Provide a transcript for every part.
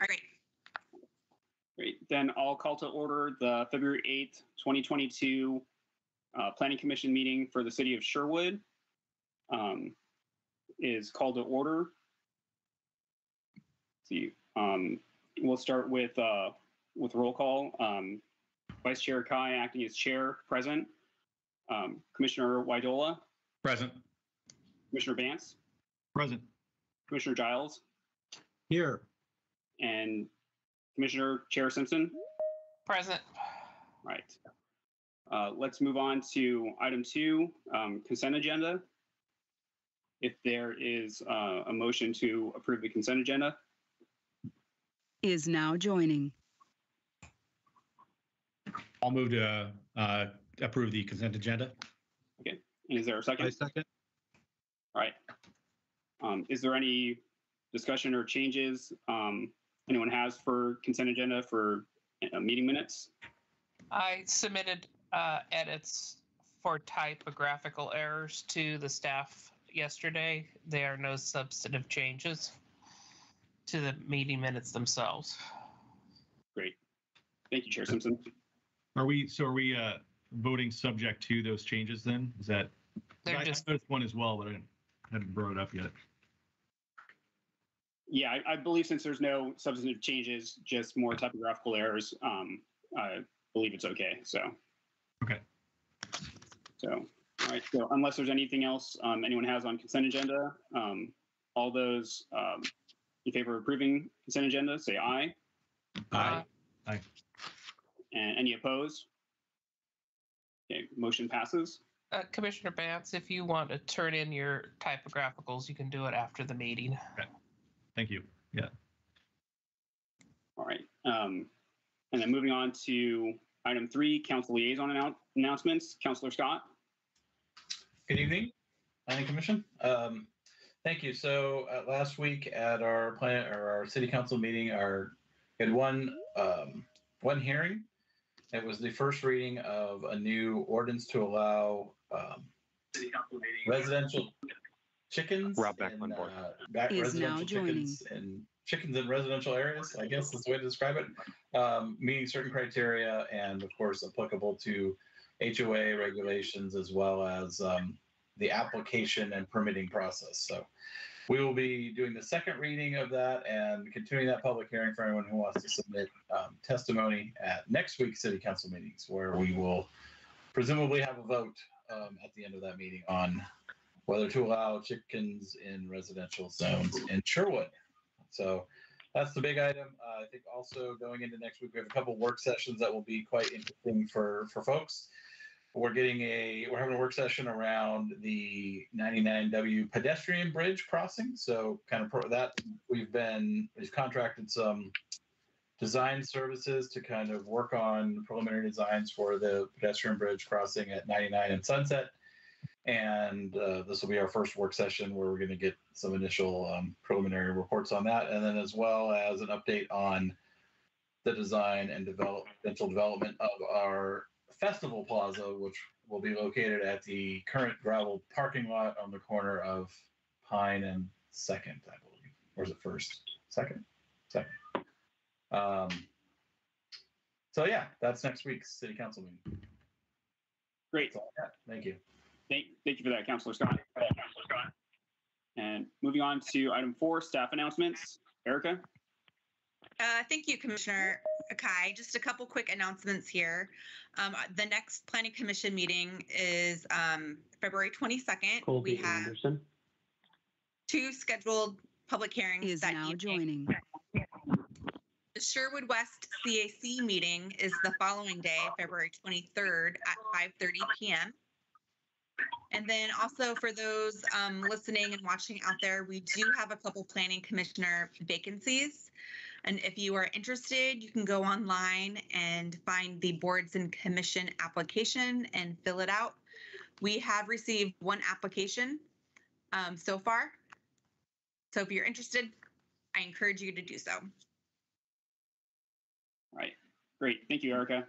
All right. Great. Then I'll call to order the February 8th, 2022 Planning Commission meeting for the city of Sherwood. Is called to order. Let's see, we'll start with roll call. Vice Chair Kai acting as chair, present. Commissioner Wydola. Present. Commissioner Vance. Present. Commissioner Giles. Here. And Commissioner Chair Simpson. Present. Right. Let's move on to item 2, consent agenda. If there is a motion to approve the consent agenda. Is now joining. I'll move to approve the consent agenda. Okay. And is there a second? I second. All right. Is there any discussion or changes anyone has for consent agenda for meeting minutes? I submitted edits for typographical errors to the staff yesterday. There are no substantive changes to the meeting minutes themselves. Great. Thank you, Chair Simpson. Are we voting subject to those changes then? Is that? They're I just noticed one as well, but I hadn't brought it up yet. Yeah, I believe since there's no substantive changes, just more typographical errors, I believe it's okay. So. Okay. So, all right. So unless there's anything else anyone has on consent agenda, all those in favor of approving consent agenda, say aye. Aye. Aye. And any opposed? Okay, motion passes. Commissioner Vance, if you want to turn in your typographicals, you can do it after the meeting. Okay. Thank you. Yeah. All right. And then moving on to item 3, council liaison announcements. Councilor Scott. Good evening, Planning Commission. Thank you. So last week at our city council meeting, we had one hearing. It was the first reading of a new ordinance to allow residential chickens chickens in residential areas, I guess is the way to describe it, meeting certain criteria and of course applicable to HOA regulations as well as the application and permitting process. So we will be doing the second reading of that and continuing that public hearing for anyone who wants to submit testimony at next week's city council meetings, where we will presumably have a vote at the end of that meeting on whether to allow chickens in residential zones in Sherwood. So that's the big item. I think also going into next week, we have a couple work sessions that will be quite interesting for folks. We're having a work session around the 99W pedestrian bridge crossing. So kind of that we've contracted some design services to kind of work on preliminary designs for the pedestrian bridge crossing at 99 and Sunset. And this will be our first work session where we're going to get some initial preliminary reports on that. And then as well as an update on the design and potential development of our Festival Plaza, which will be located at the current gravel parking lot on the corner of Pine and 2nd, I believe. Or is it 1st? 2nd? 2nd. So yeah, that's next week's city council meeting. Great. Thank you. Thank you for that, Councilor Scott. And moving on to item 4, staff announcements. Erica? Thank you, Commissioner Kai. Just a couple quick announcements here. The next Planning Commission meeting is February 22nd. We have Anderson. 2 scheduled public hearings is that now evening. Joining. The Sherwood West CAC meeting is the following day, February 23rd at 5:30 p.m. And then also for those listening and watching out there, we do have a couple planning commissioner vacancies. And if you are interested, you can go online and find the boards and commission application and fill it out. We have received 1 application so far. So if you're interested, I encourage you to do so. All right, great. Thank you, Erica.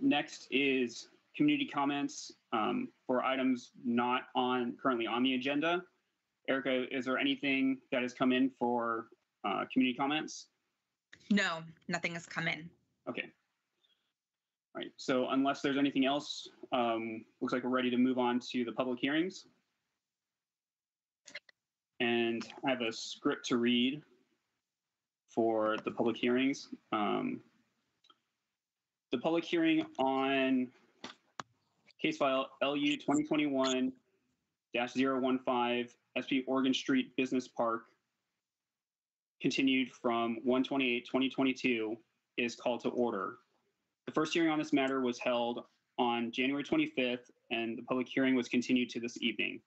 Next is community comments for items not currently on the agenda. Erica, is there anything that has come in for community comments? No, nothing has come in. Okay. All right. So unless there's anything else, looks like we're ready to move on to the public hearings. And I have a script to read for the public hearings. The public hearing on case file LU 2021-015 SP Oregon Street Business Park, continued from 1/28/2022, is called to order. The first hearing on this matter was held on January 25th, and the public hearing was continued to this evening.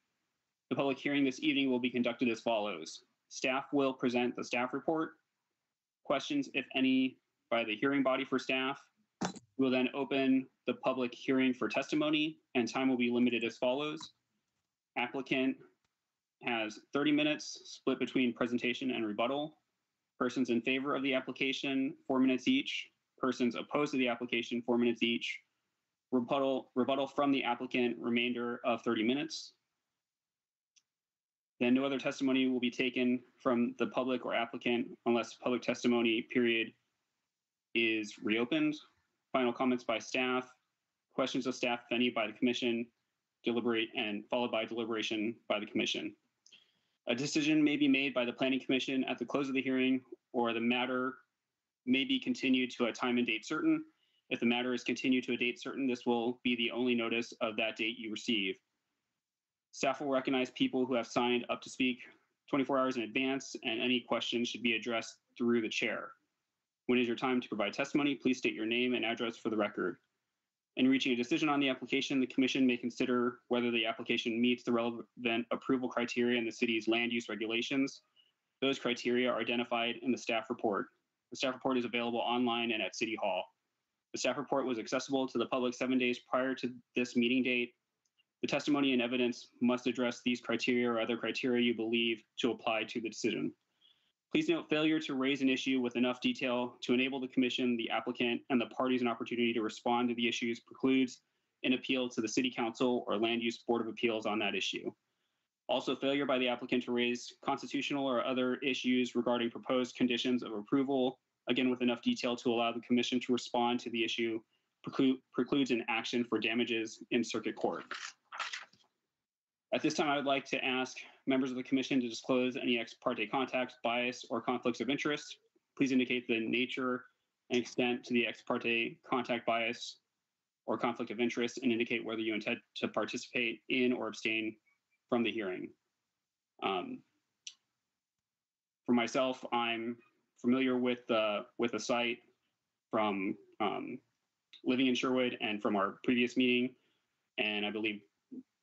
The public hearing this evening will be conducted as follows. Staff will present the staff report. Questions, if any, by the hearing body for staff. We will then open the public hearing for testimony, and time will be limited as follows. Applicant has 30 minutes split between presentation and rebuttal. Persons in favor of the application, 4 minutes each. Persons opposed to the application, 4 minutes each. Rebuttal from the applicant, remainder of 30 minutes. Then no other testimony will be taken from the public or applicant unless public testimony period is reopened. Final comments by staff, questions of staff, if any, by the commission, deliberate, and followed by deliberation by the commission. A decision may be made by the planning commission at the close of the hearing, or the matter may be continued to a time and date certain. If the matter is continued to a date certain, this will be the only notice of that date you receive. Staff will recognize people who have signed up to speak 24 hours in advance, and any questions should be addressed through the chair. When it is your time to provide testimony, please state your name and address for the record. In reaching a decision on the application, the commission may consider whether the application meets the relevant approval criteria in the city's land use regulations. Those criteria are identified in the staff report. The staff report is available online and at City Hall. The staff report was accessible to the public 7 days prior to this meeting date. The testimony and evidence must address these criteria or other criteria you believe to apply to the decision. Please note, failure to raise an issue with enough detail to enable the commission, the applicant, and the parties an opportunity to respond to the issues precludes an appeal to the City Council or Land Use Board of Appeals on that issue. Also, failure by the applicant to raise constitutional or other issues regarding proposed conditions of approval, again with enough detail to allow the commission to respond to the issue, precludes an action for damages in circuit court. At this time, I would like to ask members of the commission to disclose any ex parte contacts, bias, or conflicts of interest. Please indicate the nature and extent to the ex parte contact, bias, or conflict of interest, and indicate whether you intend to participate in or abstain from the hearing. For myself, I'm familiar with the site from living in Sherwood and from our previous meeting, and I believe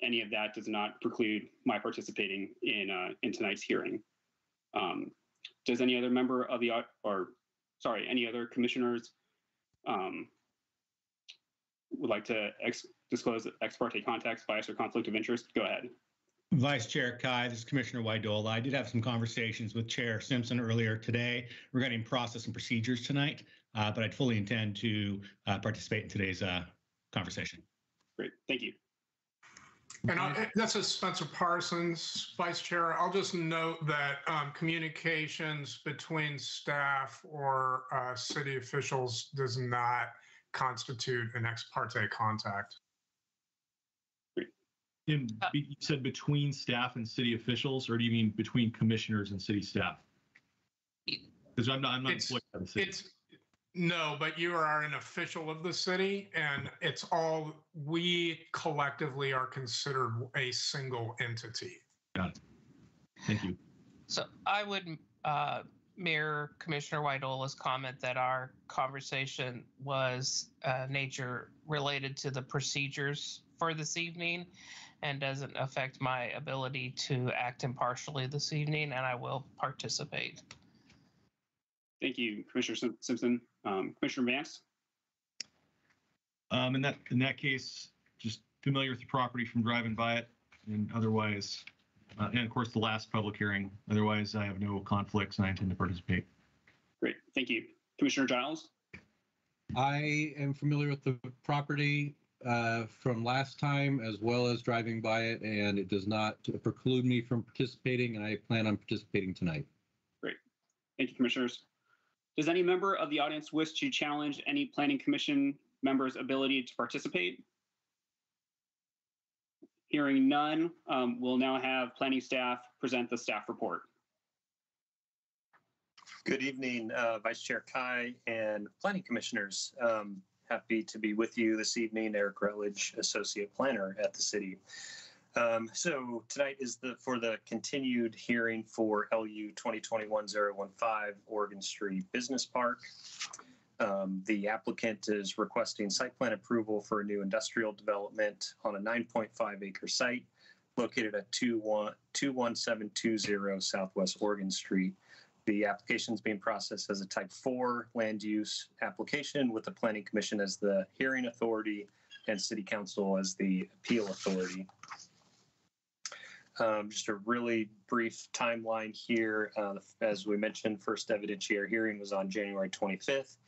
any of that does not preclude my participating in tonight's hearing. Does any other member of the, any other commissioners would like to disclose ex parte contacts, bias, or conflict of interest? Go ahead. Vice Chair Kai, this is Commissioner Wydola. I did have some conversations with Chair Simpson earlier today regarding process and procedures tonight, but I'd fully intend to participate in today's conversation. Great, thank you. And this is Spencer Parsons, Vice Chair. I'll just note that communications between staff or city officials does not constitute an ex parte contact. You said between staff and city officials, or do you mean between commissioners and city staff? Because I'm not employed by the city. No, but you are an official of the city, and it's all, we collectively are considered a single entity. Got it. Thank you. So I would mirror Commissioner Wydola's comment that our conversation was nature related to the procedures for this evening and doesn't affect my ability to act impartially this evening, and I will participate. Thank you, Commissioner Simpson. Commissioner Vance? In that case, just familiar with the property from driving by it, and otherwise, and of course the last public hearing. Otherwise, I have no conflicts, and I intend to participate. Great, thank you, Commissioner Giles. I am familiar with the property from last time, as well as driving by it, and it does not preclude me from participating, and I plan on participating tonight. Great, Thank you, Commissioners. Does any member of the audience wish to challenge any Planning Commission members' ability to participate? Hearing none, we'll now have planning staff present the staff report. Good evening, Vice Chair Kai and Planning Commissioners. Happy to be with you this evening. Eric Rutledge, Associate Planner at the City. So tonight is for the continued hearing for LU 2021-015 Oregon Street Business Park. The applicant is requesting site plan approval for a new industrial development on a 9.5 acre site located at 21720 Southwest Oregon Street. The application is being processed as a type 4 land use application with the Planning Commission as the hearing authority and City Council as the appeal authority. Just a really brief timeline here. As we mentioned, first evidentiary hearing was on January 25th.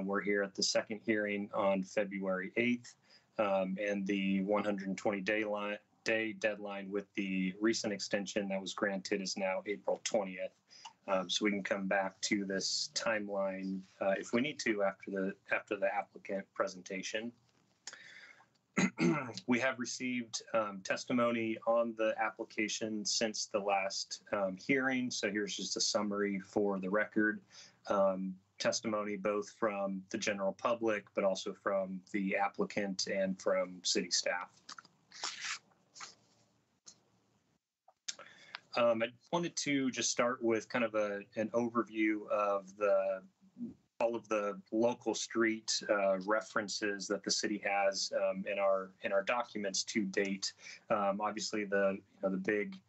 We're here at the second hearing on February 8th, and the 120-day deadline with the recent extension that was granted is now April 20th. So we can come back to this timeline if we need to after the applicant presentation. We have received testimony on the application since the last hearing. So here's just a summary for the record. Testimony both from the general public, but also from the applicant and from city staff. I wanted to just start with kind of an overview of all of the local street references that the city has in our documents to date. Obviously, the big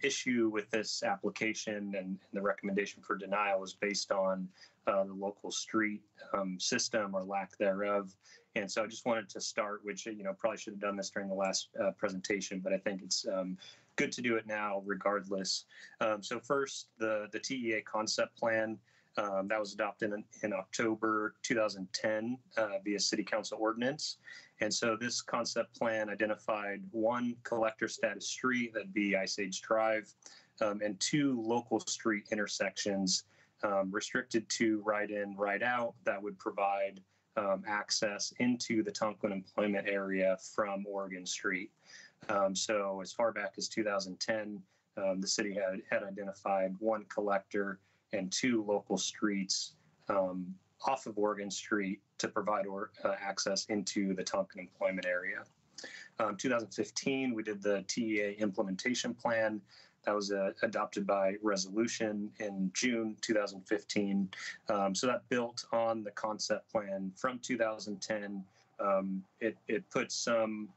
issue with this application and the recommendation for denial is based on the local street system or lack thereof. And so I just wanted to start, which probably should have done this during the last presentation, but I think it's good to do it now regardless. So first, the TEA concept plan. That was adopted in October 2010 via City Council ordinance. And so this concept plan identified one collector status street, that'd be Ice Age Drive, and two local street intersections restricted to right in, right out that would provide access into the Tonkin employment area from Oregon Street. So as far back as 2010, the city had identified one collector and two local streets off of Oregon Street to provide access into the Tonkin employment area. 2015, we did the TEA implementation plan. That was adopted by resolution in June 2015. So that built on the concept plan from 2010. It put some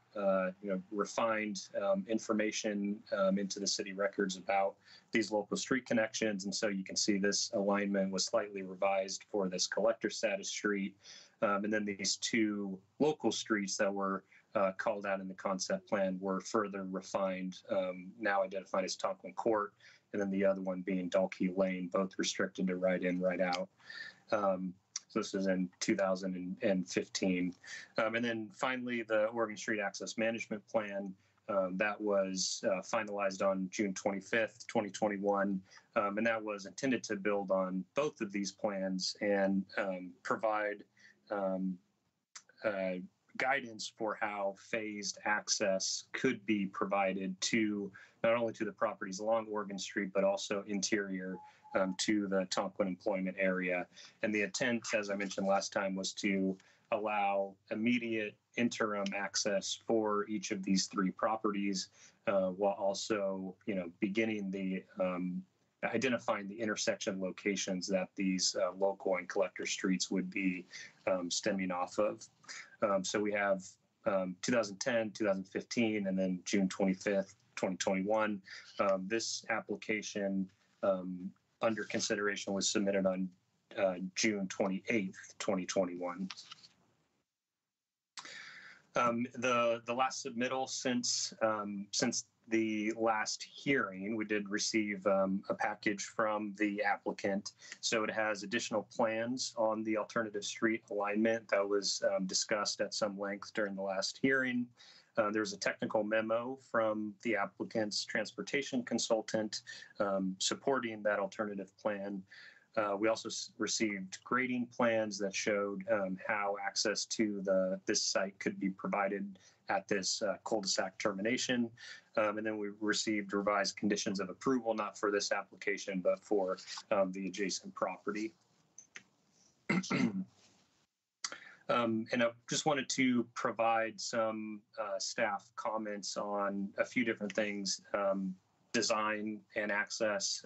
refined information into the city records about these local street connections, and so you can see this alignment was slightly revised for this collector status street, and then these two local streets that were called out in the concept plan were further refined, now identified as Tonkin Court, and then the other one being Dalkey Lane, both restricted to right in, right out. So this is in 2015. And then finally, the Oregon Street Access Management Plan that was finalized on June 25th, 2021. And that was intended to build on both of these plans and provide guidance for how phased access could be provided to not only to the properties along Oregon Street, but also interior to the Tonkin employment area. And the intent, as I mentioned last time, was to allow immediate interim access for each of these three properties, while also, beginning the identifying the intersection locations that these local and collector streets would be stemming off of. So we have 2010, 2015, and then June 25th, 2021. This application under consideration was submitted on June 28th, 2021. The last submittal since the last hearing, we did receive a package from the applicant. So it has additional plans on the alternative street alignment that was discussed at some length during the last hearing. There's a technical memo from the applicant's transportation consultant supporting that alternative plan. We also received grading plans that showed how access to this site could be provided at this cul-de-sac termination. And then we received revised conditions of approval, not for this application, but for the adjacent property. And I just wanted to provide some staff comments on a few different things, design and access,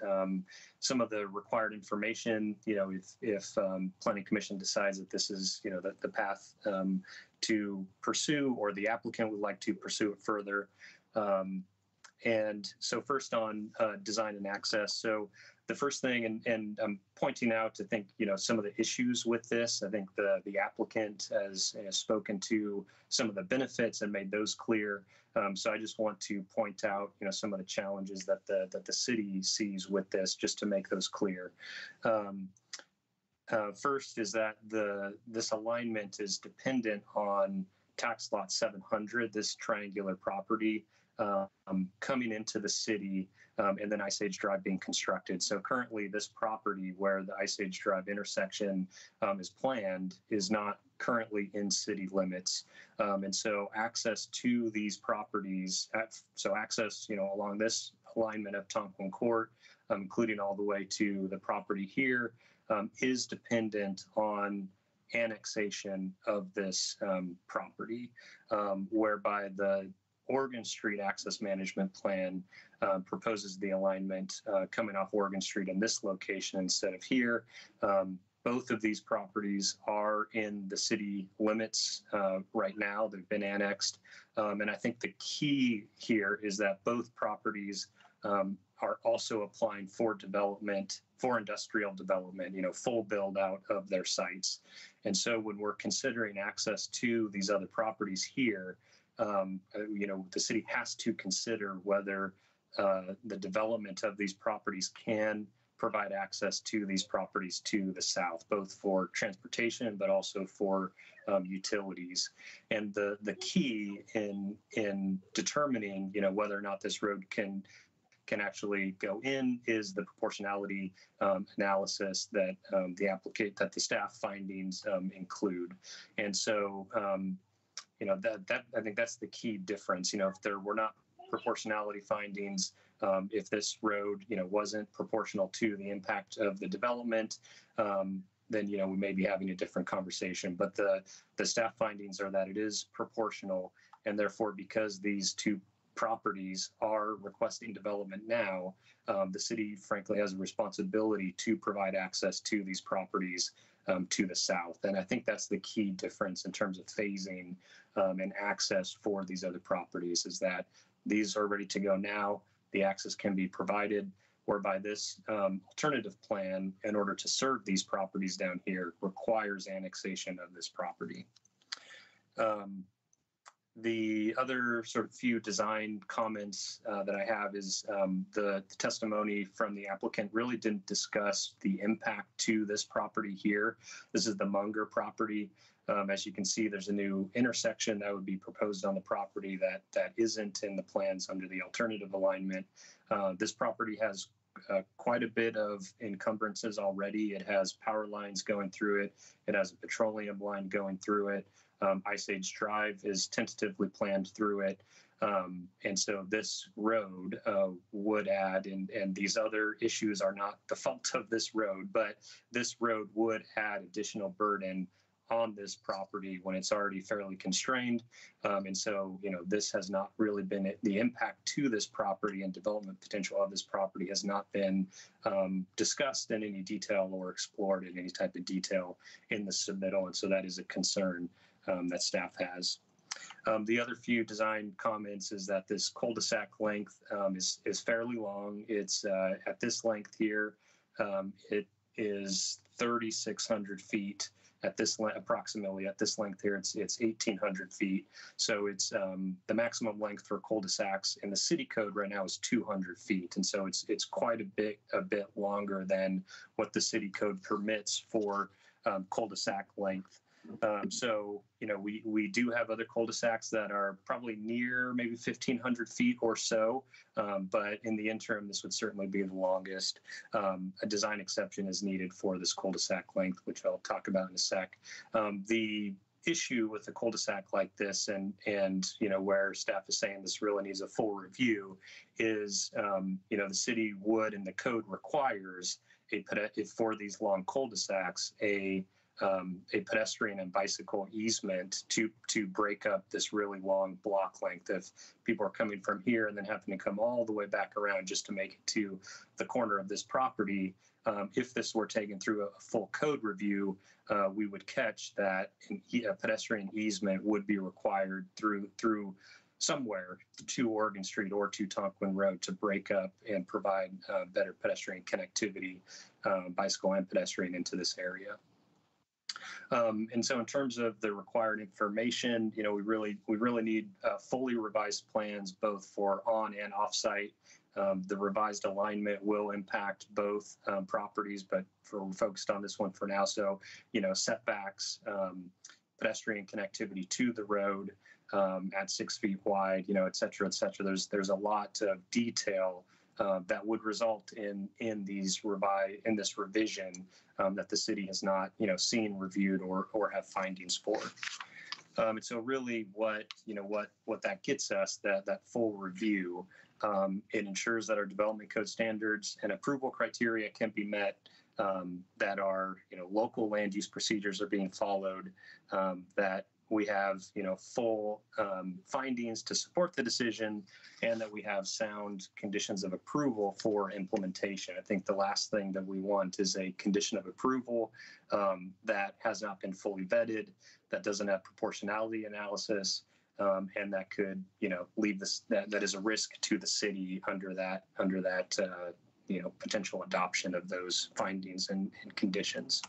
some of the required information, if Planning Commission decides that this is, the path to pursue, or the applicant would like to pursue it further. And so first on design and access. So the first thing, and I'm pointing out, I think, some of the issues with this. I think the applicant has spoken to some of the benefits and made those clear. So I just want to point out, some of the challenges that the city sees with this, just to make those clear. First is that this alignment is dependent on tax lot 700, this triangular property coming into the city, and then Ice Age Drive being constructed. So currently this property where the Ice Age Drive intersection is planned is not currently in city limits. And so access to these properties, access, along this alignment of Tonkling Court, including all the way to the property here, is dependent on annexation of this property, whereby the Oregon Street Access Management Plan proposes the alignment coming off Oregon Street in this location instead of here. Both of these properties are in the city limits right now. They've been annexed. And I think the key here is that both properties are also applying for development, for industrial development, full build out of their sites. And so when we're considering access to these other properties here, the city has to consider whether the development of these properties can provide access to these properties to the south, both for transportation, but also for utilities. And the key in determining, whether or not this road can actually go in is the proportionality analysis that the staff findings include. And so, that I think that's the key difference. If there were not proportionality findings, if this road, wasn't proportional to the impact of the development, then, we may be having a different conversation. But the staff findings are that it is proportional, and therefore, because these two properties are requesting development now, the city, frankly, has a responsibility to provide access to these properties to the south. And I think that's the key difference in terms of phasing and access for these other properties, is that these are ready to go now. The access can be provided, whereby this alternative plan, in order to serve these properties down here, requires annexation of this property. The other sort of few design comments that I have is the testimony from the applicant really didn't discuss the impact to this property here. This is the Munger property. As you can see, there's a new intersection that would be proposed on the property that isn't in the plans under the alternative alignment. This property has quite a bit of encumbrances already. It has power lines going through it. It has a petroleum line going through it. Ice Age Drive is tentatively planned through it. And so this road would add, and these other issues are not the fault of this road, but this road would add additional burden on this property when it's already fairly constrained. And so, this has not really been, the impact to this property and development potential of this property has not been discussed in any detail or explored in any type of detail in the submittal. And so that is a concern that staff has. The other few design comments is that this cul-de-sac length is fairly long. It's at this length here, it is 3,600 feet. At this approximately at this length here, it's 1,800 feet. So it's the maximum length for cul-de-sacs in the city code right now is 200 feet, and so it's quite a bit longer than what the city code permits for cul-de-sac length. So, we do have other cul-de-sacs that are probably near maybe 1,500 feet or so, but in the interim, this would certainly be the longest. A design exception is needed for this cul-de-sac length, which I'll talk about in a sec. The issue with a cul-de-sac like this, and where staff is saying this really needs a full review, is the city would, and the code requires for these long cul-de-sacs a pedestrian and bicycle easement to break up this really long block length. If people are coming from here and then having to come all the way back around just to make it to the corner of this property, if this were taken through a full code review, we would catch that a pedestrian easement would be required through somewhere to Oregon Street or to Tonkin Road to break up and provide better pedestrian connectivity, bicycle and pedestrian, into this area. And so in terms of the required information, we really need fully revised plans, both for on and off-site. The revised alignment will impact both properties, but we're focused on this one for now. So, setbacks, pedestrian connectivity to the road at 6 feet wide, et cetera, et cetera. There's a lot of detail that would result in this revision that the city has not, seen, reviewed, or have findings for. And so really what that gets us, that full review, it ensures that our development code standards and approval criteria can be met, that our, local land use procedures are being followed, that we have, full findings to support the decision, and that we have sound conditions of approval for implementation. I think the last thing that we want is a condition of approval that has not been fully vetted, that doesn't have proportionality analysis, and that could, leave this, that is a risk to the city under that potential adoption of those findings and conditions.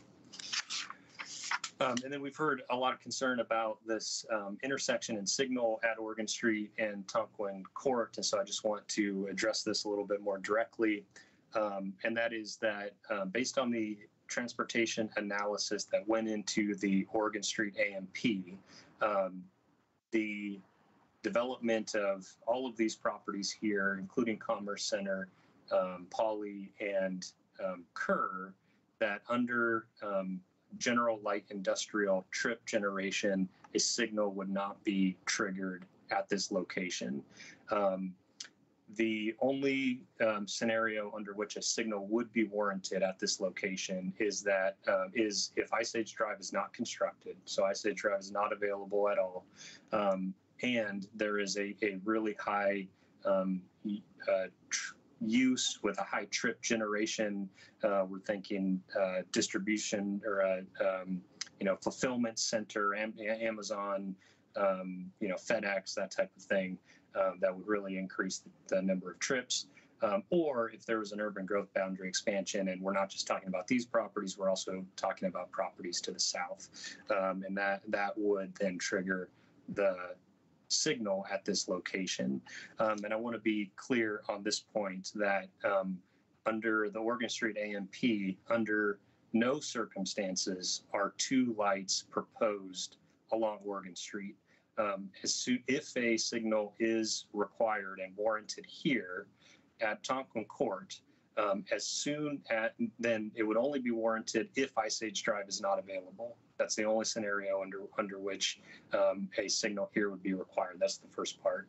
And then we've heard a lot of concern about this intersection and signal at Oregon Street and Tonkin Court. And so I just want to address this a little bit more directly. And that is that based on the transportation analysis that went into the Oregon Street AMP, the development of all of these properties here, including Commerce Center, Poly, and Kerr, that under general light industrial trip generation, a signal would not be triggered at this location. The only scenario under which a signal would be warranted at this location is if Ice Age Drive is not constructed. So Ice Age Drive is not available at all. And there is a really high use with a high trip generation. We're thinking distribution or fulfillment center, Amazon, FedEx, that type of thing, that would really increase the number of trips. Or if there was an urban growth boundary expansion, and we're not just talking about these properties, we're also talking about properties to the south, and that would then trigger the signal at this location. And I want to be clear on this point that under the Oregon Street AMP, under no circumstances are two lights proposed along Oregon Street. If a signal is required and warranted here at Tonkin Court, then it would only be warranted if Ice Age Drive is not available. That's the only scenario under which a signal here would be required. That's the first part.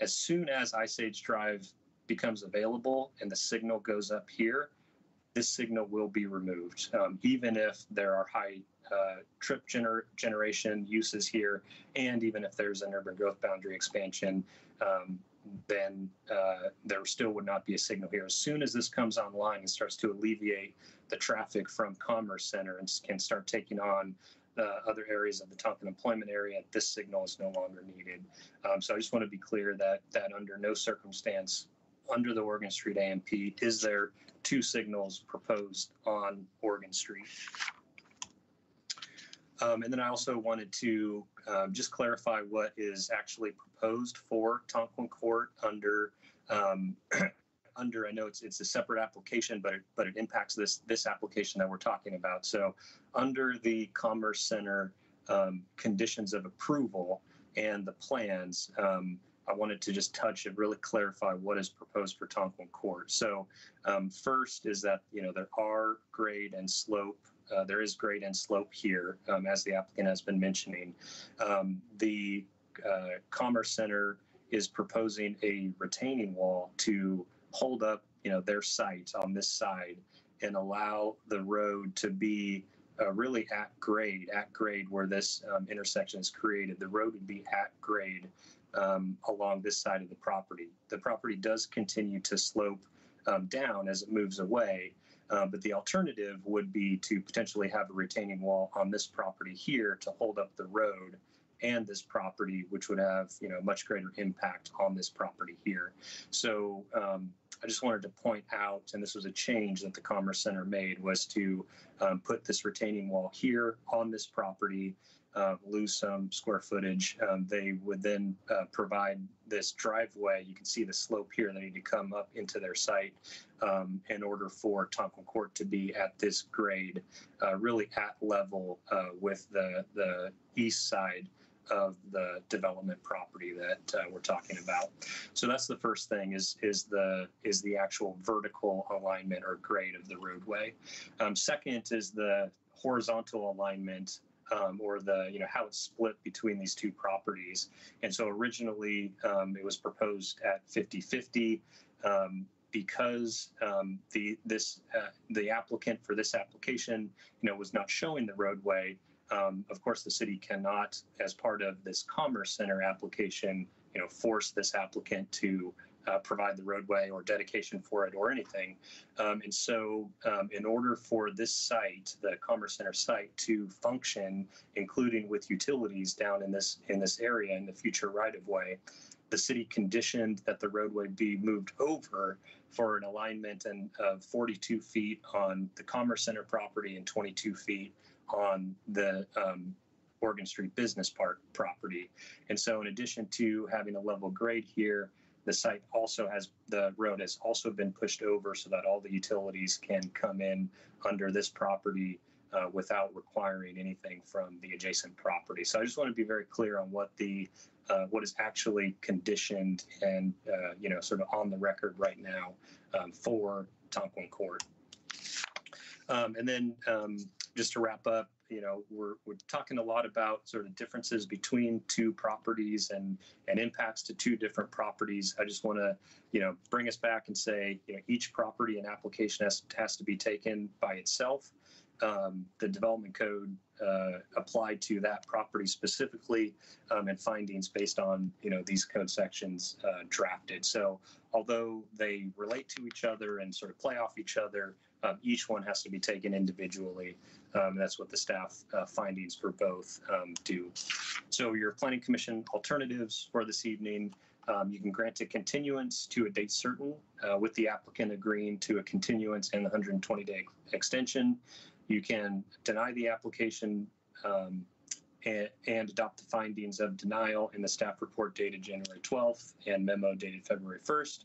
As soon as Ice Age Drive becomes available and the signal goes up here, this signal will be removed, even if there are high trip generation uses here, and even if there's an urban growth boundary expansion, then there still would not be a signal here. As soon as this comes online and starts to alleviate the traffic from Commerce Center and can start taking on other areas of the Tonkin employment area, this signal is no longer needed. So I just want to be clear that under no circumstance under the Oregon Street AMP is there two signals proposed on Oregon Street. And then I also wanted to just clarify what is actually proposed for Tonkin Court under under, I know it's a separate application, but it impacts this application that we're talking about. So under the Commerce Center conditions of approval and the plans, I wanted to just touch and really clarify what is proposed for Tonkling Court. So first is that, there are grade and slope. There is grade and slope here, as the applicant has been mentioning. The Commerce Center is proposing a retaining wall to hold up, their site on this side and allow the road to be really at grade where this intersection is created. The road would be at grade along this side of the property. The property does continue to slope down as it moves away, but the alternative would be to potentially have a retaining wall on this property here to hold up the road and this property, which would have much greater impact on this property here. So I just wanted to point out, and this was a change that the Commerce Center made, was to put this retaining wall here on this property, lose some square footage. They would then provide this driveway. You can see the slope here. They need to come up into their site in order for Tonkling Court to be at this grade, really at level with the east side of the development property that we're talking about. So that's the first thing is the actual vertical alignment or grade of the roadway. Second is the horizontal alignment, or the how it's split between these two properties. And so originally it was proposed at 50-50. Because the applicant for this application was not showing the roadway. Of course, the city cannot, as part of this Commerce Center application, force this applicant to provide the roadway or dedication for it or anything. And so in order for this site, the Commerce Center site, to function, including with utilities down in this area in the future right-of-way, the city conditioned that the roadway be moved over for an alignment of 42 feet on the Commerce Center property and 22 feet on the Oregon Street Business Park property. And so in addition to having a level grade here, the road has also been pushed over so that all the utilities can come in under this property without requiring anything from the adjacent property. So I just want to be very clear on what is actually conditioned and sort of on the record right now for Tonkling Court. And then just to wrap up, we're talking a lot about sort of differences between two properties and impacts to two different properties. I just want to, bring us back and say, each property and application has to be taken by itself. The development code applied to that property specifically, and findings based on these code sections drafted. So although they relate to each other and sort of play off each other, each one has to be taken individually. That's what the staff findings for both do. So your Planning Commission alternatives for this evening: you can grant a continuance to a date certain with the applicant agreeing to a continuance and the 120-day extension. You can deny the application and adopt the findings of denial in the staff report dated January 12th and memo dated February 1st,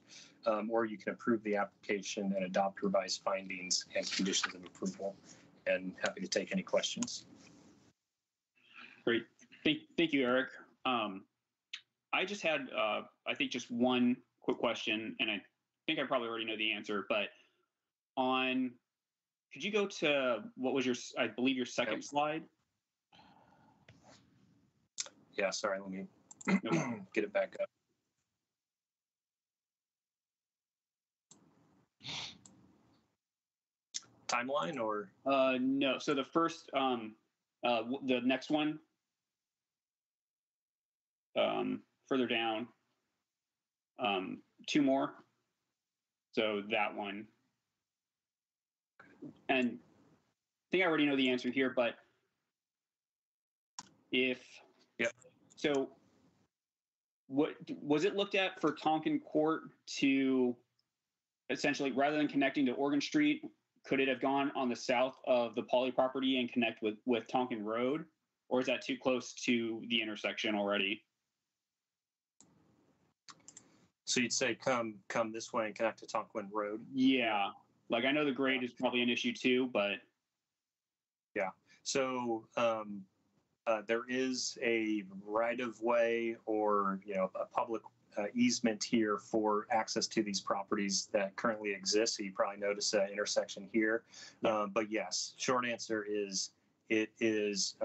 or you can approve the application and adopt revised findings and conditions of approval. And happy to take any questions. Great. Thank you, Eric. I just had, I think, just one quick question, and I think I probably already know the answer, but could you go to what was I believe your second slide? Yeah, sorry, let me get it back up. Timeline or? No, so the first, the next one, further down, two more. So that one. And I think I already know the answer here, but so what was it looked at for Tonkin Court to essentially, rather than connecting to Oregon Street, could it have gone on the south of the Poly property and connect with Tonkin Road, or is that too close to the intersection already? So you'd say come this way and connect to Tonkin Road? Yeah. Like I know the grade is probably an issue too, but. Yeah. So there is a right-of-way or, a public easement here for access to these properties that currently exist. So you probably notice an intersection here. But yes, short answer is it is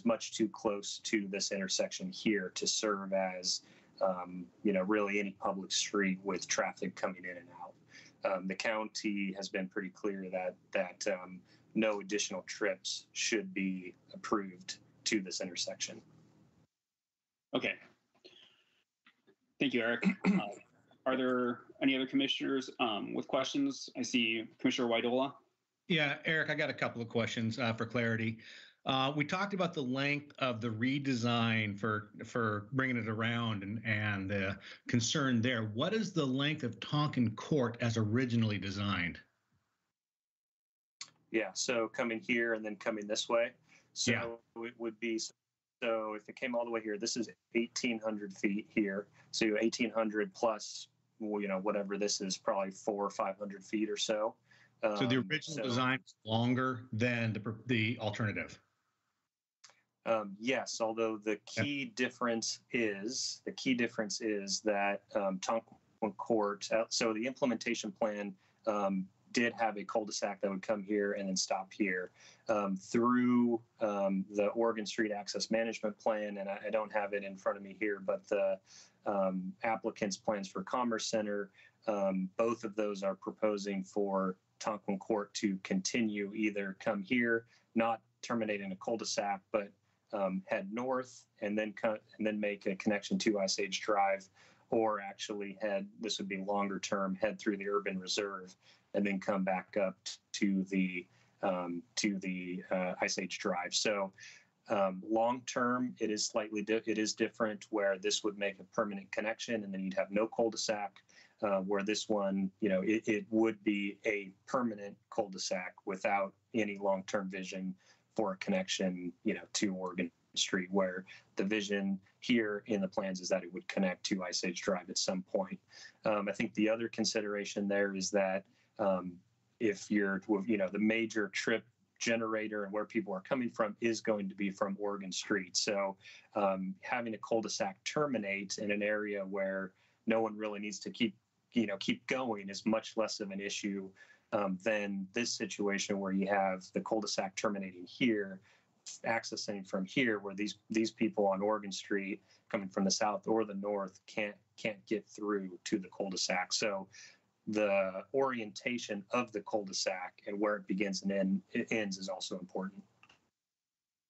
much too close to this intersection here to serve as, really any public street with traffic coming in and out. The county has been pretty clear that no additional trips should be approved to this intersection. Okay. Thank you, Eric. Are there any other commissioners with questions? I see Commissioner Widola. Yeah, Eric, I got a couple of questions for clarity. We talked about the length of the redesign for bringing it around and the concern there. What is the length of Tonkin Court as originally designed? Yeah, so coming here and then coming this way. So it would be, so if it came all the way here, this is 1,800 feet here. So 1,800 plus, whatever this is, probably 400 or 500 feet or so. So the original design is longer than the alternative. Yes, although the key difference is that Tonkin Court. So the implementation plan did have a cul-de-sac that would come here and then stop here. Through the Oregon Street Access Management Plan, and I don't have it in front of me here, but the applicant's plans for Commerce Center, both of those are proposing for Tonkin Court to continue, either come here, not terminate in a cul-de-sac, but head north and then make a connection to Ice Age Drive, or actually this would be longer term, head through the urban reserve and then come back up to the Ice Age Drive. So long term, it is different, where this would make a permanent connection and then you'd have no cul-de-sac. Where this one, it would be a permanent cul-de-sac without any long-term vision for a connection, to Oregon Street, where the vision here in the plans is that it would connect to Ice Age Drive at some point. I think the other consideration there is that if you're, the major trip generator and where people are coming from is going to be from Oregon Street. So having a cul-de-sac terminate in an area where no one really needs to keep going is much less of an issue than this situation where you have the cul-de-sac terminating here, accessing from here, where these people on Oregon Street coming from the south or the north can't get through to the cul-de-sac. So the orientation of the cul-de-sac and where it begins and ends is also important.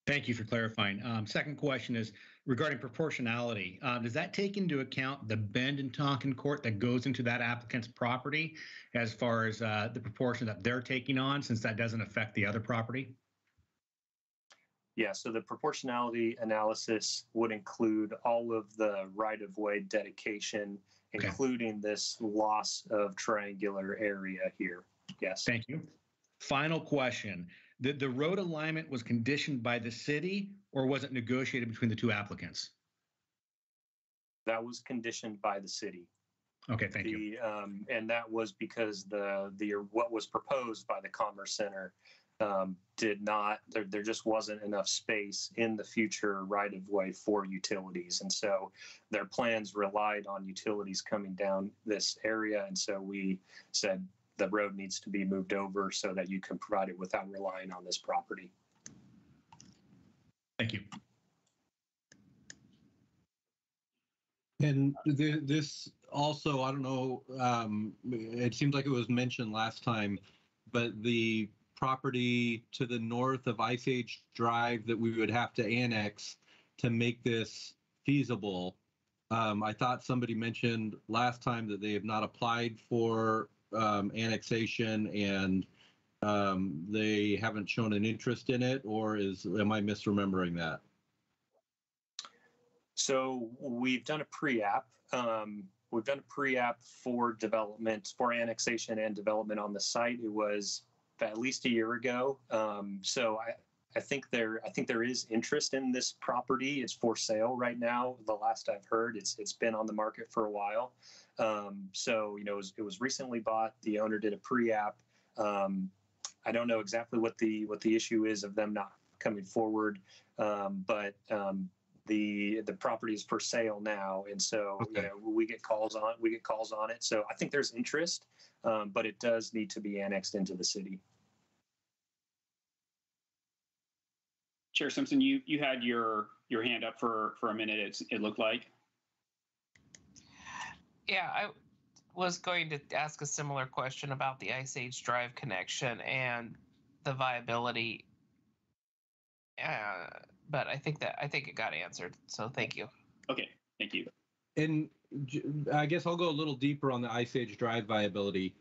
Thank you for clarifying. Second question is regarding proportionality. Does that take into account the bend in Tonkin Court that goes into that applicant's property as far as the proportion that they're taking on, since that doesn't affect the other property? Yeah, so the proportionality analysis would include all of the right-of-way dedication, including this loss of triangular area here. Yes. Thank you. Final question. The road alignment was conditioned by the city, or was it negotiated between the two applicants? That was conditioned by the city. Okay, thank you. And that was because what was proposed by the Commerce Center did not, there just wasn't enough space in the future right-of-way for utilities. And so their plans relied on utilities coming down this area. And so we said the road needs to be moved over so that you can provide it without relying on this property. Thank you. And this also, I don't know, it seems like it was mentioned last time, but the property to the north of Ice Age Drive that we would have to annex to make this feasible. I thought somebody mentioned last time that they have not applied for annexation and they haven't shown an interest in it, or am I misremembering that? So we've done a pre-app. We've done a pre-app for development, for annexation and development on the site. It was at least a year ago. So I think there is interest in this property. It's for sale right now. The last I've heard, it's been on the market for a while. So it was recently bought. The owner did a pre-app. I don't know exactly what the issue is of them not coming forward, but the property is for sale now, and so Okay. we get calls on it. So I think there's interest, but it does need to be annexed into the city. Chair Simpson, you had your hand up for a minute. It looked like. Yeah, I was going to ask a similar question about the Ice Age Drive connection and the viability. But I think it got answered. So thank you. Okay, thank you. And I guess I'll go a little deeper on the Ice Age Drive viability.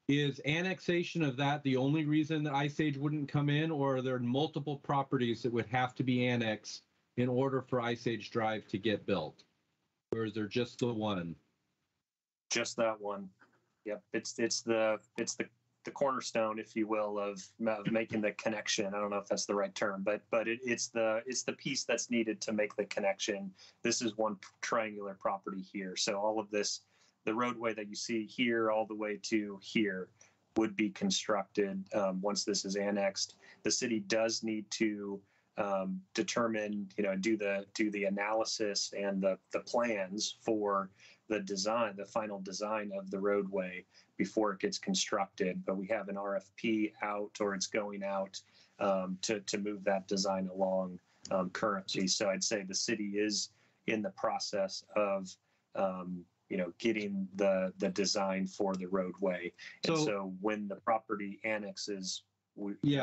Is annexation of that the only reason that Ice Age wouldn't come in, or are there multiple properties that would have to be annexed in order for Ice Age Drive to get built? Or is there just the one? Just that one. Yep, it's the cornerstone, if you will, of making the connection. I don't know if that's the right term, but it's the piece that's needed to make the connection. This is one triangular property here. So all of this, the roadway that you see here all the way to here, would be constructed once this is annexed. The city does need to determine, do the analysis and the plans for the final design of the roadway before it gets constructed. But we have an RFP out, or it's going out to move that design along currently. So I'd say the city is in the process of getting the design for the roadway. And so when the property annexes, we'll be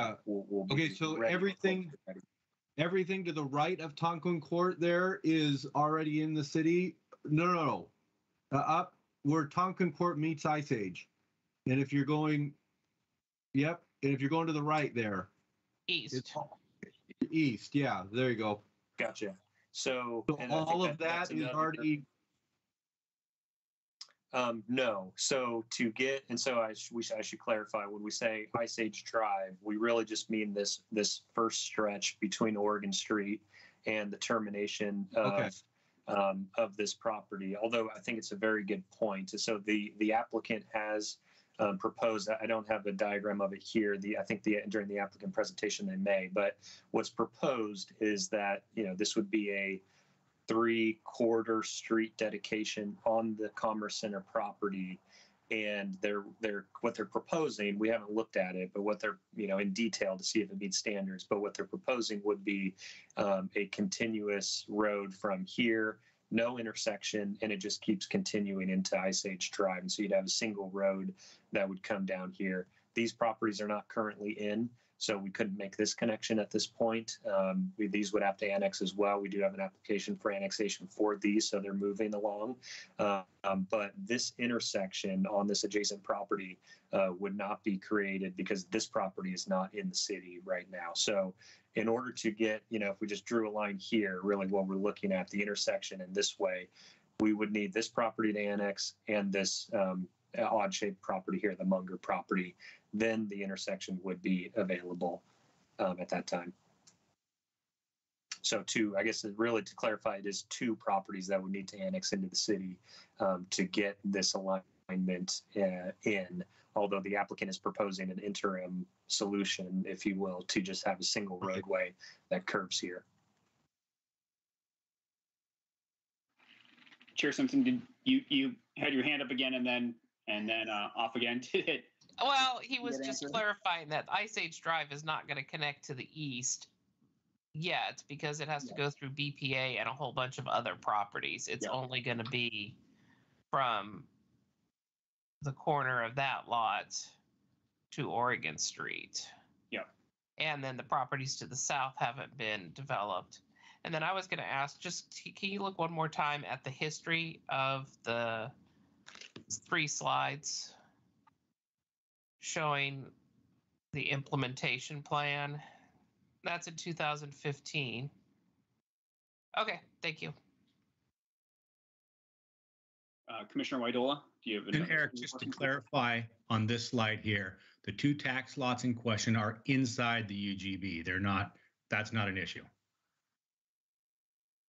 okay, so ready. everything to the right of Tonkin Court there is already in the city. No. Up where Tonkin Court meets Ice Age. And if you're going, and if you're going to the right there. East. It's east, yeah, there you go. Gotcha. So all of that is already... No. So I should clarify, when we say Ice Age Drive, we really just mean this first stretch between Oregon Street and the termination of this property. Although I think it's a very good point. So the applicant has proposed, I don't have a diagram of it here. I think during the applicant presentation they may, but what's proposed is that this would be a 3/4 street dedication on the Commerce Center property. And what they're proposing, we haven't looked at it, but what they're in detail to see if it meets standards, but what they're proposing would be a continuous road from here, no intersection, and it just keeps continuing into Ice Age Drive. And so you'd have a single road that would come down here. These properties are not currently in, so we couldn't make this connection at this point. These would have to annex as well. We do have an application for annexation for these, so they're moving along. But this intersection on this adjacent property would not be created because this property is not in the city right now. So in order to get, if we just drew a line here, really what we're looking at, the intersection in this way, we would need this property to annex and this odd-shaped property here, the Munger property. Then the intersection would be available at that time. So I guess really to clarify, it is two properties that would need to annex into the city to get this alignment in, although the applicant is proposing an interim solution, if you will, to just have a single roadway that curves here. Chair Simpson, did you had your hand up again and then off again? Did it? Well, he was just clarifying that Ice Age Drive is not going to connect to the east yet because it has to go through BPA and a whole bunch of other properties. It's only going to be from the corner of that lot to Oregon Street. Yeah. And then the properties to the south haven't been developed. And then I was going to ask, can you look one more time at the history of the 3 slides showing the implementation plan? That's in 2015. Okay, thank you. Commissioner Widola, do you have And Eric, just to clarify on this slide here, the 2 tax lots in question are inside the UGB. They're not that's not an issue.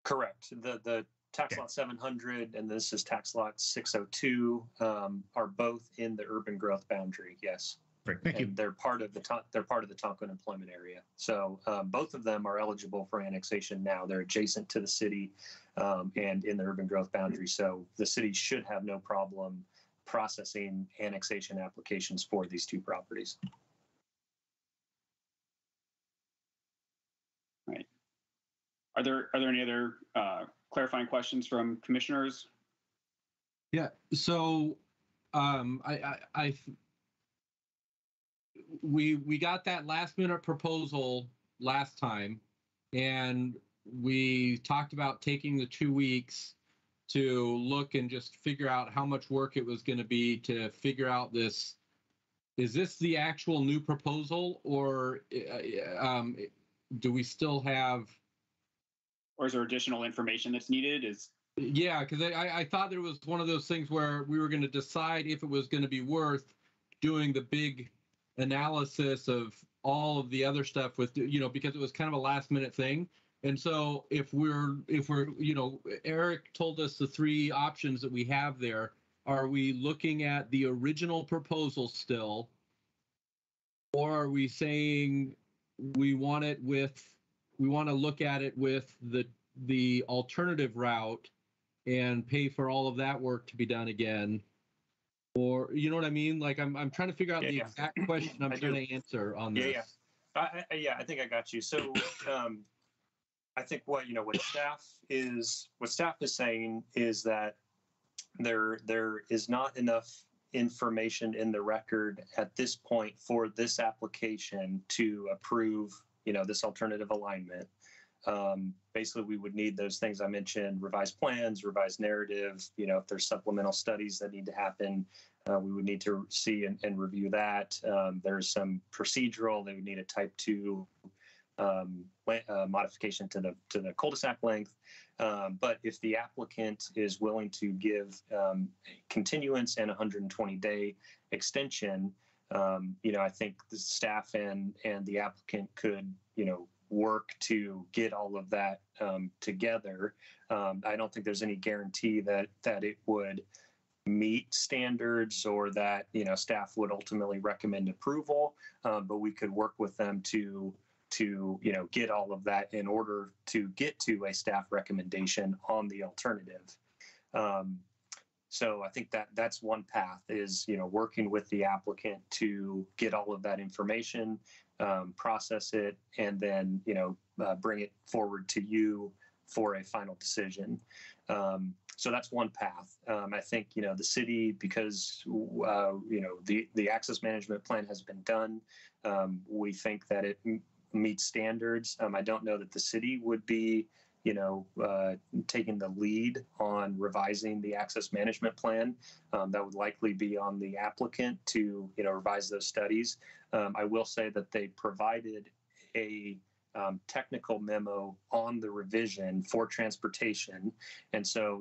Correct. The tax lot 700 and this is tax lot 602 are both in the urban growth boundary. Yes. Great, thank you. And they're part of the Tonkin employment area. So both of them are eligible for annexation now. They're adjacent to the city and in the urban growth boundary. So the city should have no problem processing annexation applications for these two properties. Right. Are there any other clarifying questions from commissioners? Yeah. So we got that last minute proposal last time, and we talked about taking the 2 weeks to look and just figure out how much work it was going to be to figure out this. Is this the actual new proposal, or do we still have? Or is there additional information that's needed? Yeah, because I thought there was one of those things where we were going to decide if it was going to be worth doing the big analysis of all of the other stuff with, because it was kind of a last minute thing. And so if we're, Eric told us the three options that we have there. Are we looking at the original proposal still? Or are we saying we want to look at it with the alternative route and pay for all of that work to be done again? Or, you know what I mean? Like, I'm trying to figure out the exact question I'm trying to answer on this. I think I got you. So I think what staff is saying is that there is not enough information in the record at this point for this application to approve, this alternative alignment. Basically, we would need those things I mentioned: revised plans, revised narrative. If there's supplemental studies that need to happen, we would need to see and review that. There's some procedural. They would need a type 2 modification to the cul-de-sac length. But if the applicant is willing to give continuance and 120-day extension, I think the staff and the applicant could, work to get all of that together. I don't think there's any guarantee that it would meet standards or that, staff would ultimately recommend approval, but we could work with them to get all of that in order to get to a staff recommendation on the alternative. So I think that's one path is, working with the applicant to get all of that information, process it, and then, bring it forward to you for a final decision. So that's one path. I think, the city, because, the access management plan has been done, we think that it meets standards. I don't know that the city would be, taking the lead on revising the access management plan. That would likely be on the applicant to, revise those studies. I will say that they provided a technical memo on the revision for transportation. And so,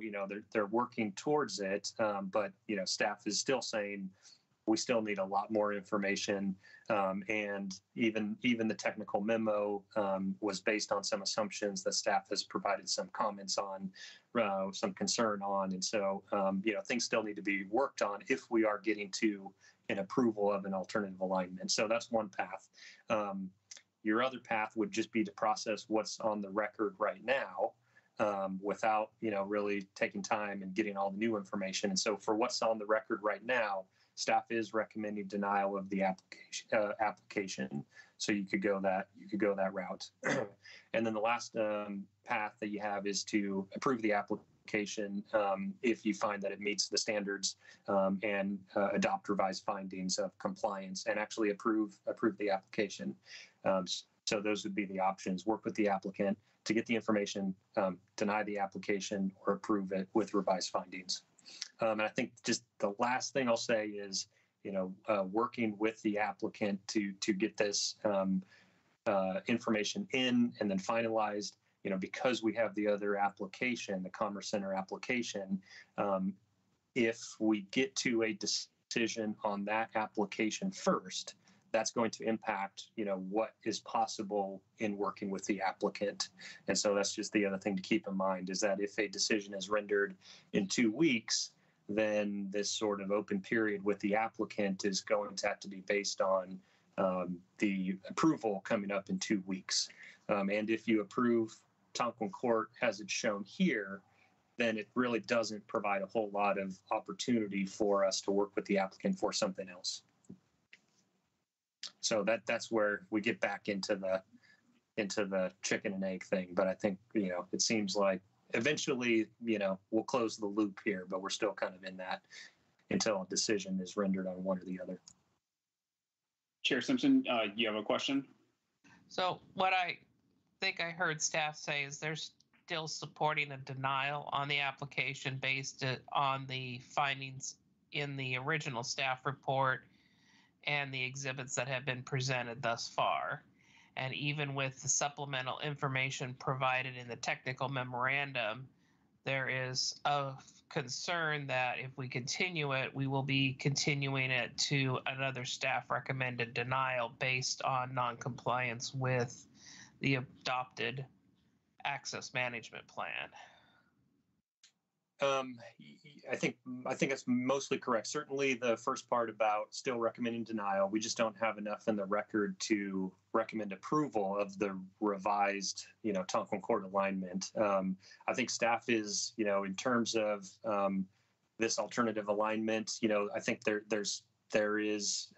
they're working towards it. But, staff is still saying, we still need a lot more information, and even the technical memo was based on some assumptions that staff has provided some comments on, some concern on, and so things still need to be worked on if we are getting to an approval of an alternative alignment. So that's one path. Your other path would just be to process what's on the record right now, without really taking time and getting all the new information. And so for what's on the record right now, staff is recommending denial of the application. So you could go that route. And then the last path that you have is to approve the application if you find that it meets the standards, and adopt revised findings of compliance and actually approve the application. So those would be the options: work with the applicant to get the information, deny the application, or approve it with revised findings. And I think just the last thing I'll say is, working with the applicant to get this information in and then finalized, because we have the other application, the Commerce Center application, if we get to a decision on that application first, that's going to impact, what is possible in working with the applicant. And so that's just the other thing to keep in mind, is that if a decision is rendered in 2 weeks, then this sort of open period with the applicant is going to have to be based on the approval coming up in 2 weeks. And if you approve Tonkin Court as it's shown here, then it really doesn't provide a whole lot of opportunity for us to work with the applicant for something else. So that's where we get back into the chicken and egg thing. But I think, it seems like eventually, we'll close the loop here, but we're still kind of in that until a decision is rendered on one or the other. Chair Simpson, you have a question? So what I think I heard staff say is they're still supporting a denial on the application based on the findings in the original staff report and the exhibits that have been presented thus far. And even with the supplemental information provided in the technical memorandum, there is a concern that if we continue it, we will be continuing it to another staff recommended denial based on noncompliance with the adopted access management plan. I think that's mostly correct. Certainly the first part about still recommending denial, we just don't have enough in the record to recommend approval of the revised, Tonkin Court alignment. I think staff is, in terms of this alternative alignment, I think there is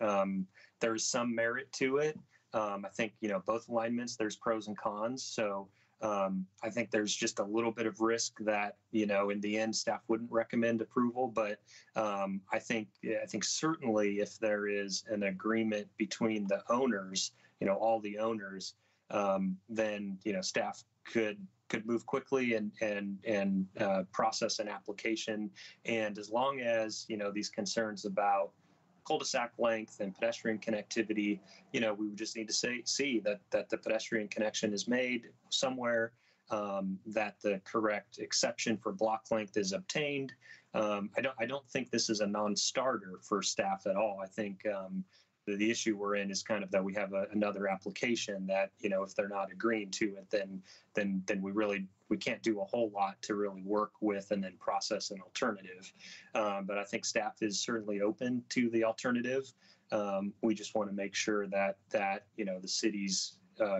some merit to it. I think, both alignments, there's pros and cons. So I think there's just a little bit of risk that, in the end, staff wouldn't recommend approval. But I think certainly if there is an agreement between the owners, all the owners, then, staff could move quickly and process an application. And as long as, these concerns about cul-de-sac length and pedestrian connectivity, we would just need to see that the pedestrian connection is made somewhere, that the correct exception for block length is obtained. I don't think this is a non-starter for staff at all. I think the issue we're in is kind of that we have another application that, if they're not agreeing to it, then we can't do a whole lot to really work with and then process an alternative. But I think staff is certainly open to the alternative. We just want to make sure that the city's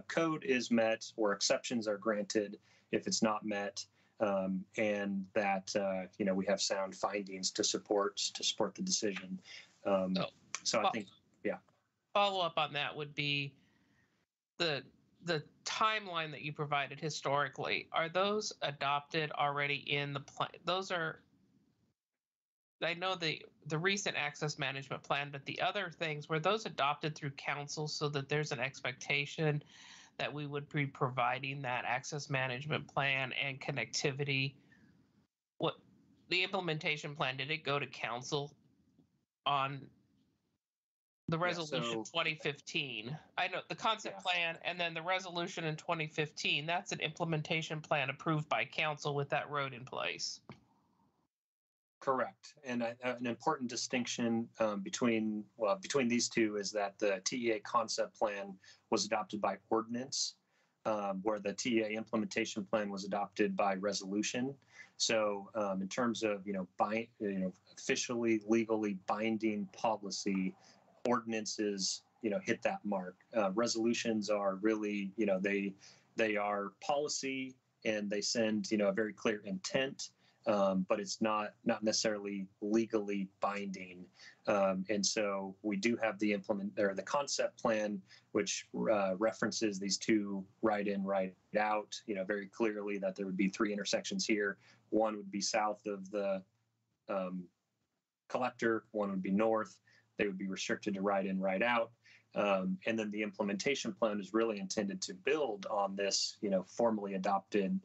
code is met or exceptions are granted if it's not met, and that we have sound findings to support the decision. So I think. Follow up on that would be the timeline that you provided historically. Are those adopted already in the plan? I know the recent access management plan, but the other things, were those adopted through council so that there's an expectation that we would be providing that access management plan and connectivity? What the implementation plan, did it go to council on the resolution 2015? I know the concept plan and then the resolution in 2015, that's an implementation plan approved by council with that road in place. Correct. And an important distinction between these two is that the TEA concept plan was adopted by ordinance, where the TEA implementation plan was adopted by resolution. So in terms of officially legally binding policy, ordinances hit that mark. Resolutions are really they are policy and they send a very clear intent, but it's not necessarily legally binding. And so we do have the concept plan, which references these two right in, right out, very clearly that there would be 3 intersections here. One would be south of the collector, one would be north. They would be restricted to right in, right out. And then the implementation plan is really intended to build on this, formally adopted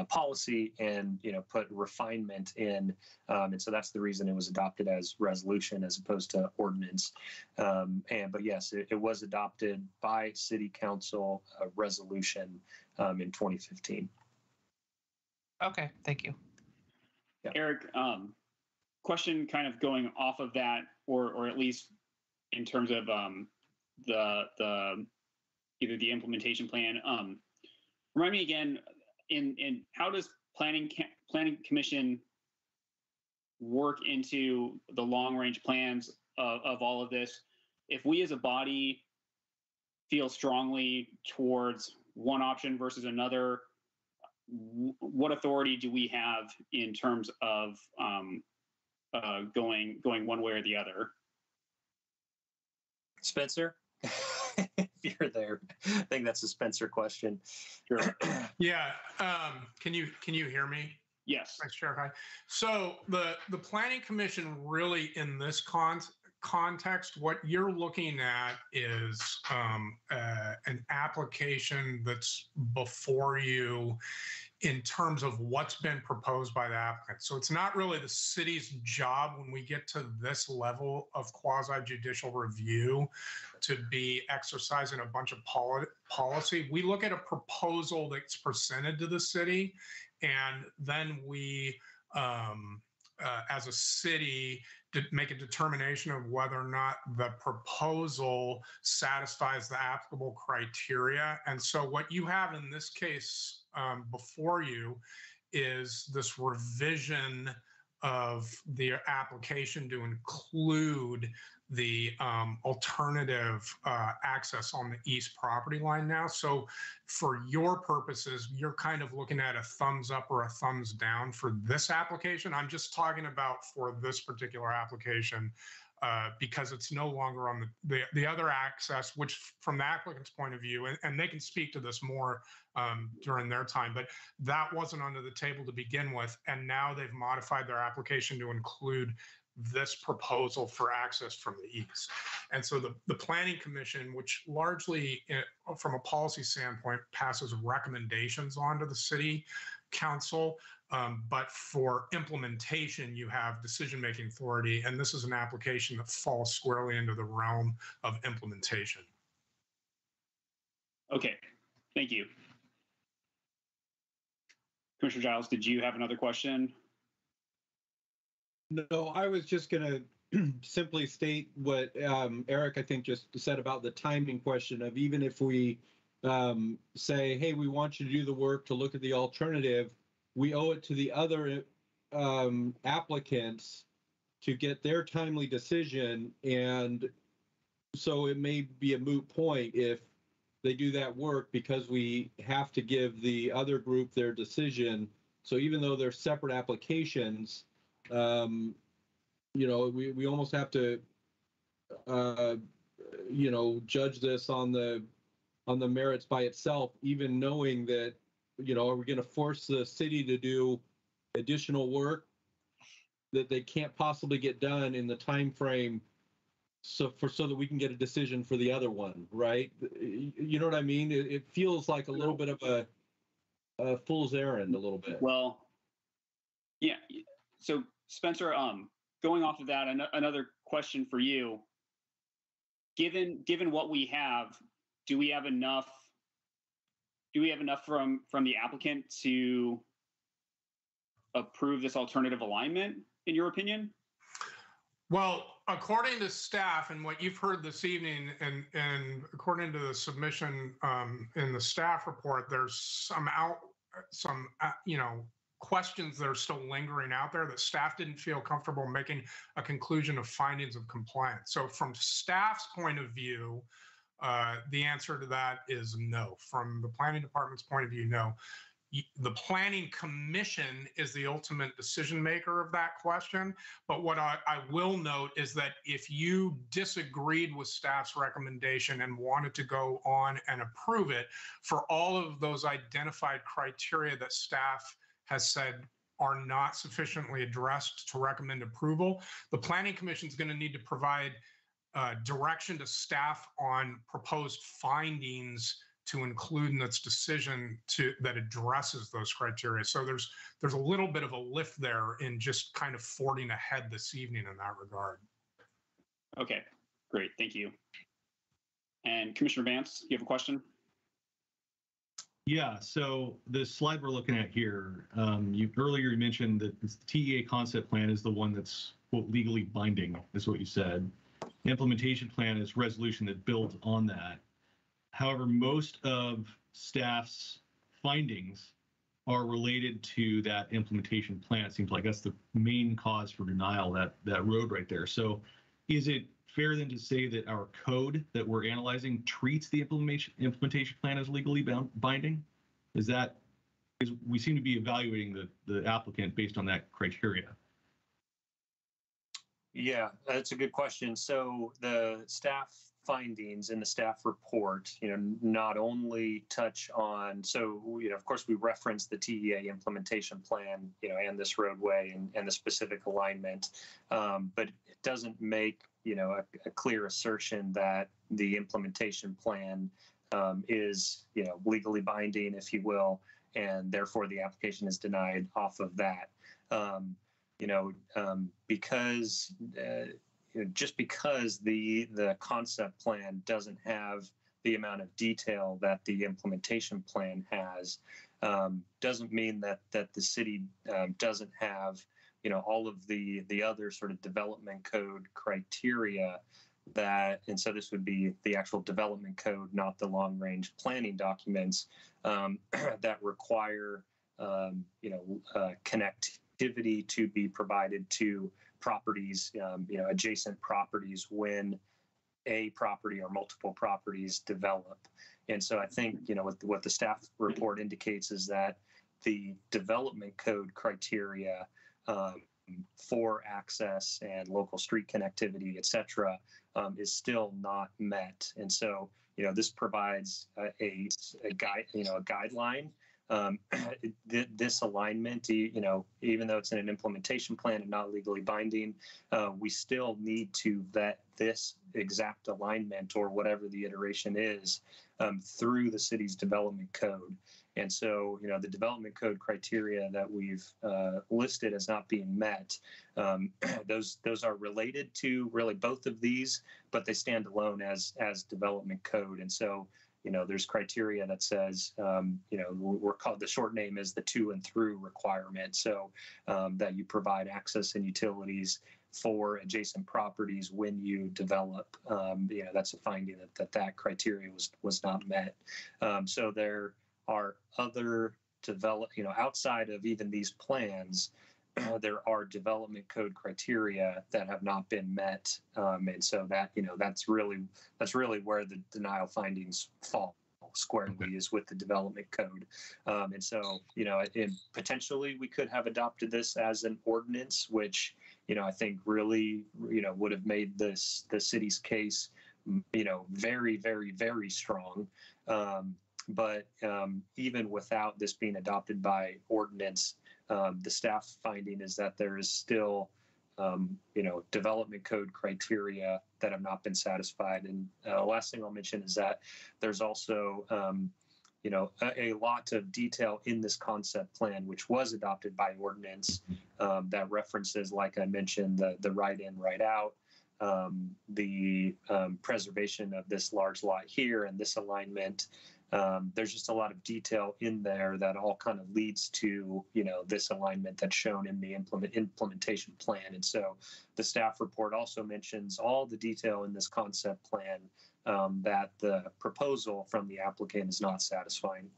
policy and, put refinement in. And so that's the reason it was adopted as resolution as opposed to ordinance. But yes, it was adopted by City Council resolution in 2015. Okay, thank you. Yeah. Eric, question kind of going off of that, or at least in terms of the either the implementation plan. Remind me again, in how does planning commission work into the long range plans of all of this? If we as a body feel strongly towards one option versus another, what authority do we have in terms of going one way or the other? Spencer, if you're there, I think that's a Spencer question. Sure. Yeah. Can you hear me? Yes. Thanks, Chair. Hi. So the Planning Commission really in this context, what you're looking at is an application that's before you in terms of what's been proposed by the applicant. So it's not really the city's job when we get to this level of quasi-judicial review to be exercising a bunch of policy. We look at a proposal that's presented to the city, and then we, as a city, make a determination of whether or not the proposal satisfies the applicable criteria. And so what you have in this case before you is this revision of the application to include the alternative access on the east property line now. So for your purposes, you're kind of looking at a thumbs up or a thumbs down for this application. I'm just talking about for this particular application because it's no longer on the other access, which from the applicant's point of view, and they can speak to this more during their time, but that wasn't under the table to begin with. And now they've modified their application to include this proposal for access from the east. And so the Planning Commission, which largely from a policy standpoint passes recommendations on to the city council, but for implementation, you have decision-making authority, and this is an application that falls squarely into the realm of implementation. Okay, thank you. Commissioner Giles, did you have another question? No, I was just going to simply state what Eric, I think, just said about the timing question of even if we say, hey, we want you to do the work to look at the alternative, we owe it to the other applicants to get their timely decision. And so it may be a moot point if they do that work because we have to give the other group their decision. So even though they're separate applications, you know, we almost have to, you know, judge this on the merits by itself, even knowing that, you know, are we going to force the city to do additional work that they can't possibly get done in the time frame so that we can get a decision for the other one, right? You know what I mean? It feels like a little bit of a fool's errand, a little bit. Well, yeah. So Spencer, going off of that, another question for you. Given what we have, do we have enough from the applicant to approve this alternative alignment, in your opinion? Well, according to staff and what you've heard this evening, and according to the submission in the staff report, there's some you know, questions that are still lingering out there that staff didn't feel comfortable making a conclusion of findings of compliance. So from staff's point of view, the answer to that is no. From the planning department's point of view, no. The Planning Commission is the ultimate decision maker of that question. But what I will note is that if you disagreed with staff's recommendation and wanted to go on and approve it for all of those identified criteria that staff has said are not sufficiently addressed to recommend approval, the Planning Commission is going to need to provide direction to staff on proposed findings to include in its decision that addresses those criteria. So there's a little bit of a lift there in just kind of forging ahead this evening in that regard. Okay, great, thank you. And Commissioner Vance, you have a question? Yeah, so the slide we're looking at here, you earlier mentioned that the TEA concept plan is the one that's, quote, legally binding, is what you said. implementation plan is resolution that builds on that. However, most of staff's findings are related to that implementation plan. It seems like that's the main cause for denial, that road right there. So is it fair then to say that our code that we're analyzing treats the implementation plan as legally binding? Because we seem to be evaluating the applicant based on that criteria. Yeah, that's a good question. So the staff findings in the staff report, not only touch on, of course, we reference the TEA implementation plan, and this roadway and the specific alignment, but it doesn't make, a clear assertion that the implementation plan is, legally binding, if you will, and therefore the application is denied off of that. Because just because the concept plan doesn't have the amount of detail that the implementation plan has, doesn't mean that the city doesn't have all of the other sort of development code criteria and so this would be the actual development code, not the long range planning documents that require connectivity to be provided to properties, adjacent properties when a property or multiple properties develop. And so I think, what the staff report indicates is that the development code criteria for access and local street connectivity, et cetera, is still not met. And so, this provides a guideline. This alignment, even though it's in an implementation plan and not legally binding, we still need to vet this exact alignment or whatever the iteration is through the city's development code. And so, the development code criteria that we've listed as not being met, those are related to really both of these, but they stand alone as development code. And so, there's criteria that says, we're called, the short name is the to and through requirement. So that you provide access and utilities for adjacent properties when you develop. That's a finding that criteria was not met. So there are other outside of even these plans, there are development code criteria that have not been met, and so that that's really where the denial findings fall squarely, is with the development code. And so and potentially we could have adopted this as an ordinance, which I think really would have made the city's case very, very, very strong. But even without this being adopted by ordinance, the staff finding is that there is still, development code criteria that have not been satisfied. And the last thing I'll mention is that there's also, a lot of detail in this concept plan, which was adopted by ordinance, that references, like I mentioned, the right in, right out, the preservation of this large lot here and this alignment. There's just a lot of detail in there that all kind of leads to, this alignment that's shown in the implementation plan. And so the staff report also mentions all the detail in this concept plan that the proposal from the applicant is not satisfying.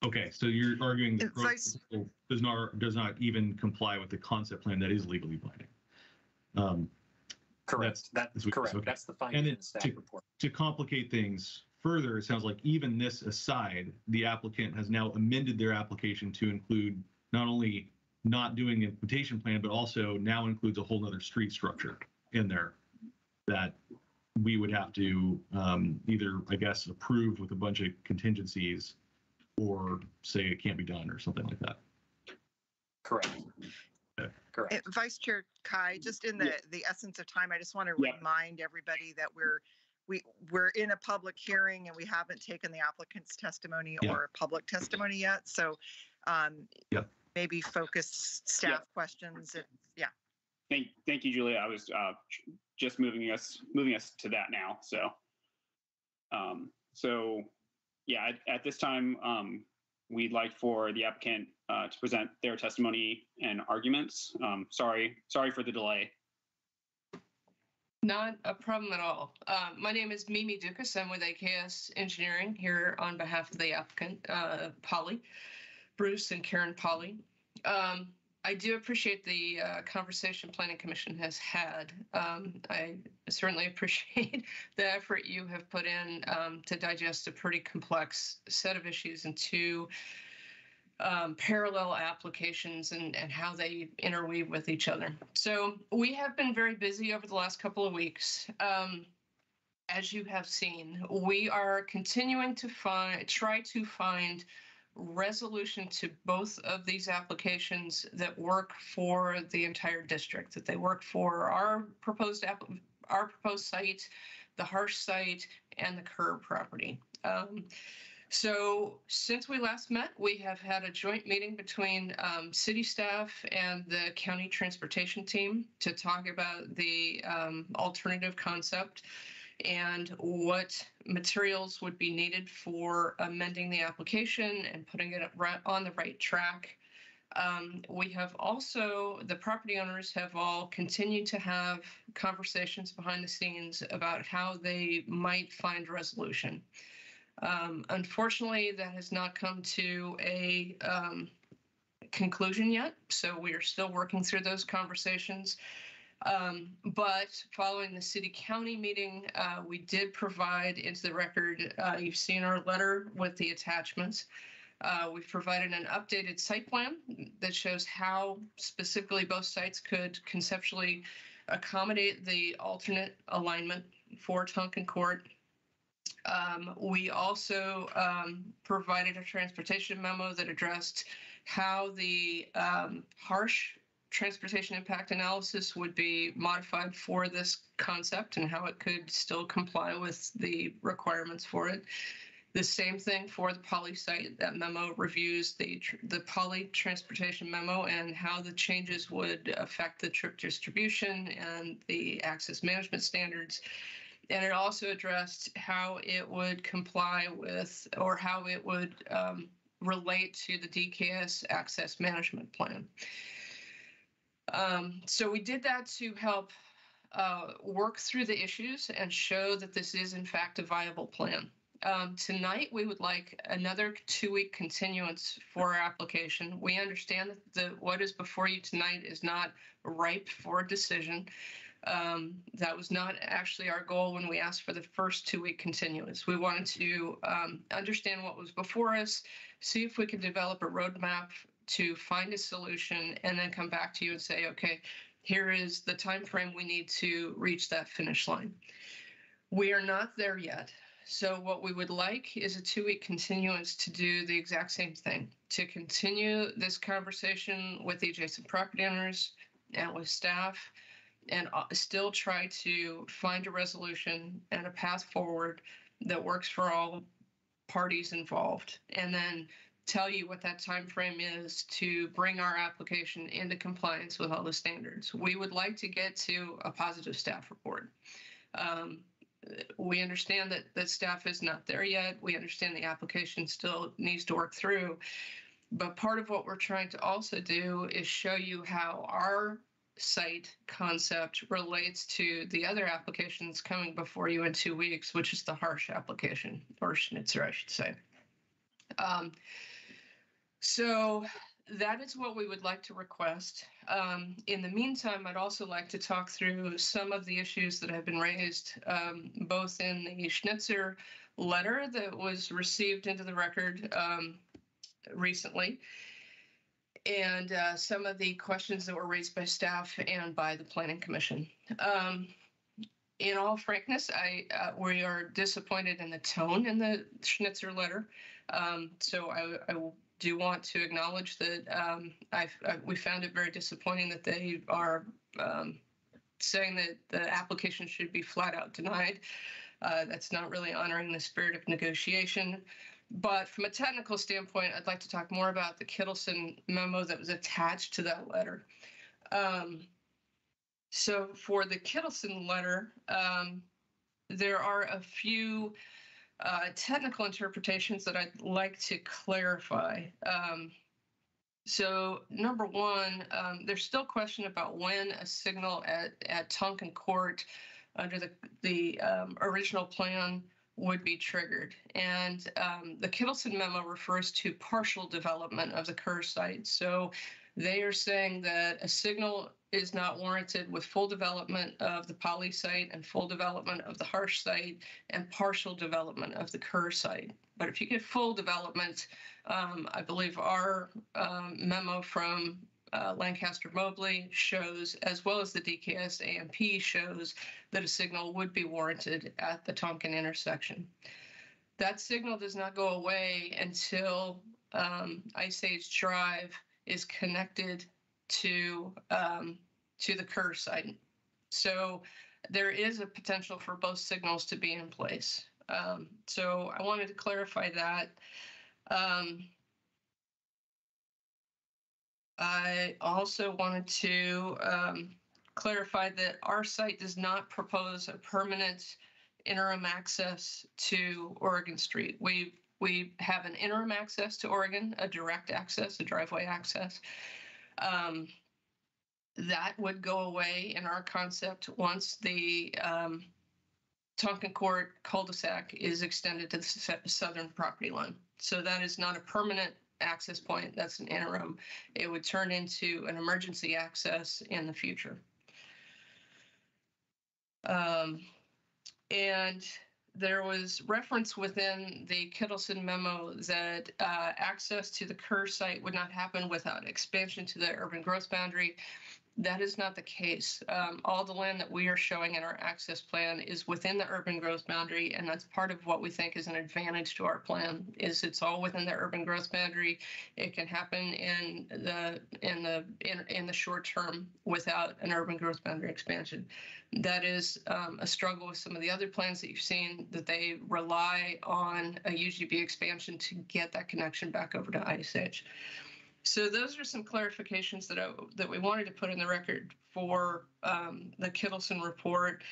Okay, so you're arguing the proposal does not even comply with the concept plan that is legally binding. Correct. That's correct. Okay. That's the finding in the staff report. To complicate things further, it sounds like even this aside, the applicant has now amended their application to include not only not doing the implementation plan, but also now includes a whole nother street structure in there that we would have to either, I guess, approve with a bunch of contingencies or say it can't be done or something like that. Correct. Okay. Correct. Vice Chair Kai, just in the essence of time, I just want to remind everybody that we're in a public hearing and we haven't taken the applicant's testimony or public testimony yet. So maybe focus staff questions. Thank you, Julia. I was just moving us to that now. So at this time, we'd like for the applicant to present their testimony and arguments. Sorry for the delay. Not a problem at all. My name is Mimi Dukas. I'm with AKS Engineering here on behalf of the applicant, Polly, Bruce and Karen Polly. I do appreciate the conversation Planning Commission has had. I certainly appreciate the effort you have put in to digest a pretty complex set of issues into parallel applications and how they interweave with each other. So we have been very busy over the last couple of weeks. As you have seen, we are continuing to try to find resolution to both of these applications that work for the entire district, that they work for our proposed site, the Harsh site, and the Curb property. So since we last met, we have had a joint meeting between city staff and the county transportation team to talk about the alternative concept and what materials would be needed for amending the application and putting it on the right track. We have also, the property owners have all continued to have conversations behind the scenes about how they might find resolution. Unfortunately, that has not come to a conclusion yet, so we are still working through those conversations. But following the city-county meeting, we did provide into the record, you've seen our letter with the attachments. We've provided an updated site plan that shows how specifically both sites could conceptually accommodate the alternate alignment for Tonkin Court. We also provided a transportation memo that addressed how the Harsh transportation impact analysis would be modified for this concept and how it could still comply with the requirements for it. The same thing for the Poly site. That memo reviews the Poly transportation memo and how the changes would affect the trip distribution and the access management standards. And it also addressed how it would comply with, or how it would relate to the DKS access management plan. So we did that to help work through the issues and show that this is in fact a viable plan. Tonight, we would like another 2-week continuance for our application. We understand that what is before you tonight is not ripe for a decision. That was not actually our goal when we asked for the first 2-week continuance. We wanted to understand what was before us, see if we could develop a roadmap to find a solution, and then come back to you and say, okay, here is the time frame we need to reach that finish line. We are not there yet. So what we would like is a 2-week continuance to do the exact same thing, to continue this conversation with the adjacent property owners and with staff, and still try to find a resolution and a path forward that works for all parties involved, and then tell you what that time frame is to bring our application into compliance with all the standards. We would like to get to a positive staff report. We understand that staff is not there yet. We understand the application still needs to work through. But part of what we're trying to also do is show you how our site concept relates to the other applications coming before you in 2 weeks, which is the Harsh application, or Schnitzer, I should say. So that is what we would like to request. In the meantime, I'd also like to talk through some of the issues that have been raised, both in the Schnitzer letter that was received into the record recently, and some of the questions that were raised by staff and by the Planning Commission. In all frankness, we are disappointed in the tone in the Schnitzer letter. So I do want to acknowledge that we found it very disappointing that they are saying that the application should be flat out denied. That's not really honoring the spirit of negotiation. But from a technical standpoint, I'd like to talk more about the Kittleson memo that was attached to that letter. So for the Kittleson letter, there are a few technical interpretations that I'd like to clarify. So number one, there's still question about when a signal at Tonkin Court under the original plan would be triggered. And the Kittleson memo refers to partial development of the Kerr site. So they are saying that a signal is not warranted with full development of the Poly site and full development of the Harsh site and partial development of the Kerr site. But if you get full development, I believe our memo from Lancaster Mobley shows, as well as the DKS AMP shows, that a signal would be warranted at the Tonkin intersection. That signal does not go away until Ice Age Drive is connected to the Kerr site. So there is a potential for both signals to be in place. So I wanted to clarify that. I also wanted to clarify that our site does not propose a permanent interim access to Oregon Street. We have an interim access to Oregon, a direct access, a driveway access. That would go away in our concept once the Tonkin Court cul-de-sac is extended to the southern property line. So that is not a permanent access point, that's an interim. It would turn into an emergency access in the future. And there was reference within the Kittleson memo that access to the Kerr site would not happen without expansion to the urban growth boundary. That is not the case. All the land that we are showing in our access plan is within the urban growth boundary, and that's part of what we think is an advantage to our plan. Is it's all within the urban growth boundary. It can happen in the short term without an urban growth boundary expansion. That is a struggle with some of the other plans that you've seen, that they rely on a UGB expansion to get that connection back over to Ice Age. So those are some clarifications that we wanted to put in the record for the Kittleson report.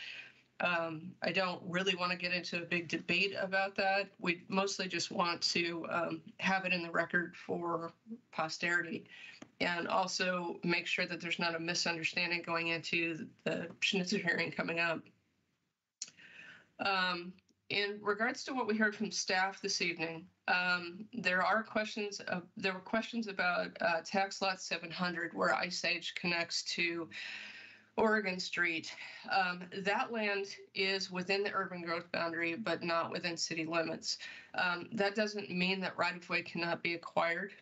I don't really want to get into a big debate about that. We mostly just want to have it in the record for posterity, and also make sure that there's not a misunderstanding going into the Schnitzer hearing coming up. In regards to what we heard from staff this evening, there were questions about tax lot 700, where Ice Age connects to Oregon Street. That land is within the urban growth boundary, but not within city limits. That doesn't mean that right-of-way cannot be acquired.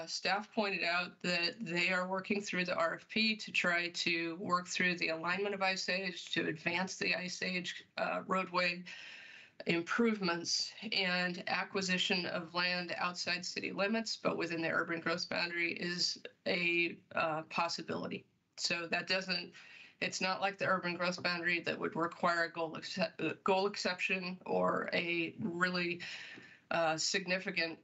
Staff pointed out that they are working through the RFP to try to work through the alignment of Ice Age, to advance the Ice Age roadway improvements and acquisition of land outside city limits, but within the urban growth boundary is a possibility. So that doesn't, it's not like the urban growth boundary that would require a goal exception or a really significant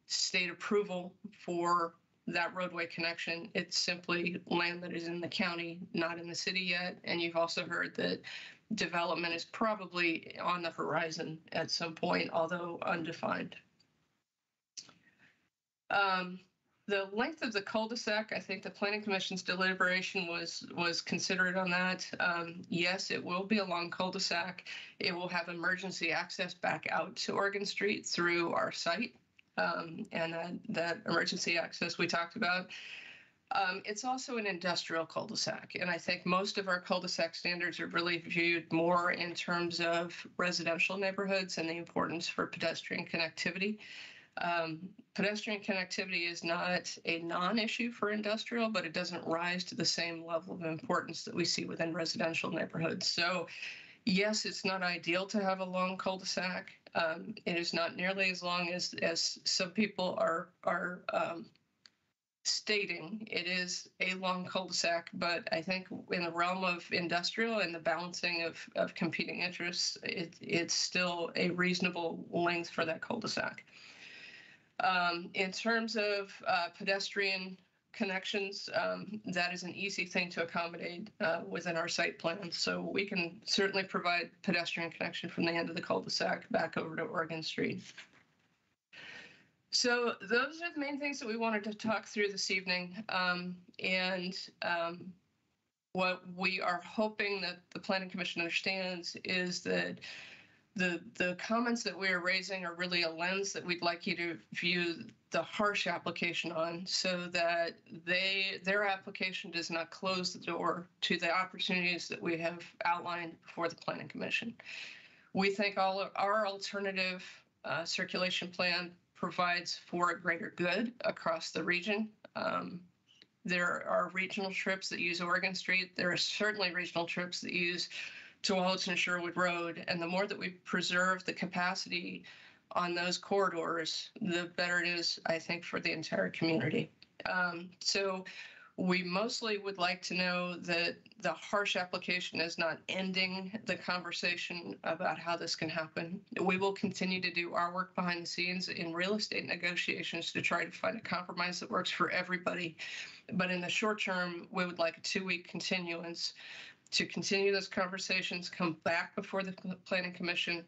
state approval for that roadway connection. It's simply land that is in the county, not in the city yet. And you've also heard that development is probably on the horizon at some point, although undefined. The length of the cul-de-sac, I think the Planning Commission's deliberation was considered on that. Yes, it will be a long cul-de-sac. It will have emergency access back out to Oregon Street through our site, and that emergency access we talked about. It's also an industrial cul-de-sac, and I think most of our cul-de-sac standards are really viewed more in terms of residential neighborhoods and the importance for pedestrian connectivity. Pedestrian connectivity is not a non-issue for industrial, but it doesn't rise to the same level of importance that we see within residential neighborhoods. So yes, it's not ideal to have a long cul-de-sac. It is not nearly as long as some people are stating. It is a long cul-de-sac, but I think in the realm of industrial and the balancing of competing interests, it's still a reasonable length for that cul-de-sac. In terms of pedestrian connections, that is an easy thing to accommodate within our site plan. So we can certainly provide pedestrian connection from the end of the cul-de-sac back over to Oregon Street. So those are the main things that we wanted to talk through this evening. What we are hoping that the Planning Commission understands is that the comments that we are raising are really a lens that we'd like you to view the harsh application on, so that their application does not close the door to the opportunities that we have outlined before the Planning Commission. We think all of our alternative circulation plan provides for a greater good across the region. There are regional trips that use Oregon Street. There are certainly regional trips that use Tualatin and Sherwood Road. And the more that we preserve the capacity on those corridors, the better it is, I think, for the entire community. So we mostly would like to know that the harsh application is not ending the conversation about how this can happen. We will continue to do our work behind the scenes in real estate negotiations to try to find a compromise that works for everybody. But in the short term, we would like a 2-week continuance to continue those conversations, come back before the Planning Commission,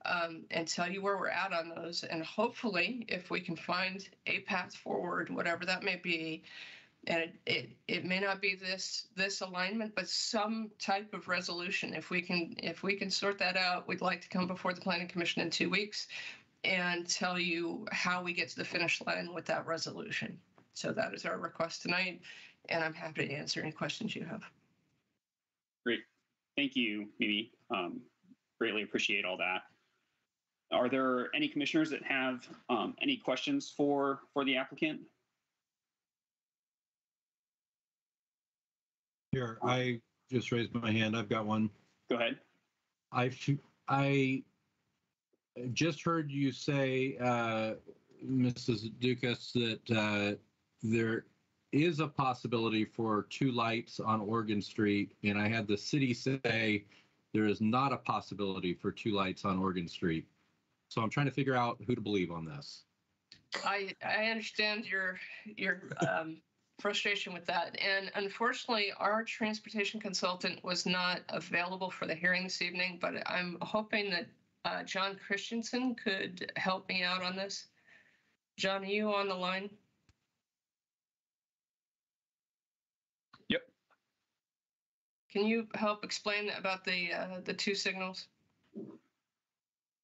and tell you where we're at on those. And hopefully, if we can find a path forward, whatever that may be, and it may not be this alignment, but some type of resolution. If we can sort that out, we'd like to come before the Planning Commission in 2 weeks and tell you how we get to the finish line with that resolution. So that is our request tonight, and I'm happy to answer any questions you have. Great. Thank you, Mimi. Greatly appreciate all that. Are there any commissioners that have any questions for the applicant? Here, I just raised my hand. I've got one. Go ahead. I just heard you say, Mrs. Dukas, that there is a possibility for 2 lights on Oregon Street, and I had the city say there is not a possibility for 2 lights on Oregon Street. So I'm trying to figure out who to believe on this. I understand your frustration with that. And unfortunately, our transportation consultant was not available for the hearing this evening, but I'm hoping that John Christensen could help me out on this. John, are you on the line? Yep. Can you help explain about the 2 signals?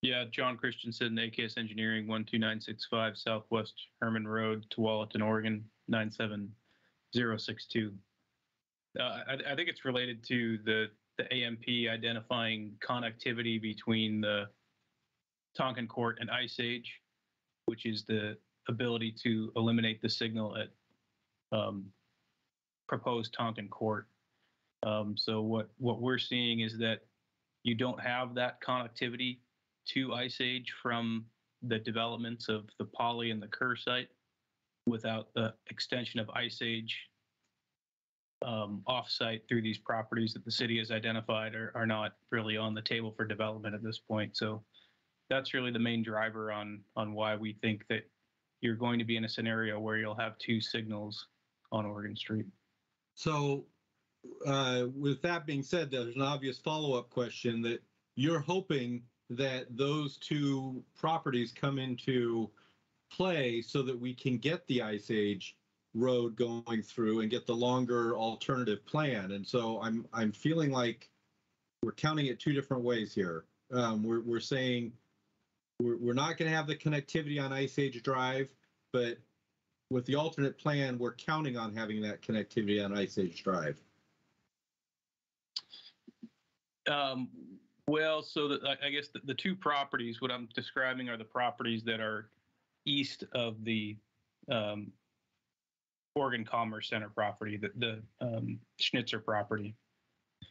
Yeah, John Christensen, AKS Engineering, 12965 Southwest Herman Road, Tualatin, Oregon, 97062. I think it's related to the AMP identifying connectivity between the Tonkin Court and Ice Age, which is the ability to eliminate the signal at proposed Tonkin Court. So what we're seeing is that you don't have that connectivity to Ice Age from the developments of the Poly and the Kerr site without the extension of Ice Age off-site through these properties that the city has identified are not really on the table for development at this point. So that's really the main driver on why we think that you're going to be in a scenario where you'll have 2 signals on Oregon Street. So with that being said, there's an obvious follow-up question that you're hoping that those 2 properties come into play so that we can get the Ice Age road going through and get the longer alternative plan. And so I'm feeling like we're counting it 2 different ways here. We're saying we're not going to have the connectivity on Ice Age Drive, but with the alternate plan, we're counting on having that connectivity on Ice Age Drive. Well, so I guess the 2 properties, what I'm describing are the properties that are east of the Oregon Commerce Center property, the Schnitzer property.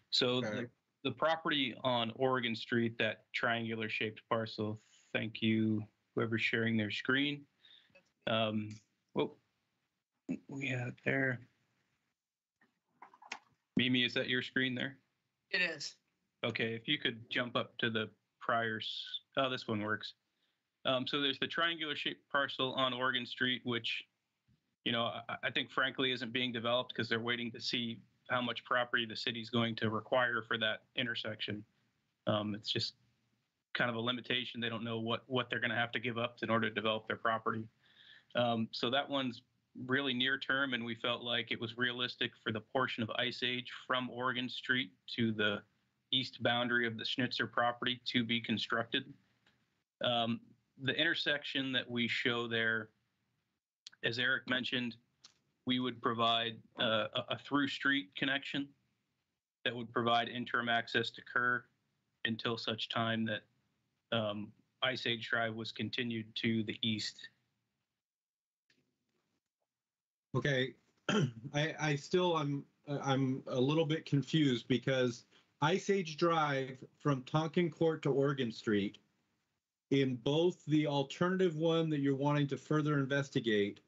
So Okay. the property on Oregon Street, that triangular shaped parcel, thank you, whoever's sharing their screen. Well, we have there. Mimi, is that your screen there? It is. Okay, if you could jump up to the prior, oh, this one works. So there's the triangular shaped parcel on Oregon Street, which, you know, I think frankly isn't being developed because they're waiting to see how much property the city's going to require for that intersection. It's just kind of a limitation. They don't know what they're going to have to give up in order to develop their property. So that one's really near term, and we felt like it was realistic for the portion of Ice Age from Oregon Street to the east boundary of the Schnitzer property to be constructed. The intersection that we show there, as Eric mentioned, we would provide a through street connection that would provide interim access to Kerr until such time that Ice Age Drive was continued to the east. Okay, I'm a little bit confused because Ice Age Drive from Tonkin Court to Oregon Street, in both the alternative one that you're wanting to further investigate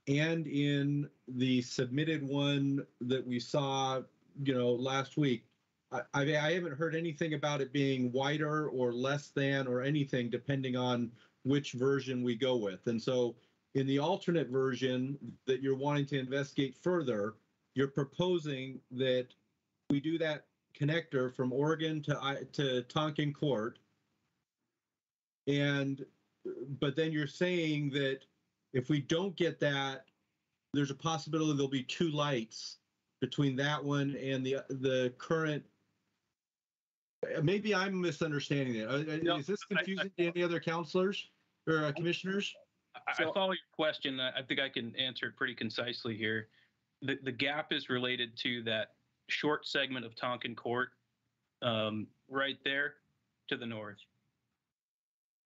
and in the submitted one that we saw, last week, I haven't heard anything about it being wider or less than or anything depending on which version we go with. And so in the alternate version that you're wanting to investigate further, you're proposing that we do that connector from Oregon to Tonkin Court. But then you're saying that if we don't get that, there's a possibility there'll be two lights between that one and the current. Maybe I'm misunderstanding it. No, is this confusing to any other counselors or commissioners? I follow your question. I think I can answer it pretty concisely here. The gap is related to that short segment of Tonkin Court right there to the north.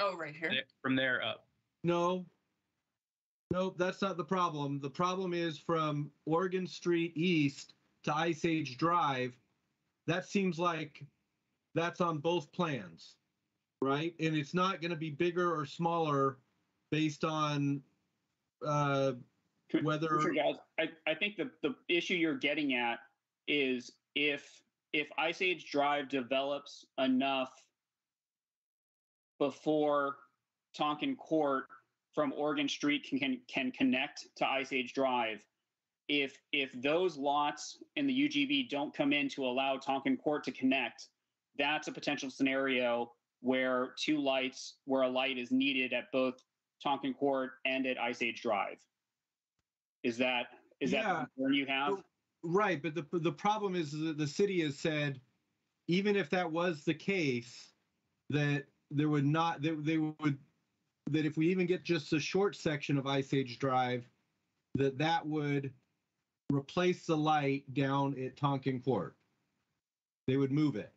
Oh, right here. From there up. No, that's not the problem. The problem is from Oregon Street east to Ice Age Drive. That seems like that's on both plans, right? And it's not going to be bigger or smaller based on whether. Guys, I think the issue you're getting at is if Ice Age Drive develops enough before Tonkin Court from Oregon Street can connect to Ice Age Drive, if those lots in the UGB don't come in to allow Tonkin Court to connect, that's a potential scenario where where a light is needed at both Tonkin Court and at Ice Age Drive. Is that the concern you have? Right, but the problem is that the city has said, even if that was the case, that there would not that if we even get just a short section of Ice Age Drive, that would replace the light down at Tonkin Court. They would move it.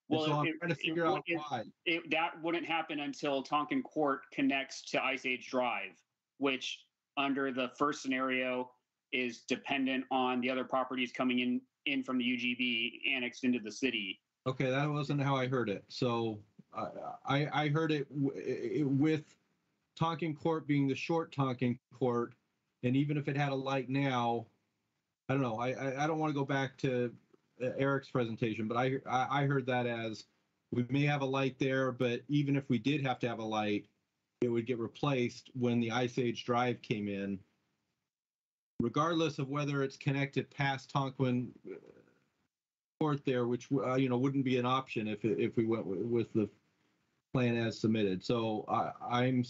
Well, so I'm trying to figure out why. That wouldn't happen until Tonkin Court connects to Ice Age Drive, which under the first scenario is dependent on the other properties coming in from the UGB annexed into the city. Okay, that wasn't how I heard it. So I heard it with Tonkin Court being the short Tonkin Court, and even if it had a light now, I don't know. I don't want to go back to Eric's presentation, but I heard that as we may have a light there, but even if we did have to have a light, it would get replaced when the Ice Age Drive came in, regardless of whether it's connected past Tonkin Court there, which wouldn't be an option if we went with the plan as submitted. So I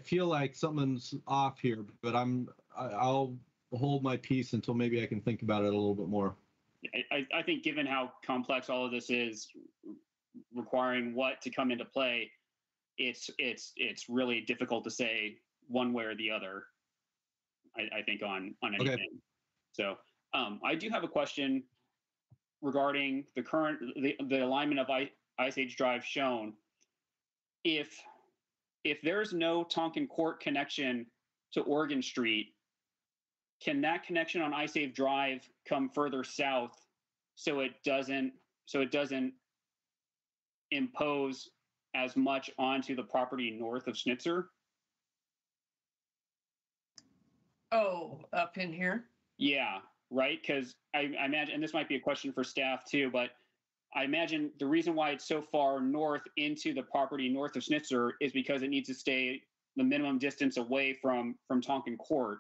feel like something's off here, but I'll hold my peace until maybe I can think about it a little bit more. I think given how complex all of this is, requiring what to come into play, it's really difficult to say one way or the other. I think on anything. Okay. So I do have a question regarding the alignment of Ice Age Drive shown. If there's no Tonkin Court connection to Oregon Street, can that connection on Ice Age Drive come further south so it doesn't impose as much onto the property north of Schnitzer? Oh, up in here? Yeah, right. Because I imagine, and this might be a question for staff too, but I imagine the reason why it's so far north into the property north of Schnitzer is because it needs to stay the minimum distance away from Tonkin Court.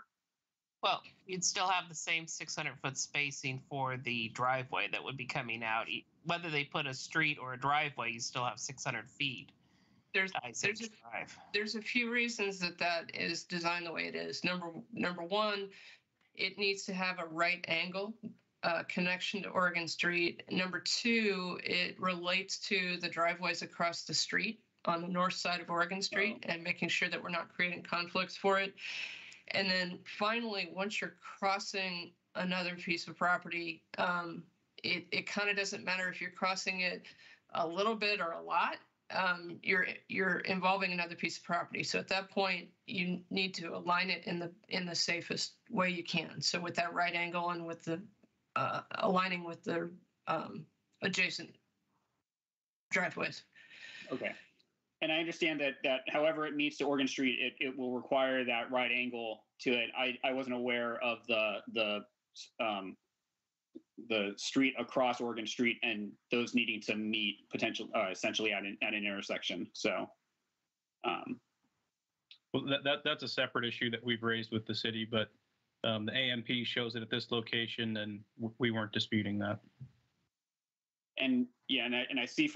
Well, you'd still have the same 600-foot spacing for the driveway that would be coming out. Whether they put a street or a driveway, you still have 600 feet. there's I-75. there's a few reasons that is designed the way it is. Number one, it needs to have a right angle connection to Oregon Street. Number two, it relates to the driveways across the street on the north side of Oregon Street and making sure that we're not creating conflicts for it. And then finally, once you're crossing another piece of property, it kind of doesn't matter if you're crossing it a little bit or a lot. You're involving another piece of property. So at that point, you need to align it in the safest way you can. So with that right angle and with the aligning with the adjacent driveways. Okay. And I understand that however it meets to Oregon Street, it will require that right angle to it. I wasn't aware of the street across Oregon Street and those needing to meet essentially at an intersection. So, well, that's a separate issue that we've raised with the city, but the AMP shows it at this location, and we weren't disputing that. And yeah, and I see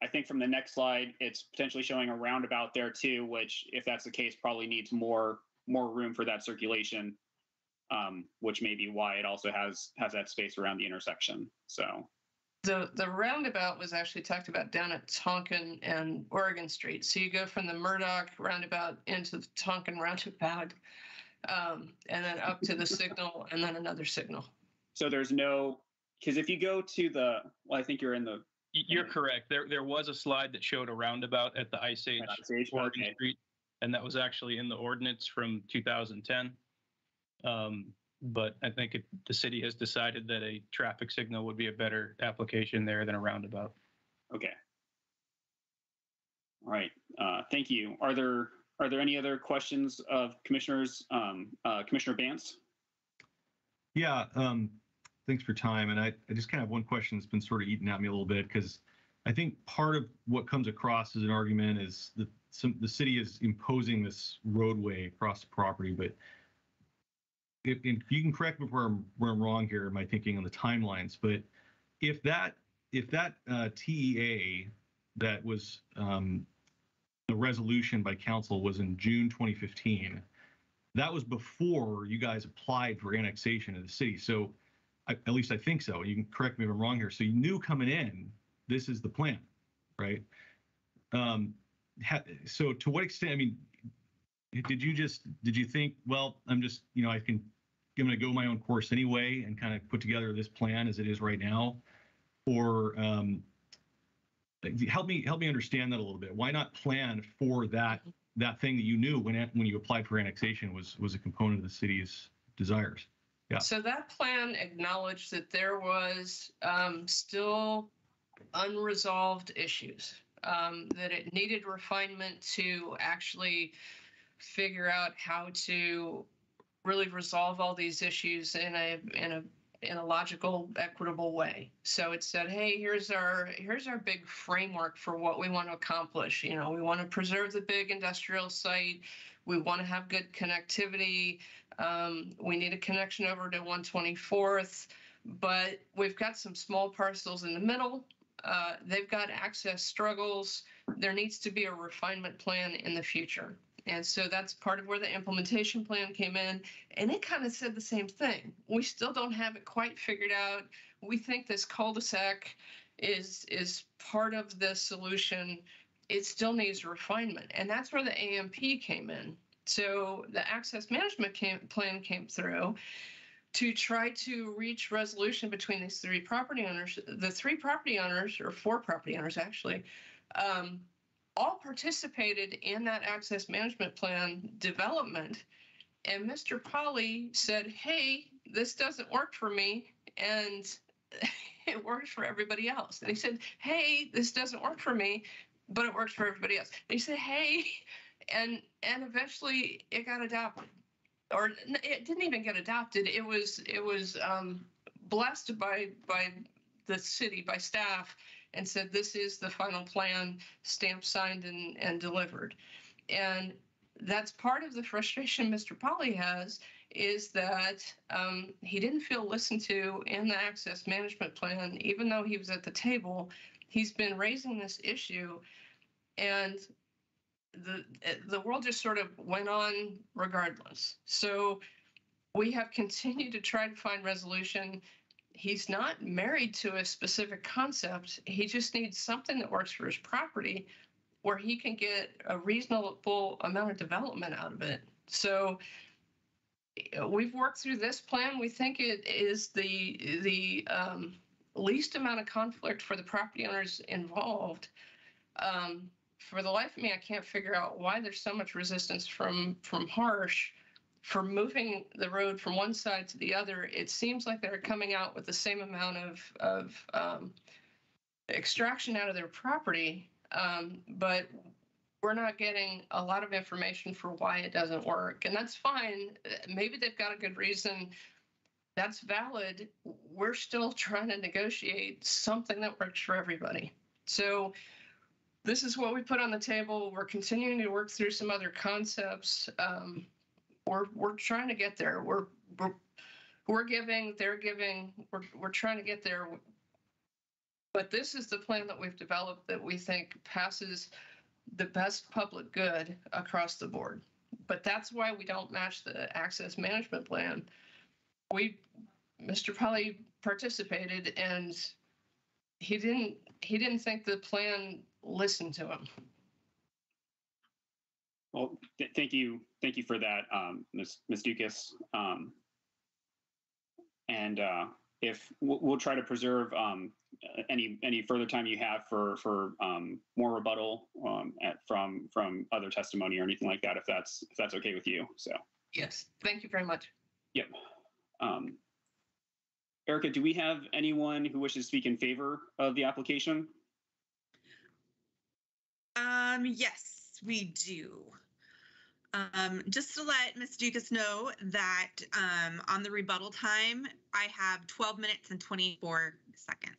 I think from the next slide, it's potentially showing a roundabout there too, which, if that's the case, probably needs more room for that circulation, which may be why it also has that space around the intersection. So the roundabout was actually talked about down at Tonkin and Oregon Street. So you go from the Murdoch roundabout into the Tonkin roundabout, and then up to the signal, and then another signal. So there's no, because if you go to I think you're in the. You're correct. There was a slide that showed a roundabout at the Ice Age Oregon Street, and that was actually in the ordinance from 2010. But I think the city has decided that a traffic signal would be a better application there than a roundabout. Okay. All right. Thank you. Are there any other questions of commissioners? Commissioner Bance? Yeah. Thanks for your time. And I just kind of have one question that's been sort of eating at me a little bit, because I think part of what comes across as an argument is that the city is imposing this roadway across the property. But if you can correct me where I'm wrong here in my thinking on the timelines, but if that TEA that was the resolution by council was in June 2015, that was before you guys applied for annexation of the city. So at least I think so. You can correct me if I'm wrong here. So you knew coming in, this is the plan, right? So to what extent, I mean, did you think, well, I'm going to go my own course anyway and kind of put together this plan as it is right now? Or help me understand that a little bit. Why not plan for that thing that you knew when you applied for annexation was a component of the city's desires? Yeah. So that plan acknowledged that there was still unresolved issues, that it needed refinement to actually figure out how to really resolve all these issues in a logical, equitable way. So it said, hey, here's our big framework for what we want to accomplish. We want to preserve the big industrial site. We want to have good connectivity. We need a connection over to 124th, but we've got some small parcels in the middle. They've got access struggles. There needs to be a refinement plan in the future. And so that's part of where the implementation plan came in. And it kind of said the same thing. We still don't have it quite figured out. We think this cul-de-sac is part of the solution. It still needs refinement. And that's where the AMP came in. So the access management plan came through to try to reach resolution between these three property owners. The three property owners, or four property owners actually, all participated in that access management plan development. And Mr. Polly said, hey, this doesn't work for me, and it works for everybody else. And he said, hey, this doesn't work for me, but it works for everybody else. And he said, hey, and eventually it got adopted. Or it didn't even get adopted. It was blessed by the city, by staff, and said, this is the final plan, stamped, signed, and delivered. And that's part of the frustration Mr. Polly has, is that he didn't feel listened to in the access management plan, even though he was at the table. He's been raising this issue, and the world just sort of went on regardless. So we have continued to try to find resolution. He's not married to a specific concept. He just needs something that works for his property where he can get a reasonable amount of development out of it. So we've worked through this plan. We think it is the least amount of conflict for the property owners involved. For the life of me, I can't figure out why there's so much resistance from Harsh for moving the road from one side to the other. It seems like they're coming out with the same amount of extraction out of their property, but we're not getting a lot of information for why it doesn't work. And that's fine. Maybe they've got a good reason. That's valid. We're still trying to negotiate something that works for everybody. So this is what we put on the table. We're continuing to work through some other concepts. We're trying to get there. We're giving, they're giving. We're trying to get there. But this is the plan that we've developed that we think passes the best public good across the board. But that's why we don't match the access management plan. Mr. Polly participated, and he didn't think the plan listened to him. Well, thank you for that, Ms. Dukas. And if we'll try to preserve any further time you have for more rebuttal from other testimony or anything like that, if that's okay with you. So yes, thank you very much. Yep. Erica, do we have anyone who wishes to speak in favor of the application? Yes, we do. Just to let Ms. Dukas know that on the rebuttal time, I have 12 minutes and 24 seconds.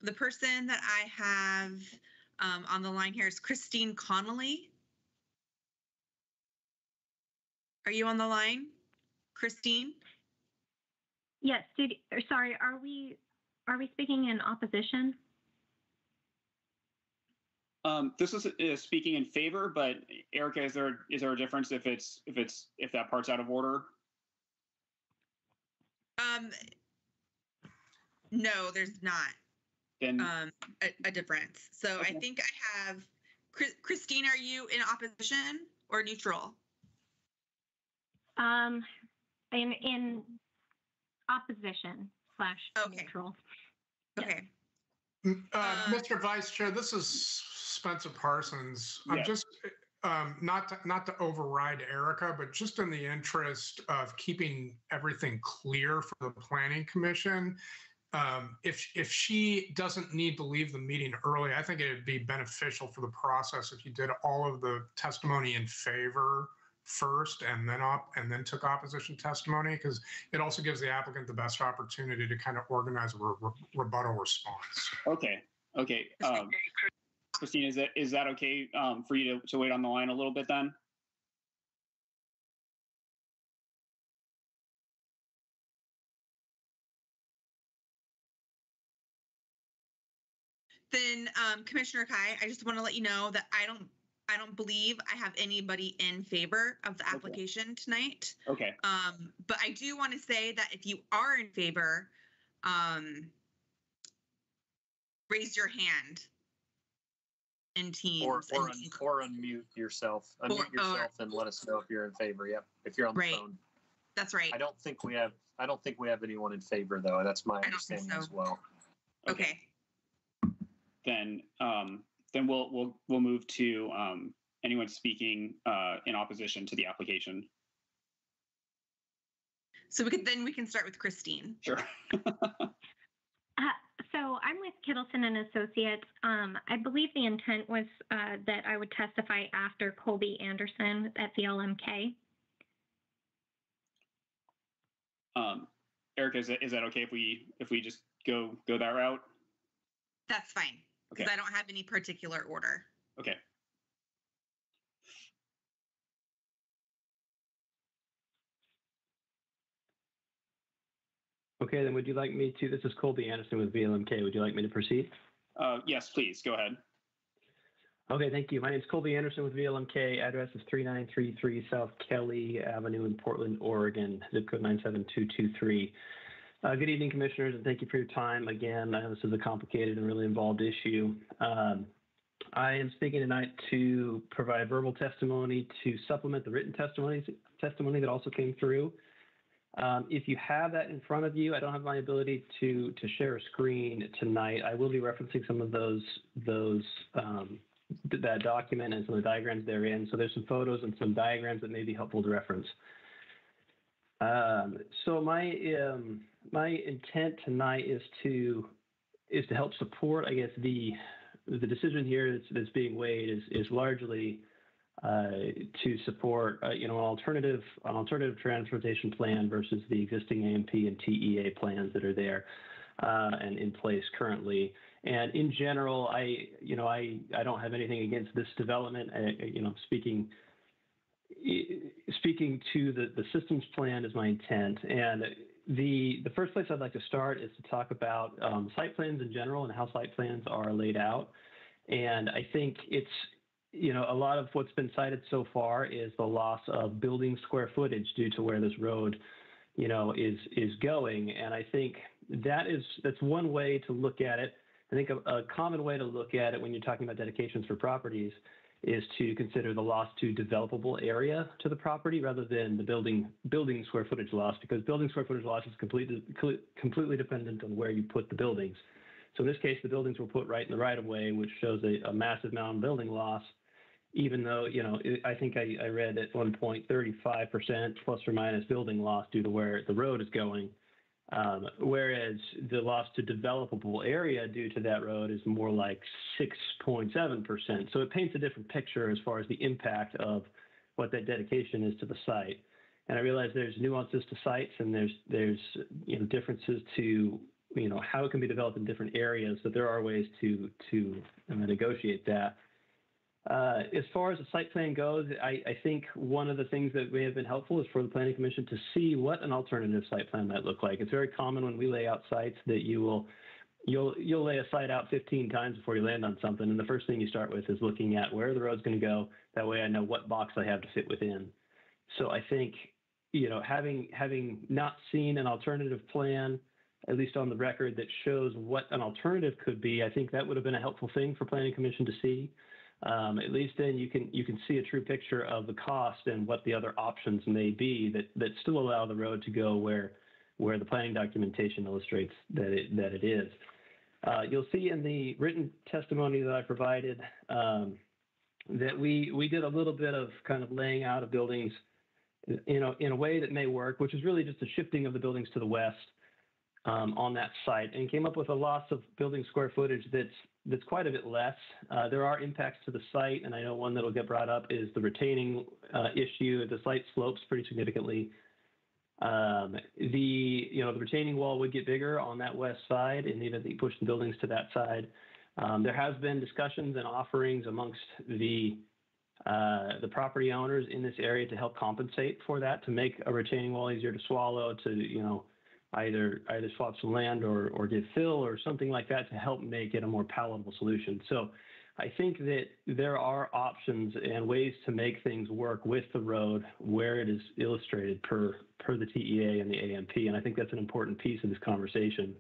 The person that I have on the line here is Christine Connolly. Are you on the line, Christine? Yes. Sorry, are we speaking in opposition? This is speaking in favor, but Erica, is there a difference if that part's out of order? No, there's not. Then a difference. So okay. I think I have Christine. Are you in opposition or neutral? In opposition / neutral. Okay. Mr. Vice Chair, this is Spencer Parsons. I'm just not to override Erica, but just in the interest of keeping everything clear for the Planning Commission, if she doesn't need to leave the meeting early, I think it would be beneficial for the process if you did all of the testimony in favor first and then took opposition testimony, because it also gives the applicant the best opportunity to kind of organize a rebuttal response. Okay. Christine, is that okay for you to wait on the line a little bit then? Then Commissioner Kai, I just want to let you know that I don't believe I have anybody in favor of the application tonight. Okay. But I do want to say that if you are in favor, raise your hand in Teams. Or unmute yourself. Unmute yourself and let us know if you're in favor. Yep. If you're on the phone. That's right. I don't think we have anyone in favor though. That's my understanding as well. Okay. Then we'll move to anyone speaking in opposition to the application. So we can start with Christine. Sure. So I'm with Kittleson and Associates. I believe the intent was that I would testify after Colby Anderson at the LMK. Erica, is that okay if we just go that route? That's fine. Because I don't have any particular order. Okay. Okay, then would you like me to, this is Colby Anderson with VLMK, would you like me to proceed? Yes, please, go ahead. Okay, thank you. My name is Colby Anderson with VLMK. Address is 3933 South Kelly Avenue in Portland, Oregon, zip code 97223. Good evening, commissioners, and thank you for your time. Again, I know this is a complicated and really involved issue. I am speaking tonight to provide verbal testimony to supplement the written testimony that also came through. If you have that in front of you, I don't have my ability to share a screen tonight. I will be referencing some of that document and some of the diagrams therein. So there's some photos and some diagrams that may be helpful to reference. So my intent tonight is to help support, I guess, the decision here that's being weighed is largely to support an alternative transportation plan versus the existing AMP and TEA plans that are there and in place currently. And in general, I don't have anything against this development. Speaking to the systems plan is my intent. And the first place I'd like to start is to talk about site plans in general and how site plans are laid out. And I think it's, a lot of what's been cited so far is the loss of building square footage due to where this road, is going. And I think that's one way to look at it. I think a common way to look at it when you're talking about dedications for properties is to consider the loss to developable area to the property rather than the building square footage loss, because building square footage loss is completely dependent on where you put the buildings. So in this case, the buildings were put right in the right of way, which shows a massive amount of building loss, even though, I think I read at one point 35% plus or minus building loss due to where the road is going. Whereas the loss to developable area due to that road is more like 6.7%. So it paints a different picture as far as the impact of what that dedication is to the site. And I realize there's nuances to sites and there's differences to how it can be developed in different areas, but there are ways to negotiate that. As far as the site plan goes, I think one of the things that may have been helpful is for the Planning Commission to see what an alternative site plan might look like. It's very common when we lay out sites that you'll lay a site out 15 times before you land on something, and the first thing you start with is looking at where the road's going to go. That way I know what box I have to fit within. So I think, having not seen an alternative plan, at least on the record, that shows what an alternative could be, I think that would have been a helpful thing for Planning Commission to see. At least then you can see a true picture of the cost and what the other options may be that still allow the road to go where the planning documentation illustrates that it is. You'll see in the written testimony that I provided that we did a little bit of kind of laying out of buildings in a way that may work, which is really just a shifting of the buildings to the west on that site, and came up with a loss of building square footage that's quite a bit less. There are impacts to the site, and I know one that will get brought up is the retaining issue. The site slopes pretty significantly. The retaining wall would get bigger on that west side in the event that you push the buildings to that side. There has been discussions and offerings amongst the property owners in this area to help compensate for that, to make a retaining wall easier to swallow, to either swap some land or give fill or something like that to help make it a more palatable solution. So I think that there are options and ways to make things work with the road where it is illustrated per the TEA and the AMP, and I think that's an important piece of this conversation.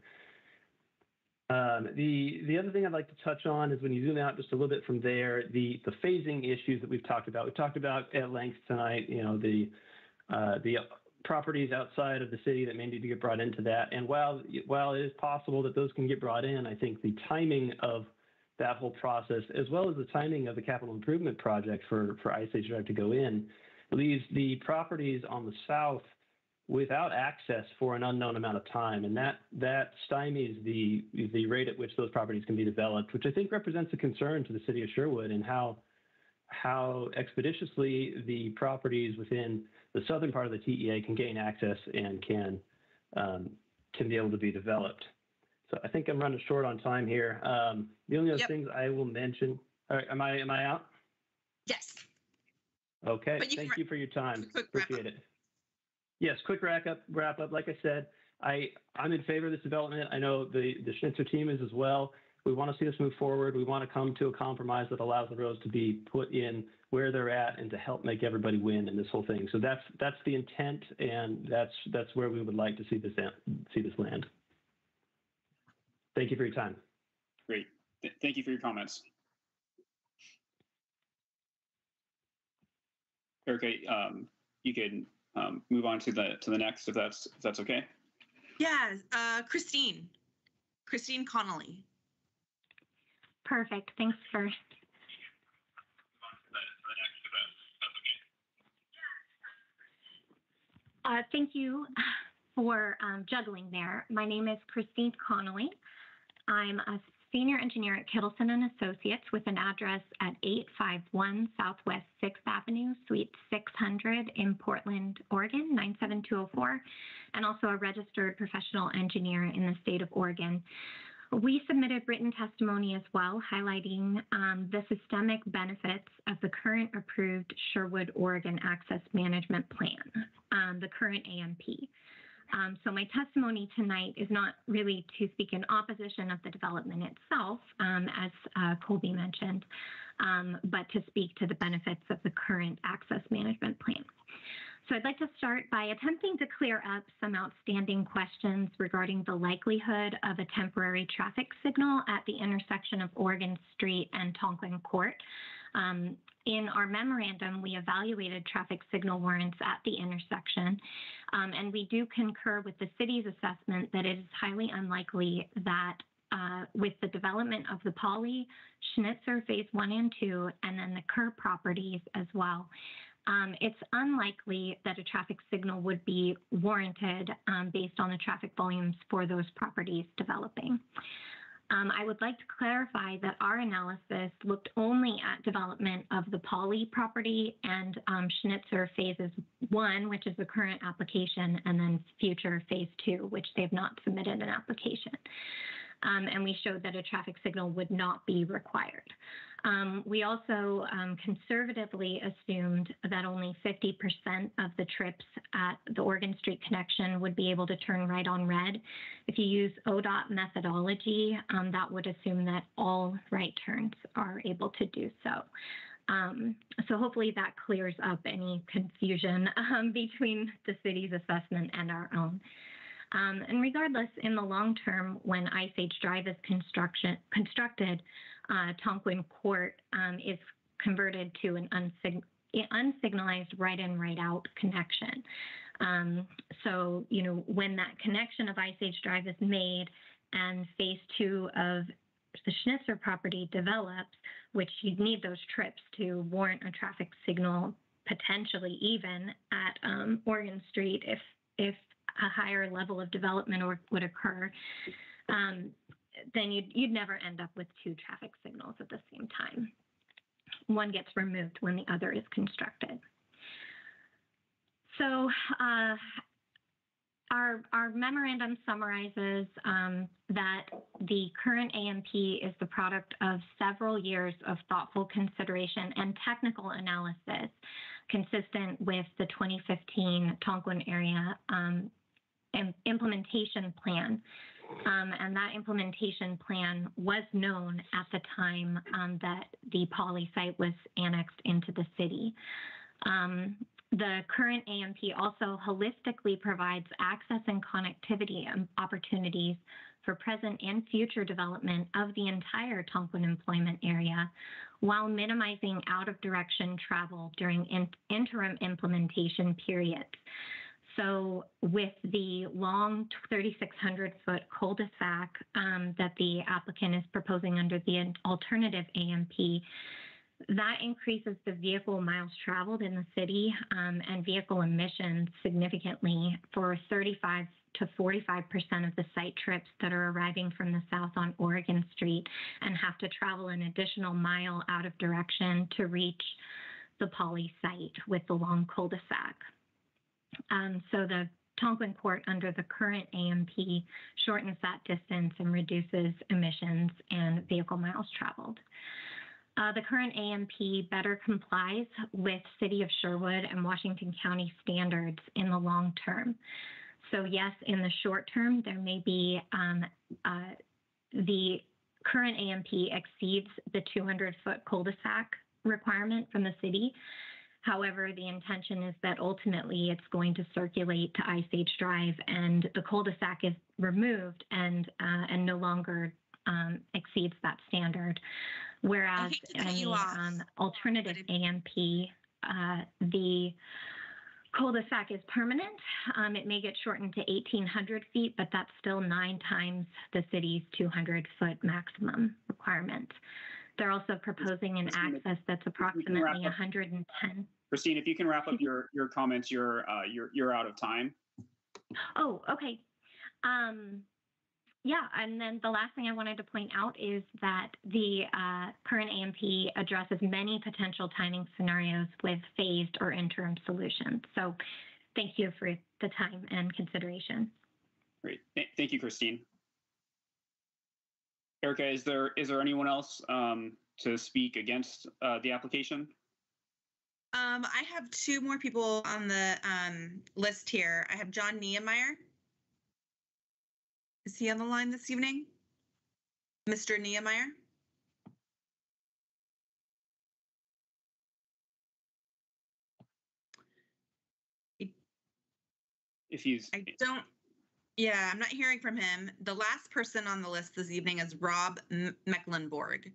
The other thing I'd like to touch on is when you zoom out just a little bit from there, the phasing issues that we've talked about. We've talked about at length tonight, the properties outside of the city that may need to get brought into that. And while it is possible that those can get brought in, I think the timing of that whole process, as well as the timing of the capital improvement project for Ice Age Drive to go in, leaves the properties on the south without access for an unknown amount of time. And that stymies the rate at which those properties can be developed, which I think represents a concern to the city of Sherwood and how expeditiously the properties within the southern part of the TEA can gain access and can be able to be developed. So I think I'm running short on time here. The only other things I will mention. All right, am I out? Yes. Okay. Thank you for your time. Appreciate it. Yes. Quick wrap up. Like I said, I'm in favor of this development. I know the Schnitzer team is as well. We want to see this move forward. We want to come to a compromise that allows the roads to be put in where they're at and to help make everybody win in this whole thing. So that's the intent, and that's where we would like to see this land. Thank you for your time. Great. Thank you for your comments. Okay, you can move on to the next if that's okay. Yeah, Christine Connolly. Perfect. Thanks for. Thank you for juggling there. My name is Christine Connolly. I'm a senior engineer at Kittleson & Associates with an address at 851 Southwest 6th Avenue, Suite 600 in Portland, Oregon, 97204, and also a registered professional engineer in the state of Oregon. We submitted written testimony as well, highlighting the systemic benefits of the current approved Sherwood, Oregon Access Management Plan, the current AMP. So my testimony tonight is not really to speak in opposition of the development itself, as Colby mentioned, but to speak to the benefits of the current access management plan. So I'd like to start by attempting to clear up some outstanding questions regarding the likelihood of a temporary traffic signal at the intersection of Oregon Street and Tonkin Court. In our memorandum, we evaluated traffic signal warrants at the intersection, and we do concur with the city's assessment that it is highly unlikely that with the development of the Poly, Schnitzer Phase 1 and 2, and then the Kerr properties as well, it's unlikely that a traffic signal would be warranted based on the traffic volumes for those properties developing. I would like to clarify that our analysis looked only at development of the Poly property and Schnitzer Phases 1, which is the current application, and then future Phase 2, which they've not submitted an application. And we showed that a traffic signal would not be required. We also conservatively assumed that only 50% of the trips at the Oregon Street connection would be able to turn right on red. If you use ODOT methodology, that would assume that all right turns are able to do so. So hopefully that clears up any confusion between the city's assessment and our own. And regardless, in the long term, when Ice Age Drive is constructed, Tonkin Court is converted to an unsignalized right-in, right-out connection. So, you know, when that connection of Ice Age Drive is made and Phase 2 of the Schnitzer property develops, which you'd need those trips to warrant a traffic signal, potentially even at Oregon Street if a higher level of development would occur, then you'd never end up with two traffic signals at the same time. One gets removed when the other is constructed. So our memorandum summarizes that the current AMP is the product of several years of thoughtful consideration and technical analysis consistent with the 2015 Tonkin area implementation plan. And that implementation plan was known at the time that the Poly site was annexed into the city. The current AMP also holistically provides access and connectivity opportunities for present and future development of the entire Tonkin employment area while minimizing out-of-direction travel during interim implementation periods. So with the long 3,600-foot cul-de-sac that the applicant is proposing under the alternative AMP, that increases the vehicle miles traveled in the city and vehicle emissions significantly for 35 to 45% of the site trips that are arriving from the south on Oregon Street and have to travel an additional mile out of direction to reach the Poly site with the long cul-de-sac. So the Tonkin Court under the current AMP shortens that distance and reduces emissions and vehicle miles traveled. The current AMP better complies with City of Sherwood and Washington County standards in the long term. So yes, in the short term, there may be the current AMP exceeds the 200-foot cul-de-sac requirement from the city. However, the intention is that ultimately it's going to circulate to Ice Age Drive, and the cul-de-sac is removed and no longer exceeds that standard. Whereas in the alternative AMP, the cul-de-sac is permanent. It may get shortened to 1,800 feet, but that's still 9 times the city's 200-foot maximum requirement. They're also proposing an access that's approximately 110. Christine, if you can wrap up your comments, you're out of time. Oh, okay. Yeah, and then the last thing I wanted to point out is that the current AMP addresses many potential timing scenarios with phased or interim solutions. So thank you for the time and consideration. Great. Thank you, Christine. Erica, is there anyone else to speak against the application? I have 2 more people on the list here. I have John Niemeyer. Is he on the line this evening? Mr. Niemeyer? If he's... I'm not hearing from him. The last person on the list this evening is Rob Mecklenburg.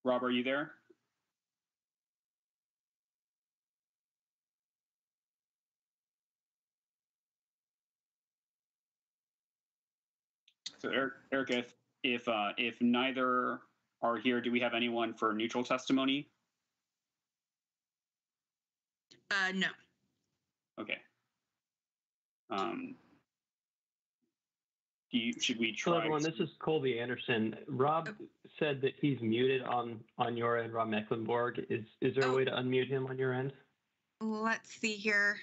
Rob, are you there? So Erica, if neither are here, do we have anyone for neutral testimony? No. Okay. Should we try? Hello, everyone. This is Colby Anderson. Rob said that he's muted on your end, Rob Mecklenburg. Is there a way to unmute him on your end? Let's see here.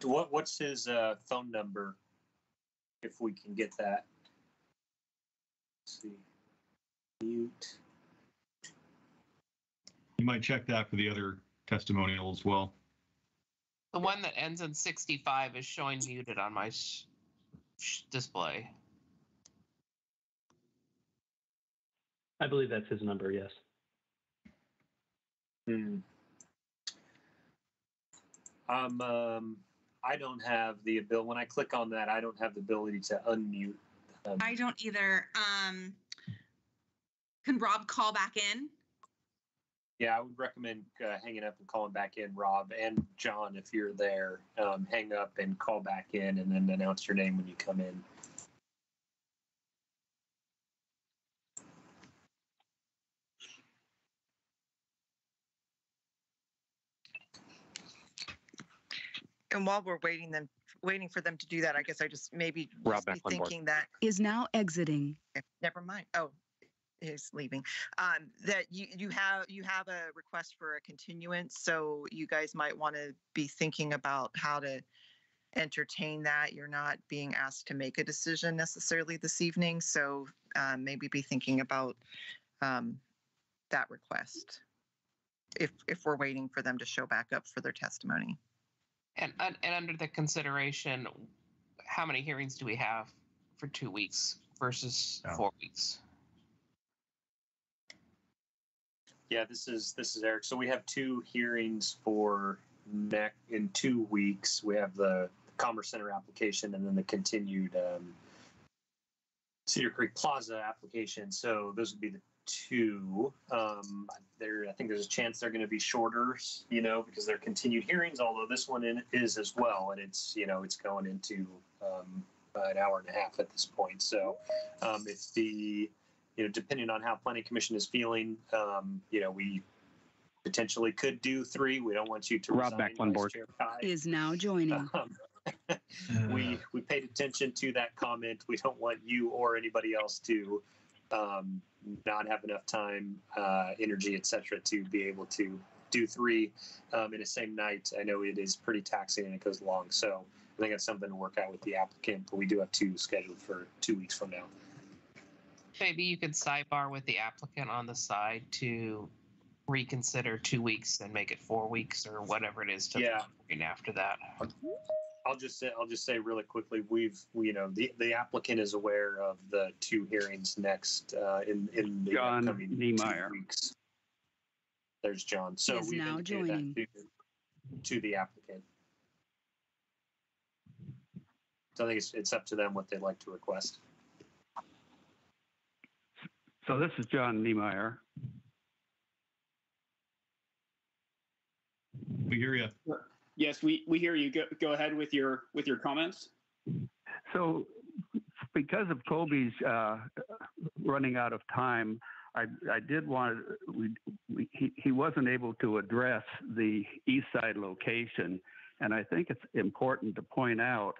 What's his phone number, if we can get that? Let's see. Mute. You might check that for the other testimonial as well. The one that ends in 65 is showing muted on my display. I believe that's his number, yes. I don't have the ability, when I click on that, I don't have the ability to unmute. I don't either. Can Rob call back in? Yeah, I would recommend hanging up and calling back in, Rob, and John, if you're there. Hang up and call back in, and then announce your name when you come in. And while we're waiting for them to do that, I guess I just maybe Rob be thinking that is now exiting. Okay, never mind. Oh, he's leaving. That you have a request for a continuance, so you guys might want to be thinking about how to entertain that. You're not being asked to make a decision necessarily this evening, so maybe be thinking about that request if we're waiting for them to show back up for their testimony. And under the consideration, how many hearings do we have for 2 weeks versus 4 weeks? Yeah, this is Eric. So we have 2 hearings for in 2 weeks. We have the Commerce Center application and then the continued Cedar Creek Plaza application. So those would be the 2. I think there's a chance they're going to be shorter, because they're continued hearings. Although this one is as well, and it's it's going into an hour and a half at this point. So if depending on how Planning Commission is feeling, we potentially could do 3. We don't want you to Rob resign, Mecklenburg is now joining. We paid attention to that comment. We don't want you or anybody else to not have enough time, energy, etc., to be able to do 3 in the same night. I know it is pretty taxing and it goes long, so I think that's something to work out with the applicant. But we do have 2 scheduled for 2 weeks from now. Maybe you could sidebar with the applicant on the side to reconsider 2 weeks and make it 4 weeks or whatever it is to after that. I'll just say really quickly, the applicant is aware of the 2 hearings next in the John upcoming Niemeyer. 2 weeks. There's John. So Is we've now indicated joining. that to the applicant. So I think it's up to them what they'd like to request. So this is John Niemeyer. We hear you. Yes, we hear you. Go ahead with your comments. So because of Colby's running out of time, I did want he wasn't able to address the east side location, and I think it's important to point out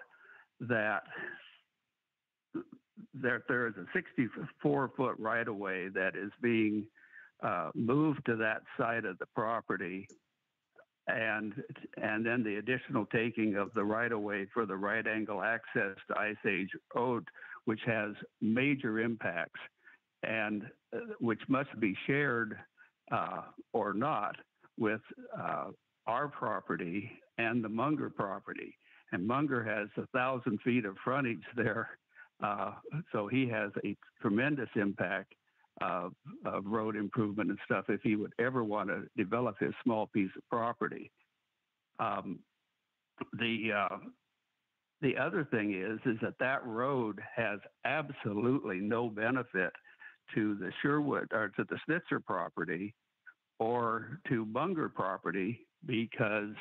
that there is a 64-foot right-of-way that is being moved to that side of the property, and then the additional taking of the right-of-way for the right-angle access to Ice Age Road, which has major impacts, and which must be shared or not with our property and the Munger property. And Munger has 1,000 feet of frontage there, so he has a tremendous impact of road improvement and stuff if he would ever want to develop his small piece of property. The other thing is that road has absolutely no benefit to the Sherwood or to the Snitzer property or to Munger property because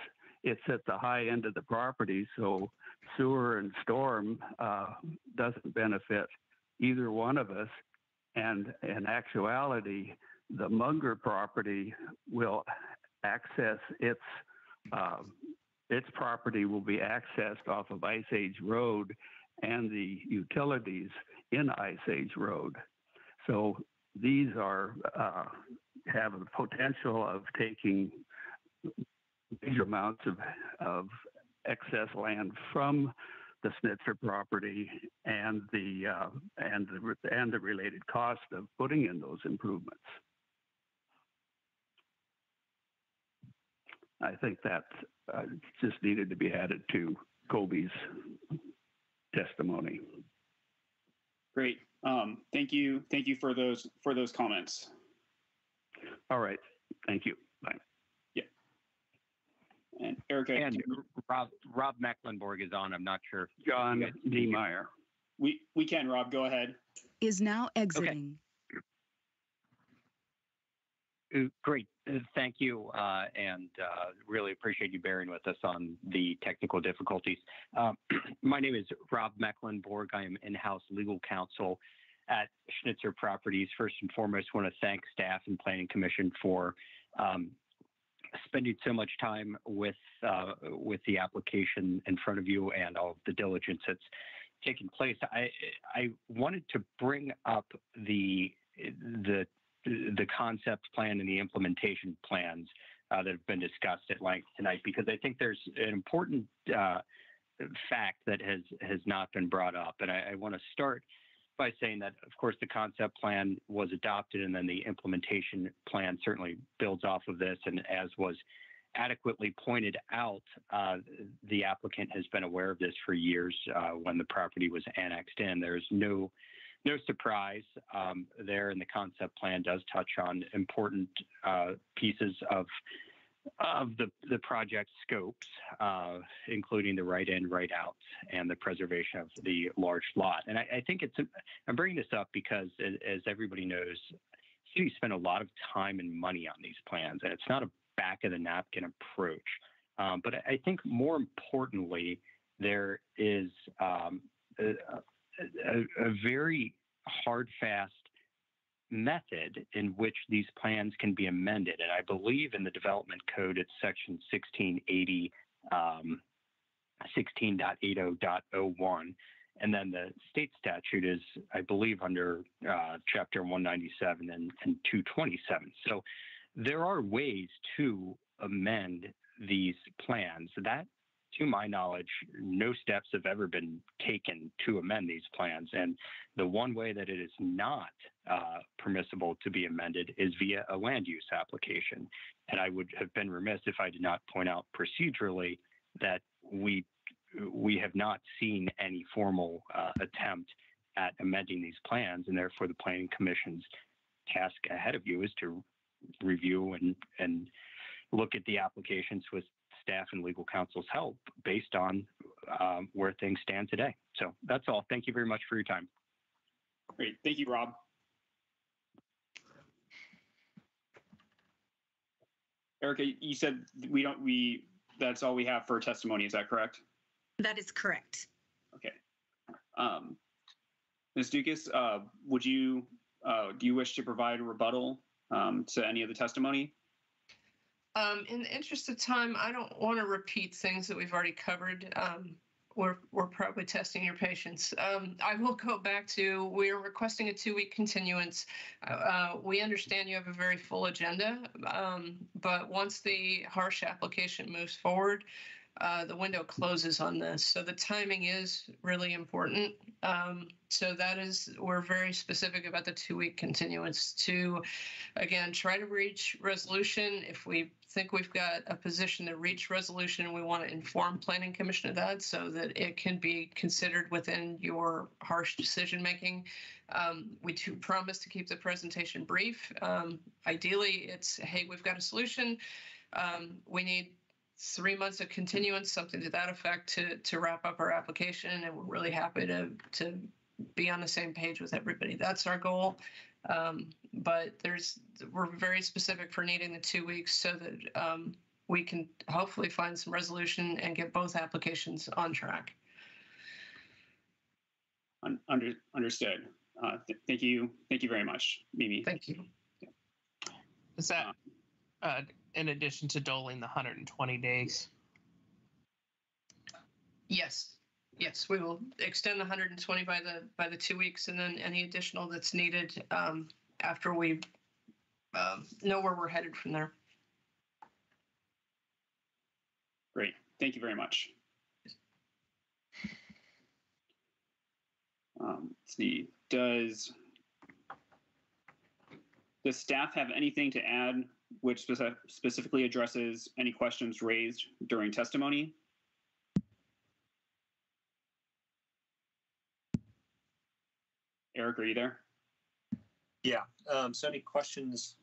it's at the high end of the property, so sewer and storm doesn't benefit either one of us. And in actuality, the Munger property will access its property will be accessed off of Ice Age Road and the utilities in Ice Age Road. So these have the potential of taking major amounts of excess land from the Snitzer property and the related cost of putting in those improvements. I think that just needed to be added to Colby's testimony. Great. Thank you for those comments. All right. Thank you. Bye. Yeah. And Erica. And Rob Mecklenburg is on. I'm not sure. John Niemeyer. We can, Rob. Go ahead. Is now exiting. Okay. Great. Thank you. And really appreciate you bearing with us on the technical difficulties. My name is Rob Mecklenburg. I am in-house legal counsel at Schnitzer Properties. First and foremost, I want to thank staff and Planning Commission for spending so much time with the application in front of you and all of the diligence that's taken place. I wanted to bring up the concept plan and the implementation plans that have been discussed at length tonight, because I think there's an important fact that has not been brought up. And I want to start by saying that, of course, the concept plan was adopted, and then the implementation plan certainly builds off of this. And as was adequately pointed out, the applicant has been aware of this for years when the property was annexed in. There's no surprise there, and the concept plan does touch on important pieces of the project scopes, including the right in, right out, and the preservation of the large lot. And I think I'm bringing this up because, as everybody knows, the city spent a lot of time and money on these plans, and it's not a back of the napkin approach. But I think more importantly, there is a very hard, fast method in which these plans can be amended. And I believe in the development code, it's section 1680, 16.80.01. And then the state statute is, I believe, under chapter 197 and 227. So there are ways to amend these plans. That to my knowledge, no steps have ever been taken to amend these plans. And the one way that it is not permissible to be amended is via a land use application. And I would have been remiss if I did not point out procedurally that we have not seen any formal attempt at amending these plans, and therefore the Planning Commission's task ahead of you is to review and look at the applications with staff and legal counsel's help based on where things stand today. So that's all. Thank you very much for your time. Great. Thank you, Rob. Erica, you said that's all we have for testimony. Is that correct? That is correct. Okay. Ms. Dukas, do you wish to provide a rebuttal to any of the testimony? In the interest of time, I don't want to repeat things that we've already covered. We're probably testing your patience. I will go back to, we're requesting a 2-week continuance. We understand you have a very full agenda, but once the harsh application moves forward, the window closes on this. So the timing is really important. So we're very specific about the 2-week continuance to, again, try to reach resolution. If we think we've got a position to reach resolution, we want to inform Planning Commission of that so that it can be considered within your harsh decision making. We do promise to keep the presentation brief. Ideally, it's, hey, we've got a solution. We need 3 months of continuance, something to that effect, to wrap up our application, and we're really happy to be on the same page with everybody. That's our goal. But we're very specific for needing the 2 weeks so that we can hopefully find some resolution and get both applications on track. Understood. Thank you. Thank you very much, Mimi. Thank you. Is that in addition to doling the 120 days? Yes. Yes, we will extend the 120 by the 2 weeks, and then any additional that's needed after we know where we're headed from there. Great. Thank you very much. Let's see. Does staff have anything to add which specifically addresses any questions raised during testimony? Eric, are you there? Yeah. So any questions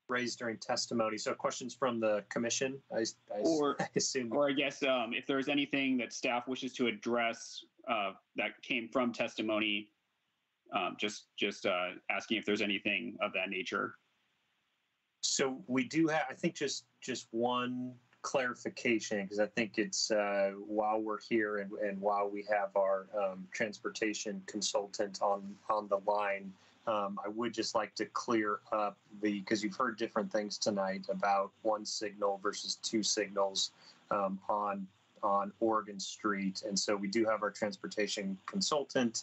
raised during testimony? So questions from the commission, I assume. Or I guess if there's anything that staff wishes to address that came from testimony, just asking if there's anything of that nature. So we do have, I think, just one clarification, because I think it's while we're here and while we have our transportation consultant on the line, I would just like to clear up because you've heard different things tonight about 1 signal versus 2 signals on Oregon Street. And so we do have our transportation consultant,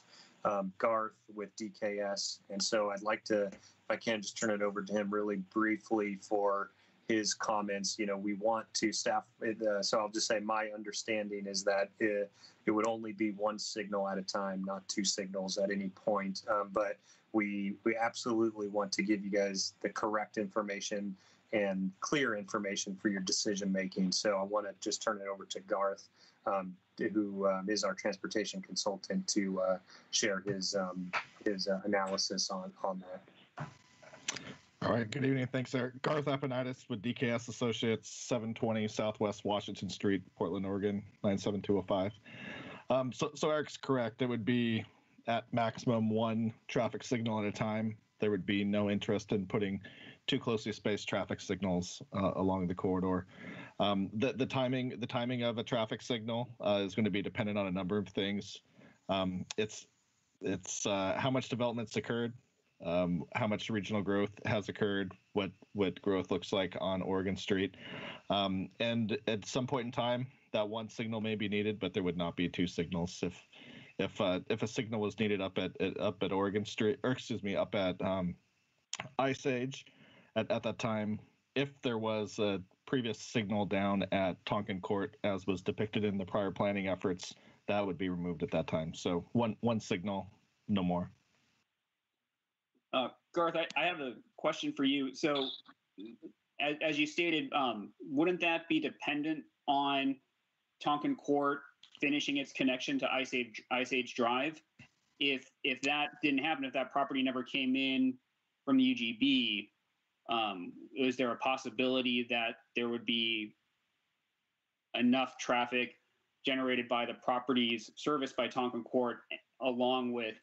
Garth with DKS. And so I'd like to, if I can, just turn it over to him really briefly for his comments. You know, we want to staff, so I'll just say my understanding is that it would only be 1 signal at a time, not 2 signals at any point. But we absolutely want to give you guys the correct information and clear information for your decision making. So I want to just turn it over to Garth, who is our transportation consultant, to share his analysis on that. All right, good evening. Thanks, Eric. Garth Aponitis with DKS Associates, 720 Southwest Washington Street, Portland, Oregon, 97205. So Eric's correct. It would be at maximum 1 traffic signal at a time. There would be no interest in putting 2 closely spaced traffic signals along the corridor. The timing of a traffic signal is going to be dependent on a number of things. It's how much development's occurred, how much regional growth has occurred, what growth looks like on Oregon Street, and at some point in time, that 1 signal may be needed, but there would not be 2 signals. If a signal was needed up at Oregon Street, or excuse me, up at Ice Age, at that time, if there was a previous signal down at Tonkin Court, as was depicted in the prior planning efforts, that would be removed at that time. So one signal, no more. Garth, I have a question for you. So as you stated, wouldn't that be dependent on Tonkin Court finishing its connection to Ice Age Drive? If that didn't happen, if that property never came in from the UGB, is there a possibility that there would be enough traffic generated by the properties serviced by Tonkin Court along with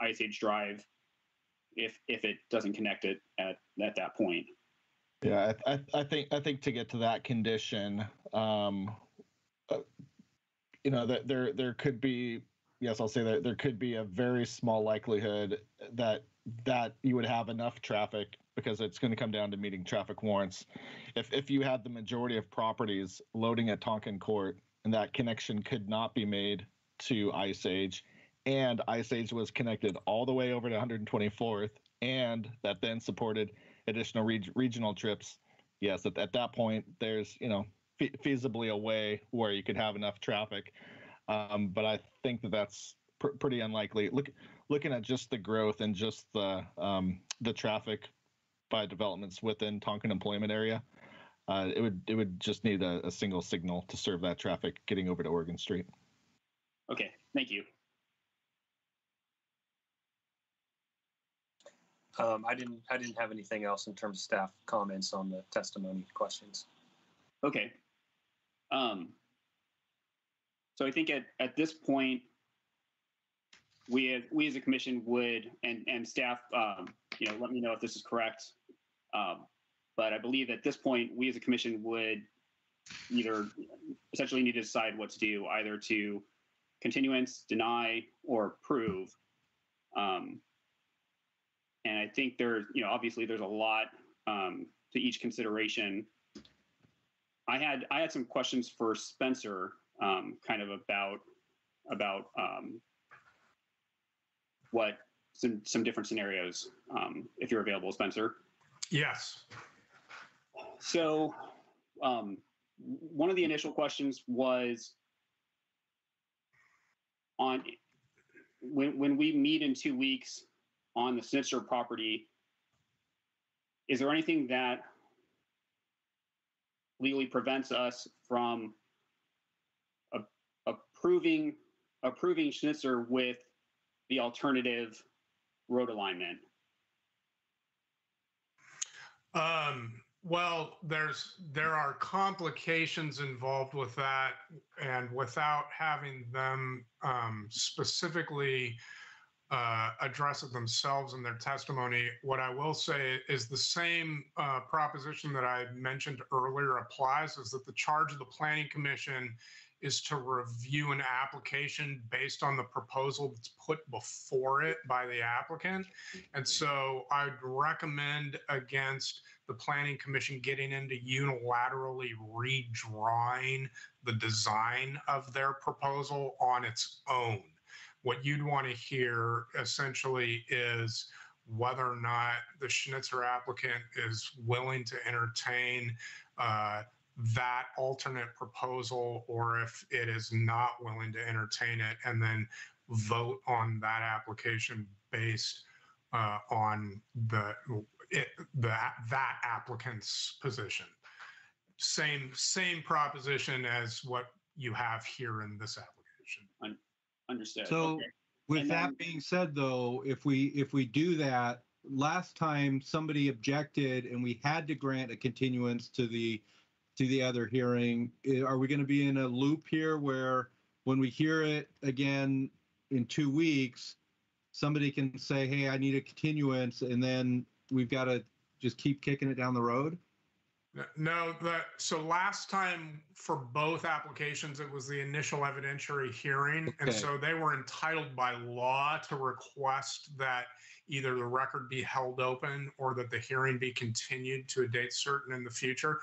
Ice Age Drive if it doesn't connect it at that point? Yeah, I think to get to that condition, that there could be, yes, I'll say that there could be a very small likelihood that you would have enough traffic, because it's going to come down to meeting traffic warrants. If you had the majority of properties loading at Tonkin Court and that connection could not be made to Ice Age, and Ice Age was connected all the way over to 124th, and that then supported additional regional trips, yes, at that point, there's, feasibly a way where you could have enough traffic. But I think that's pretty unlikely. Looking at just the growth and just the traffic by developments within Tonkin employment area, it would just need a single signal to serve that traffic getting over to Oregon Street. Okay, thank you. I didn't have anything else in terms of staff comments on the testimony questions. Okay. So I think at this point, we as a commission would, and staff, let me know if this is correct. But I believe at this point, we as a commission would either essentially need to decide what to do, either to continuance, deny, or approve. And I think there's, obviously there's a lot to each consideration. I had some questions for Spencer, kind of about what some different scenarios, if you're available, Spencer. Yes. So one of the initial questions was on when we meet in 2 weeks on the Snitzer property, is there anything that legally prevents us from approving Schnitzer with the alternative road alignment? Well, there are complications involved with that, and without having them specifically address it themselves in their testimony, what I will say is the same proposition that I mentioned earlier applies, is that the charge of the Planning Commission is to review an application based on the proposal that's put before it by the applicant. And so I'd recommend against the Planning Commission getting into unilaterally redrawing the design of their proposal on its own. What you'd want to hear essentially is whether or not the Schnitzer applicant is willing to entertain that alternate proposal, or if it is not willing to entertain it, and then vote on that application based on that applicant's position. Same proposition as what you have here in this application. Understood. So okay. With that being said, though, if we do that, last time somebody objected and we had to grant a continuance to the other hearing. Are we going to be in a loop here where when we hear it again in 2 weeks, somebody can say, hey, I need a continuance, and then we've got to just keep kicking it down the road? No, so last time for both applications, it was the initial evidentiary hearing. Okay. And so they were entitled by law to request that either the record be held open or that the hearing be continued to a date certain in the future.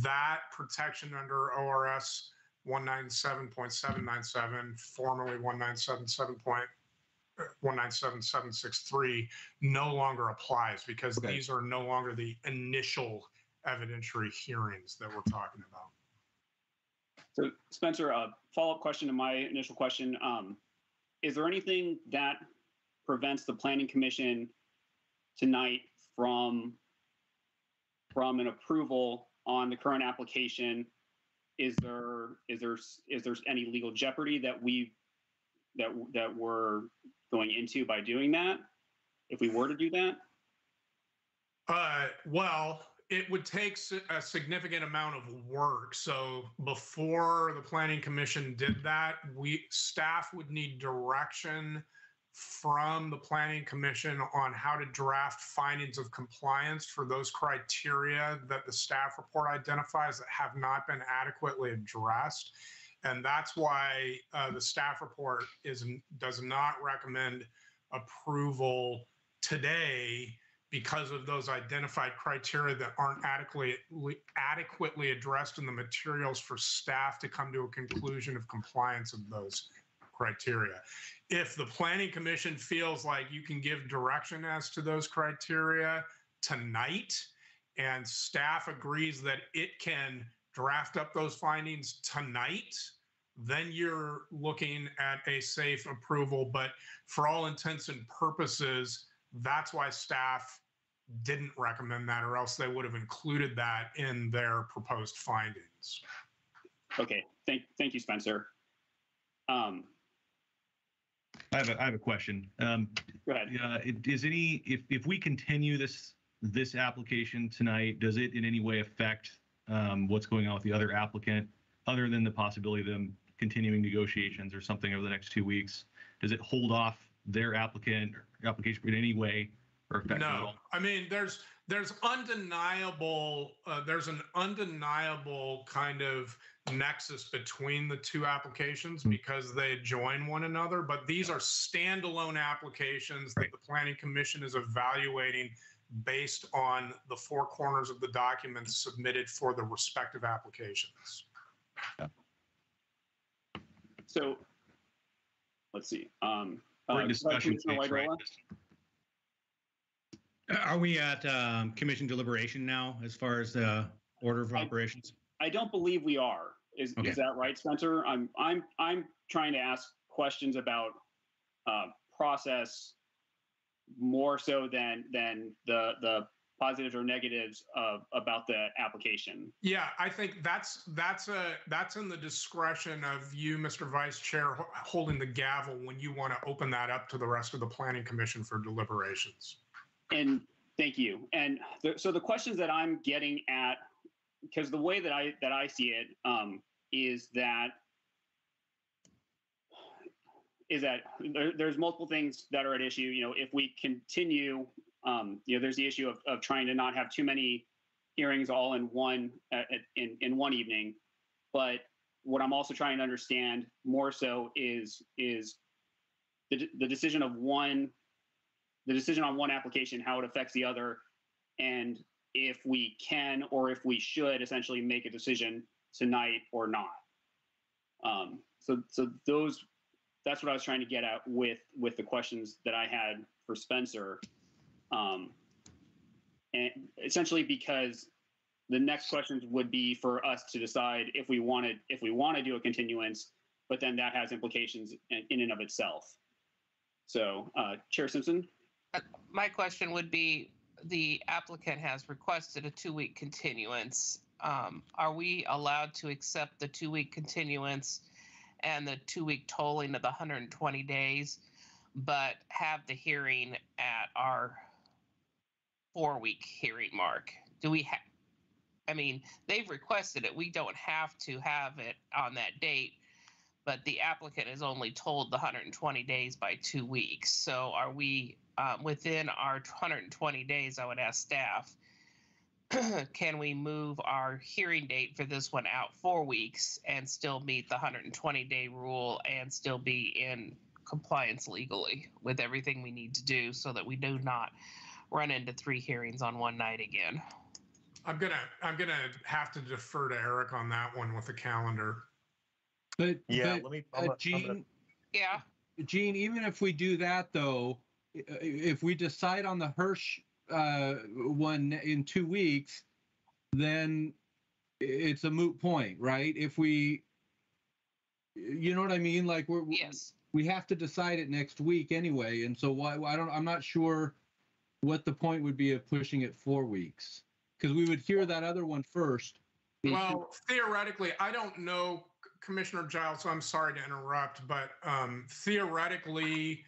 That protection under ORS 197.797, formerly 197.763, no longer applies because these are no longer the initial evidentiary hearings that we're talking about. So Spencer, a follow-up question to my initial question. Is there anything that prevents the Planning Commission tonight from an approval on the current application? Is there any legal jeopardy that we're going into by doing that, if we were to do that? Well, it would take a significant amount of work. So before the Planning Commission did that, staff would need direction from the Planning Commission on how to draft findings of compliance for those criteria that the staff report identifies that have not been adequately addressed. And that's why the staff report does not recommend approval today, because of those identified criteria that aren't adequately addressed in the materials for staff to come to a conclusion of compliance of those criteria. If the Planning Commission feels like you can give direction as to those criteria tonight, and staff agrees that it can draft up those findings tonight, then you're looking at a safe approval. But for all intents and purposes, that's why staff didn't recommend that, or else they would have included that in their proposed findings. Okay, thank you, Spencer. I have a question. Go ahead. If we continue this application tonight, does it in any way affect what's going on with the other applicant, other than the possibility of them continuing negotiations or something over the next 2 weeks? Does it hold off their application in any way or affect it at all? I mean, there's an undeniable kind of nexus between the two applications because they join one another, but these are standalone applications that the Planning Commission is evaluating based on the four corners of the documents submitted for the respective applications. Yeah. So let's see. We're in discussion stage, right? Are we at commission deliberation now as far as the order of operations? I don't believe we are. Is that right, Spencer? I'm trying to ask questions about process more so than the positives or negatives about the application. Yeah, I think that's in the discretion of you, Mr. Vice Chair, holding the gavel when you want to open that up to the rest of the Planning Commission for deliberations. And thank you. And so the questions that I'm getting at, because the way that I see it is that there's multiple things that are at issue. You know, if we continue, there's the issue of trying to not have too many hearings all in one in one evening. But what I'm also trying to understand more so is the decision of one. The decision on one application, how it affects the other, and if we can or if we should essentially make a decision tonight or not. So that's what I was trying to get at with the questions that I had for Spencer, and essentially because the next questions would be for us to decide if we want to do a continuance, but then that has implications in and of itself. So, Chair Simpson. My question would be, the applicant has requested a 2-week continuance. Are we allowed to accept the 2-week continuance and the 2-week tolling of the 120 days, but have the hearing at our 4-week hearing mark? Do we have, I mean, they've requested it. We don't have to have it on that date, but the applicant is only told the 120 days by 2 weeks. So are we within our 120 days? I would ask staff, can we move our hearing date for this one out 4 weeks and still meet the 120-day rule and still be in compliance legally with everything we need to do so that we do not run into 3 hearings on one night again? I'm gonna have to defer to Eric on that one with the calendar. But yeah, Gene. Yeah. Gene, even if we do that, though, if we decide on the Hirsch one in 2 weeks, then it's a moot point, right? If we, you know what I mean? Like we have to decide it next week anyway. And so I'm not sure what the point would be of pushing it 4 weeks, because we would hear that other one first. Well, theoretically, I don't know, Commissioner Giles, so I'm sorry to interrupt, but theoretically,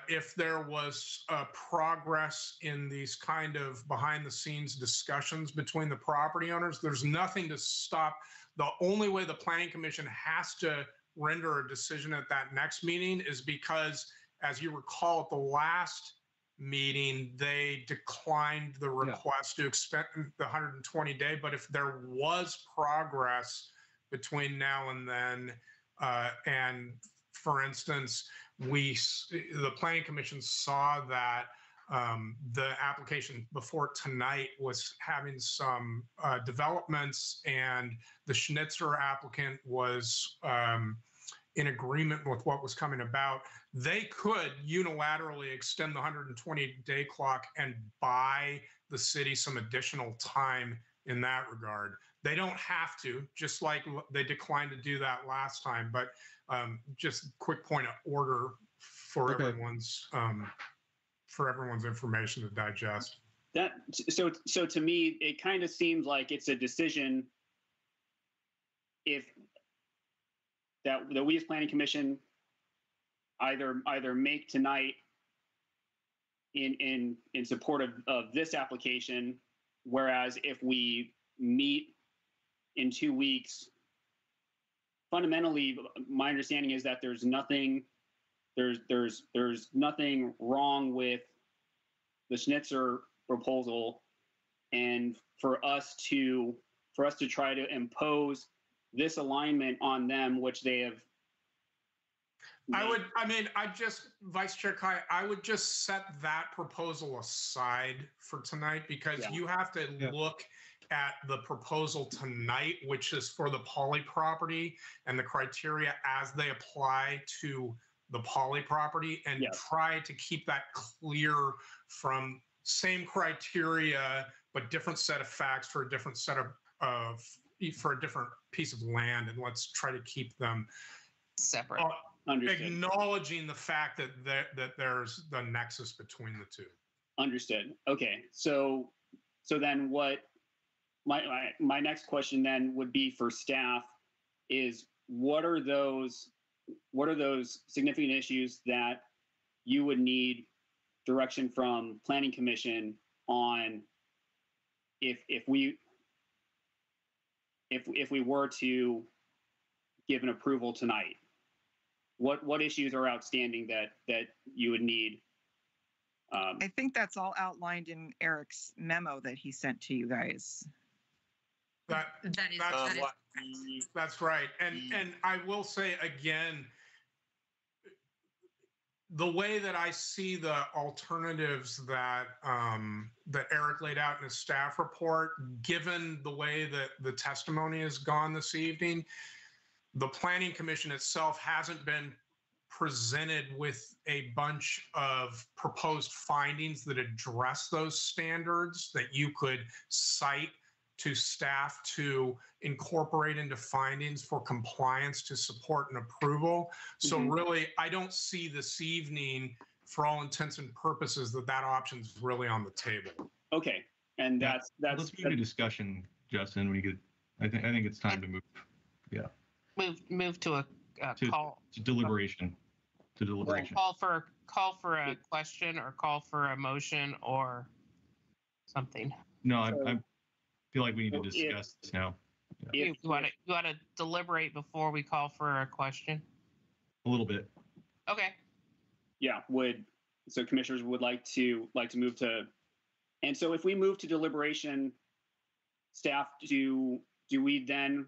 if there was progress in these kind of behind the scenes discussions between the property owners, there's nothing to stop. The only way the Planning Commission has to render a decision at that next meeting is because, as you recall, at the last meeting, they declined the request to expend the 120-day. But if there was progress between now and then, and for instance, the Planning Commission saw that the application before tonight was having some developments, and the Schnitzer applicant was in agreement with what was coming about, they could unilaterally extend the 120-day clock and buy the city some additional time in that regard. They don't have to, just like they declined to do that last time. But just quick point of order for everyone's information to digest. That so to me, it kind of seems like it's a decision that we as Planning Commission either make tonight in support of this application, whereas if we meet in 2 weeks, fundamentally, my understanding is that there's nothing wrong with the Schnitzer proposal, and for us to try to impose this alignment on them, which they have. Vice Chair Kai, I would just set that proposal aside for tonight, because you have to look at the proposal tonight, which is for the Poly property and the criteria as they apply to the Poly property, and try to keep that clear from same criteria, but different set of facts for a different set of for a different piece of land, and let's try to keep them separate. Acknowledging the fact that there's the nexus between the two. Understood. Okay, so then what my next question then would be for staff is, what are those significant issues that you would need direction from Planning Commission on if we were to give an approval tonight? What issues are outstanding that you would need? I think that's all outlined in Eric's memo that he sent to you guys. That's right. And I will say again, the way that I see the alternatives that that Eric laid out in his staff report, given the way that the testimony has gone this evening, the Planning Commission itself hasn't been presented with a bunch of proposed findings that address those standards that you could cite to staff to incorporate into findings for compliance to support an approval. So really, I don't see this evening, for all intents and purposes, that option is really on the table. Okay, and that's let's move to discussion, Justin. I think it's time to move. Yeah. Move to a call to deliberation. To deliberation. Call for a question, or call for a motion, or something. No, I feel like we need to discuss this now. Yeah. You want to deliberate before we call for a question? A little bit. Okay. Yeah. So commissioners would like to move to, and so if we move to deliberation, staff, do we then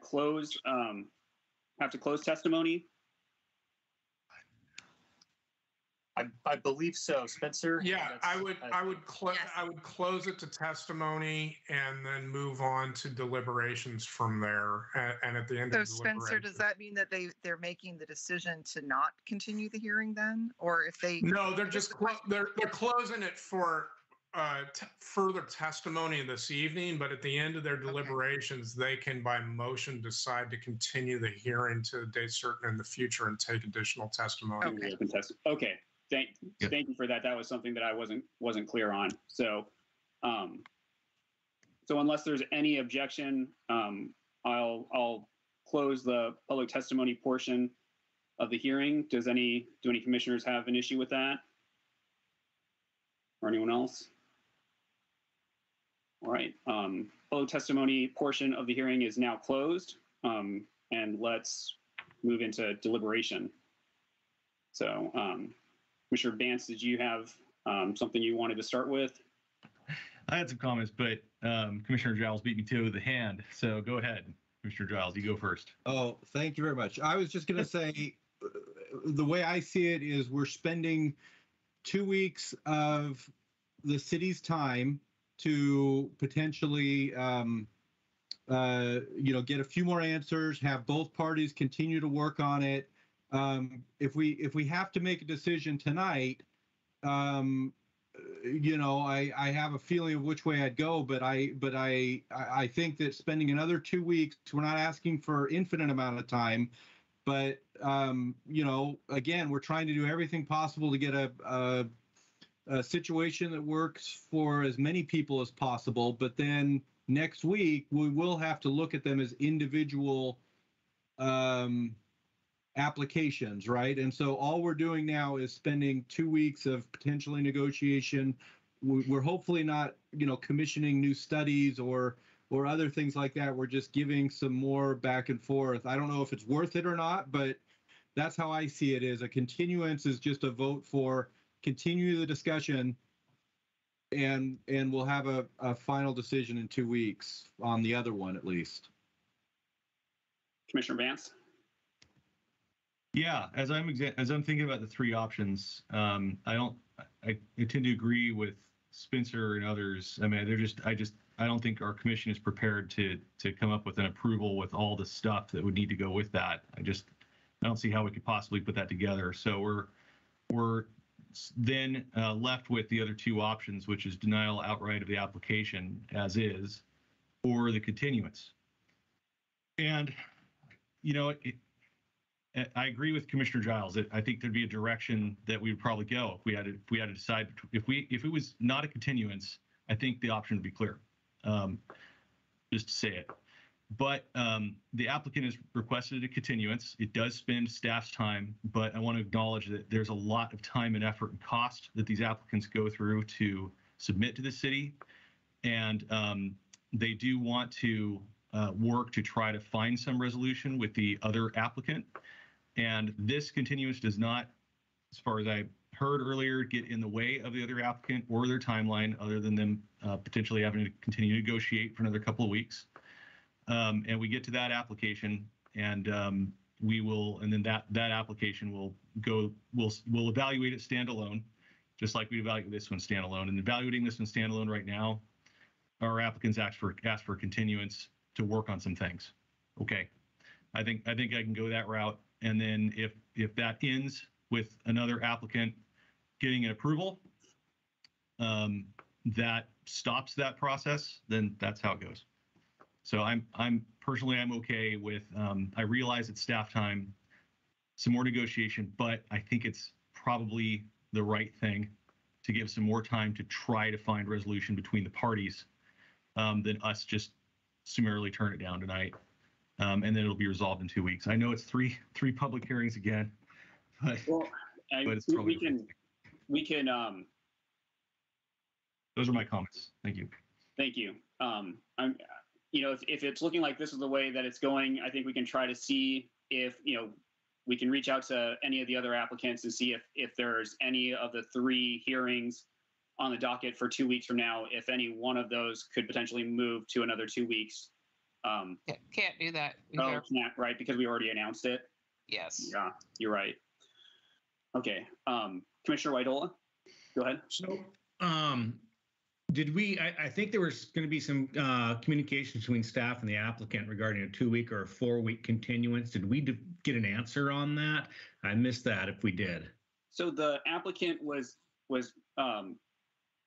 close? Have to close testimony? I believe so, Spencer. Yeah, I would close it to testimony and then move on to deliberations from there. And at the end of deliberations. So Spencer, does that mean that they're making the decision to not continue the hearing then, or if they? No, they're just they're closing it for further testimony this evening, but at the end of their deliberations, they can by motion decide to continue the hearing to a date certain in the future and take additional testimony. Okay. Thank you for that. That was something that I wasn't clear on. So, so unless there's any objection, I'll close the public testimony portion of the hearing. Do any commissioners have an issue with that? Or anyone else? All right. Public testimony portion of the hearing is now closed, and let's move into deliberation. So, Commissioner Vance, did you have something you wanted to start with? I had some comments, but Commissioner Giles beat me to the hand. So go ahead, Commissioner Giles. You go first. Oh, thank you very much. I was just going to say, the way I see it is we're spending 2 weeks of the city's time to potentially, get a few more answers, have both parties continue to work on it. If we have to make a decision tonight, I have a feeling of which way I'd go, but I think that spending another 2 weeks, we're not asking for infinite amount of time, but again, we're trying to do everything possible to get a situation that works for as many people as possible. But then next week, we will have to look at them as individual applications, right? And so all we're doing now is spending 2 weeks of potentially negotiation. We're hopefully not, commissioning new studies or other things like that. We're just giving some more back and forth. I don't know if it's worth it or not, but that's how I see it. Is a continuance is just a vote for continue the discussion, and we'll have a final decision in 2 weeks on the other one at least. Commissioner Vance? Yeah, as I'm thinking about the three options, I tend to agree with Spencer and others. I mean, I don't think our commission is prepared to come up with an approval with all the stuff that would need to go with that. I don't see how we could possibly put that together. So we're then left with the other two options, which is denial outright of the application as is, or the continuance. And I agree with Commissioner Giles that I think there'd be a direction that we would probably go if we had to decide. If it was not a continuance, I think the option would be clear, just to say it. But the applicant has requested a continuance. It does spend staff's time, but I want to acknowledge that there's a lot of time and effort and cost that these applicants go through to submit to the city. And they do want to work to try to find some resolution with the other applicant. And this continuance does not, as far as I heard earlier, get in the way of the other applicant or their timeline, other than them potentially having to continue to negotiate for another couple of weeks. And we get to that application, and we will, and then that application will go, we'll evaluate it standalone, just like we evaluate this one standalone. And evaluating this one standalone right now, our applicants ask for continuance to work on some things. Okay, I think I can go that route. And then if that ends with another applicant getting an approval, that stops that process, then that's how it goes. So I'm personally okay with, I realize it's staff time, some more negotiation, but I think it's probably the right thing to give some more time to try to find resolution between the parties than us just summarily turn it down tonight. And then it'll be resolved in 2 weeks. I know it's three public hearings again, but it's probably we can. Those are my comments. Thank you. Thank you. If it's looking like this is the way that it's going, I think we can try to see if we can reach out to any of the other applicants and see if there's any of the three hearings on the docket for 2 weeks from now, if any one of those could potentially move to another 2 weeks. Can't do that. Oh, can't, right? Because we already announced it. Yes. Yeah, you're right. Okay. Commissioner Widola, go ahead. So, I think there was going to be some communication between staff and the applicant regarding a 2 week or a 4 week continuance. Did we get an answer on that? I missed that if we did. So the applicant was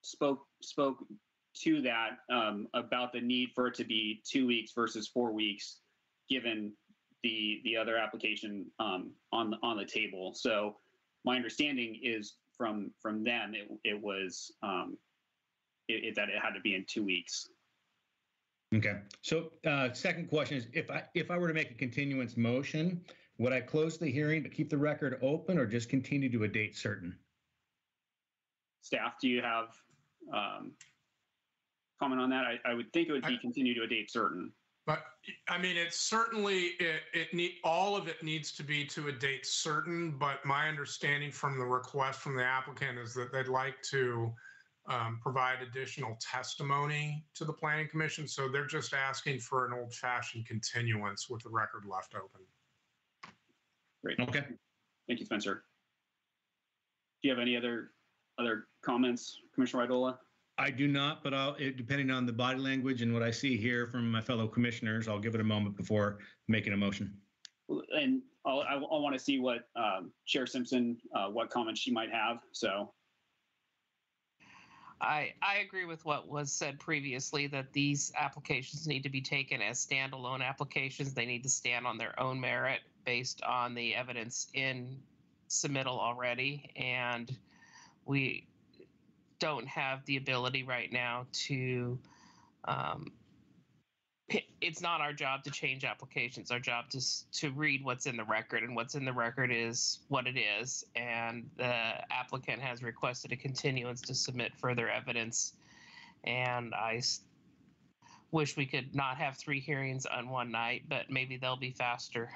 spoke to that about the need for it to be 2 weeks versus 4 weeks, given the other application on the table. So my understanding is from them it was that it had to be in 2 weeks. Okay. So second question is, if I were to make a continuance motion, would I close the hearing but keep the record open, or just continue to a date certain? Staff, do you have comment on that? I would think it would be continue to a date certain. But I mean, it's certainly all of it needs to be to a date certain. But my understanding from the request from the applicant is that they'd like to provide additional testimony to the Planning Commission. So they're just asking for an old-fashioned continuance with the record left open. Great. Okay. Thank you, Spencer. Do you have any other comments, Commissioner Idola? I do not, but depending on the body language and what I see here from my fellow commissioners, I'll give it a moment before making a motion. And I want to see what Chair Simpson, what comments she might have. So I agree with what was said previously, that these applications need to be taken as standalone applications. They need to stand on their own merit based on the evidence in submittal already. And we don't have the ability right now to, it's not our job to change applications. Our job to read what's in the record, and what's in the record is what it is. And the applicant has requested a continuance to submit further evidence. And I wish we could not have 3 hearings on one night, but maybe they'll be faster.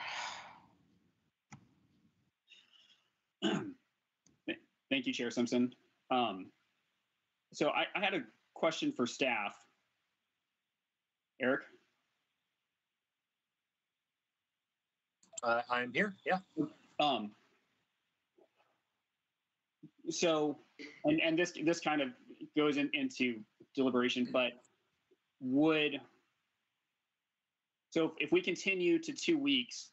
Thank you, Chair Simpson. So I had a question for staff. Eric? I'm here, yeah. So, and this kind of goes into deliberation, but so if we continue to 2 weeks,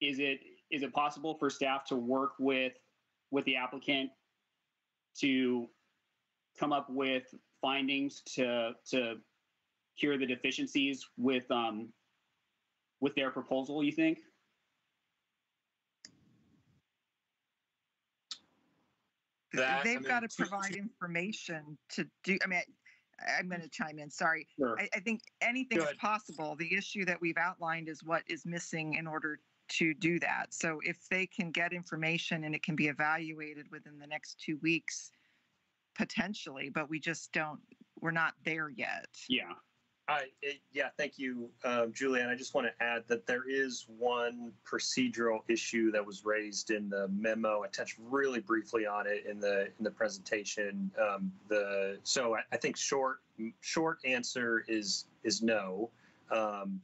is it possible for staff to work with the applicant to come up with findings to cure the deficiencies with their proposal, you think? They've got to provide information to do. I mean, I'm going to chime in. Sorry. Sure. I think anything is possible. The issue that we've outlined is what is missing in order to do that. So if they can get information and it can be evaluated within the next 2 weeks, potentially, but we're not there yet. Yeah. Thank you, Julianne. I just want to add that there is one procedural issue that was raised in the memo. I touched really briefly on it in the presentation. So I think short answer is no.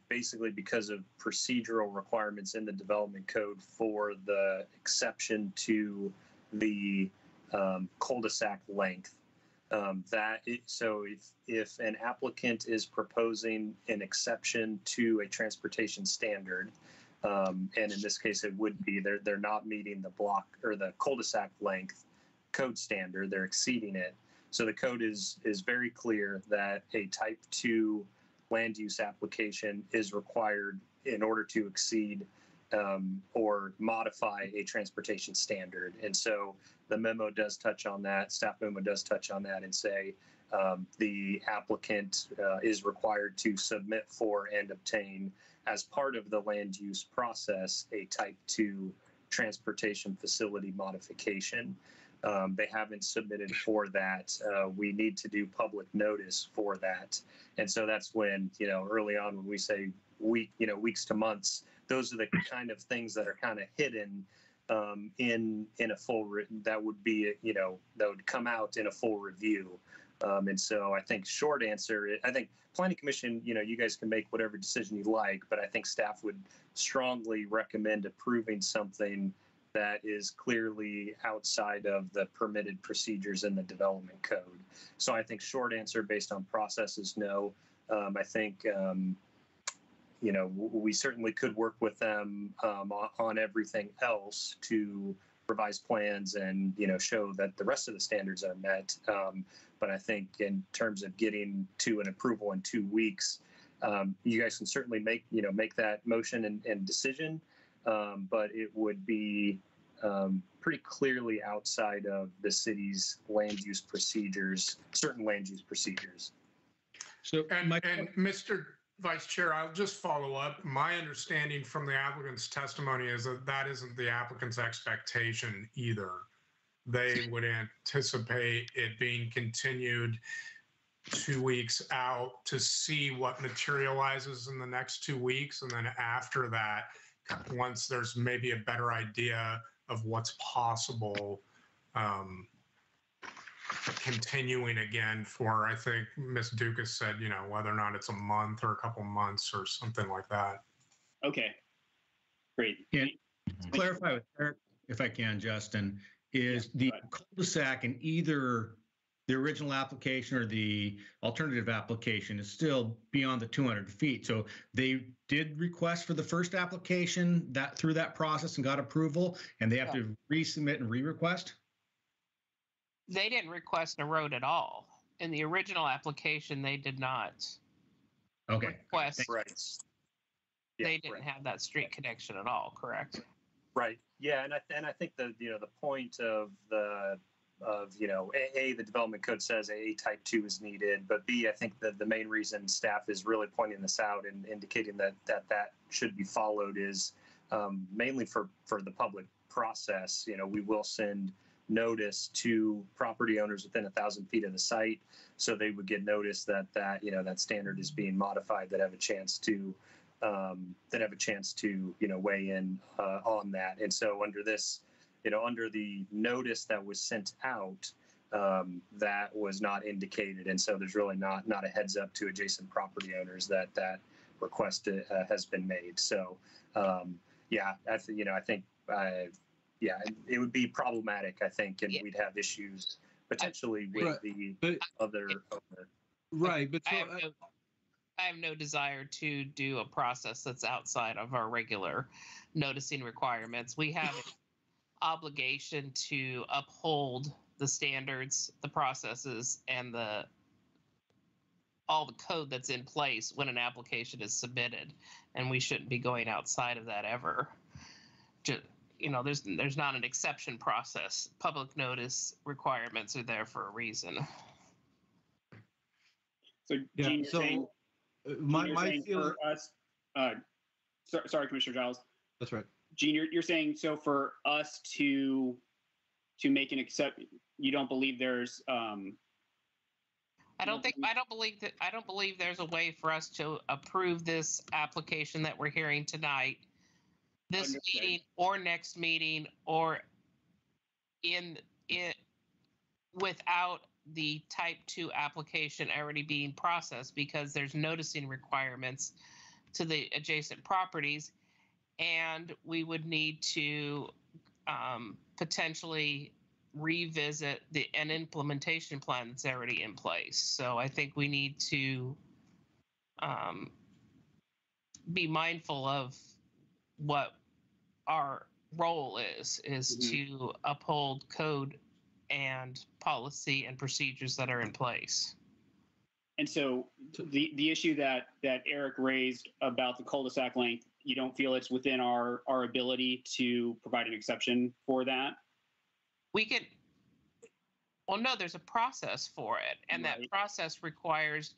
Basically because of procedural requirements in the development code for the exception to the cul-de-sac length. So if an applicant is proposing an exception to a transportation standard, and in this case it would be they're not meeting the block or the cul-de-sac length code standard, they're exceeding it. So the code is very clear that a type 2 land use application is required in order to exceed or modify a transportation standard. And so the memo does touch on that, staff memo does touch on that and say the applicant is required to submit for and obtain as part of the land use process a type 2 transportation facility modification. They haven't submitted for that. We need to do public notice for that. And so that's when, early on when we say weeks to months, those are the kind of things that are kind of hidden in a full, that would come out in a full review. And so I think short answer, I think Planning Commission, you guys can make whatever decision you like, but I think staff would strongly recommend approving something that is clearly outside of the permitted procedures in the development code. So I think short answer based on process is no. I think, we certainly could work with them on everything else to revised plans and, show that the rest of the standards are met. But I think in terms of getting to an approval in 2 weeks, you guys can certainly make that motion and decision, but it would be pretty clearly outside of the city's land use procedures, certain land use procedures. So, and Mr. Vice Chair, I'll just follow up. My understanding from the applicant's testimony is that that isn't the applicant's expectation either. They would anticipate it being continued 2 weeks out to see what materializes in the next 2 weeks. And then after that, once there's maybe a better idea of what's possible, continuing again for, I think Ms. Dukas said, whether or not it's a month or a couple months or something like that. Okay, great. Yeah. Clarify with Eric, if I can, Justin, is the cul-de-sac in either the original application or the alternative application is still beyond the 200 feet. So they did request for the first application that through that process and got approval, and they have to resubmit and re-request? They didn't request a road at all. In the original application, they did not request. Right. They didn't have that street connection at all, correct? Right. Yeah, and I think the point of the development code says A type 2 is needed, but B, I think that the main reason staff is really pointing this out and indicating that should be followed is mainly for the public process. We will send notice to property owners within 1,000 feet of the site, so they would get notice that standard is being modified, that have a chance to weigh in on that. And so under this, under the notice that was sent out, that was not indicated, and so there's really not a heads up to adjacent property owners that request has been made. So I think it would be problematic, I think, and we'd have issues potentially with the other owner. Right, but so I have no desire to do a process that's outside of our regular noticing requirements. We have an obligation to uphold the standards, the processes, and all the code that's in place when an application is submitted, and we shouldn't be going outside of that ever. There's not an exception process. Public notice requirements are there for a reason. So, Gene, you're saying for us, sorry, Commissioner Giles. That's right. Gene, you're saying so for us to make an exception, you don't believe there's I don't believe there's a way for us to approve this application that we're hearing tonight, this meeting or next meeting, or in without the type 2 application already being processed, because there's noticing requirements to the adjacent properties, and we would need to potentially revisit an implementation plan that's already in place. So I think we need to be mindful of what our role is to uphold code and policy and procedures that are in place. And so the issue that Eric raised about the cul-de-sac length, you don't feel it's within our ability to provide an exception for that? No, there's a process for it. And that process requires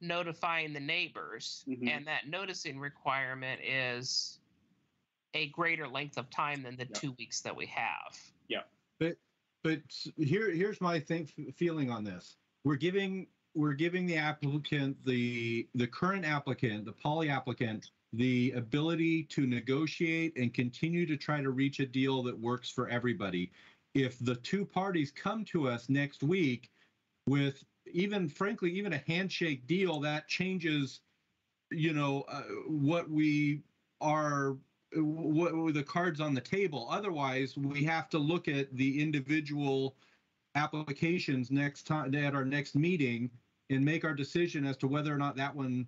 notifying the neighbors. And that noticing requirement is a greater length of time than the 2 weeks that we have. Yeah. But here's my feeling on this. We're giving the applicant, the current applicant, the poly applicant, the ability to negotiate and continue to try to reach a deal that works for everybody. If the two parties come to us next week with even a handshake deal, that changes, what the cards on the table. Otherwise, we have to look at the individual applications next time at our next meeting and make our decision as to whether or not that one,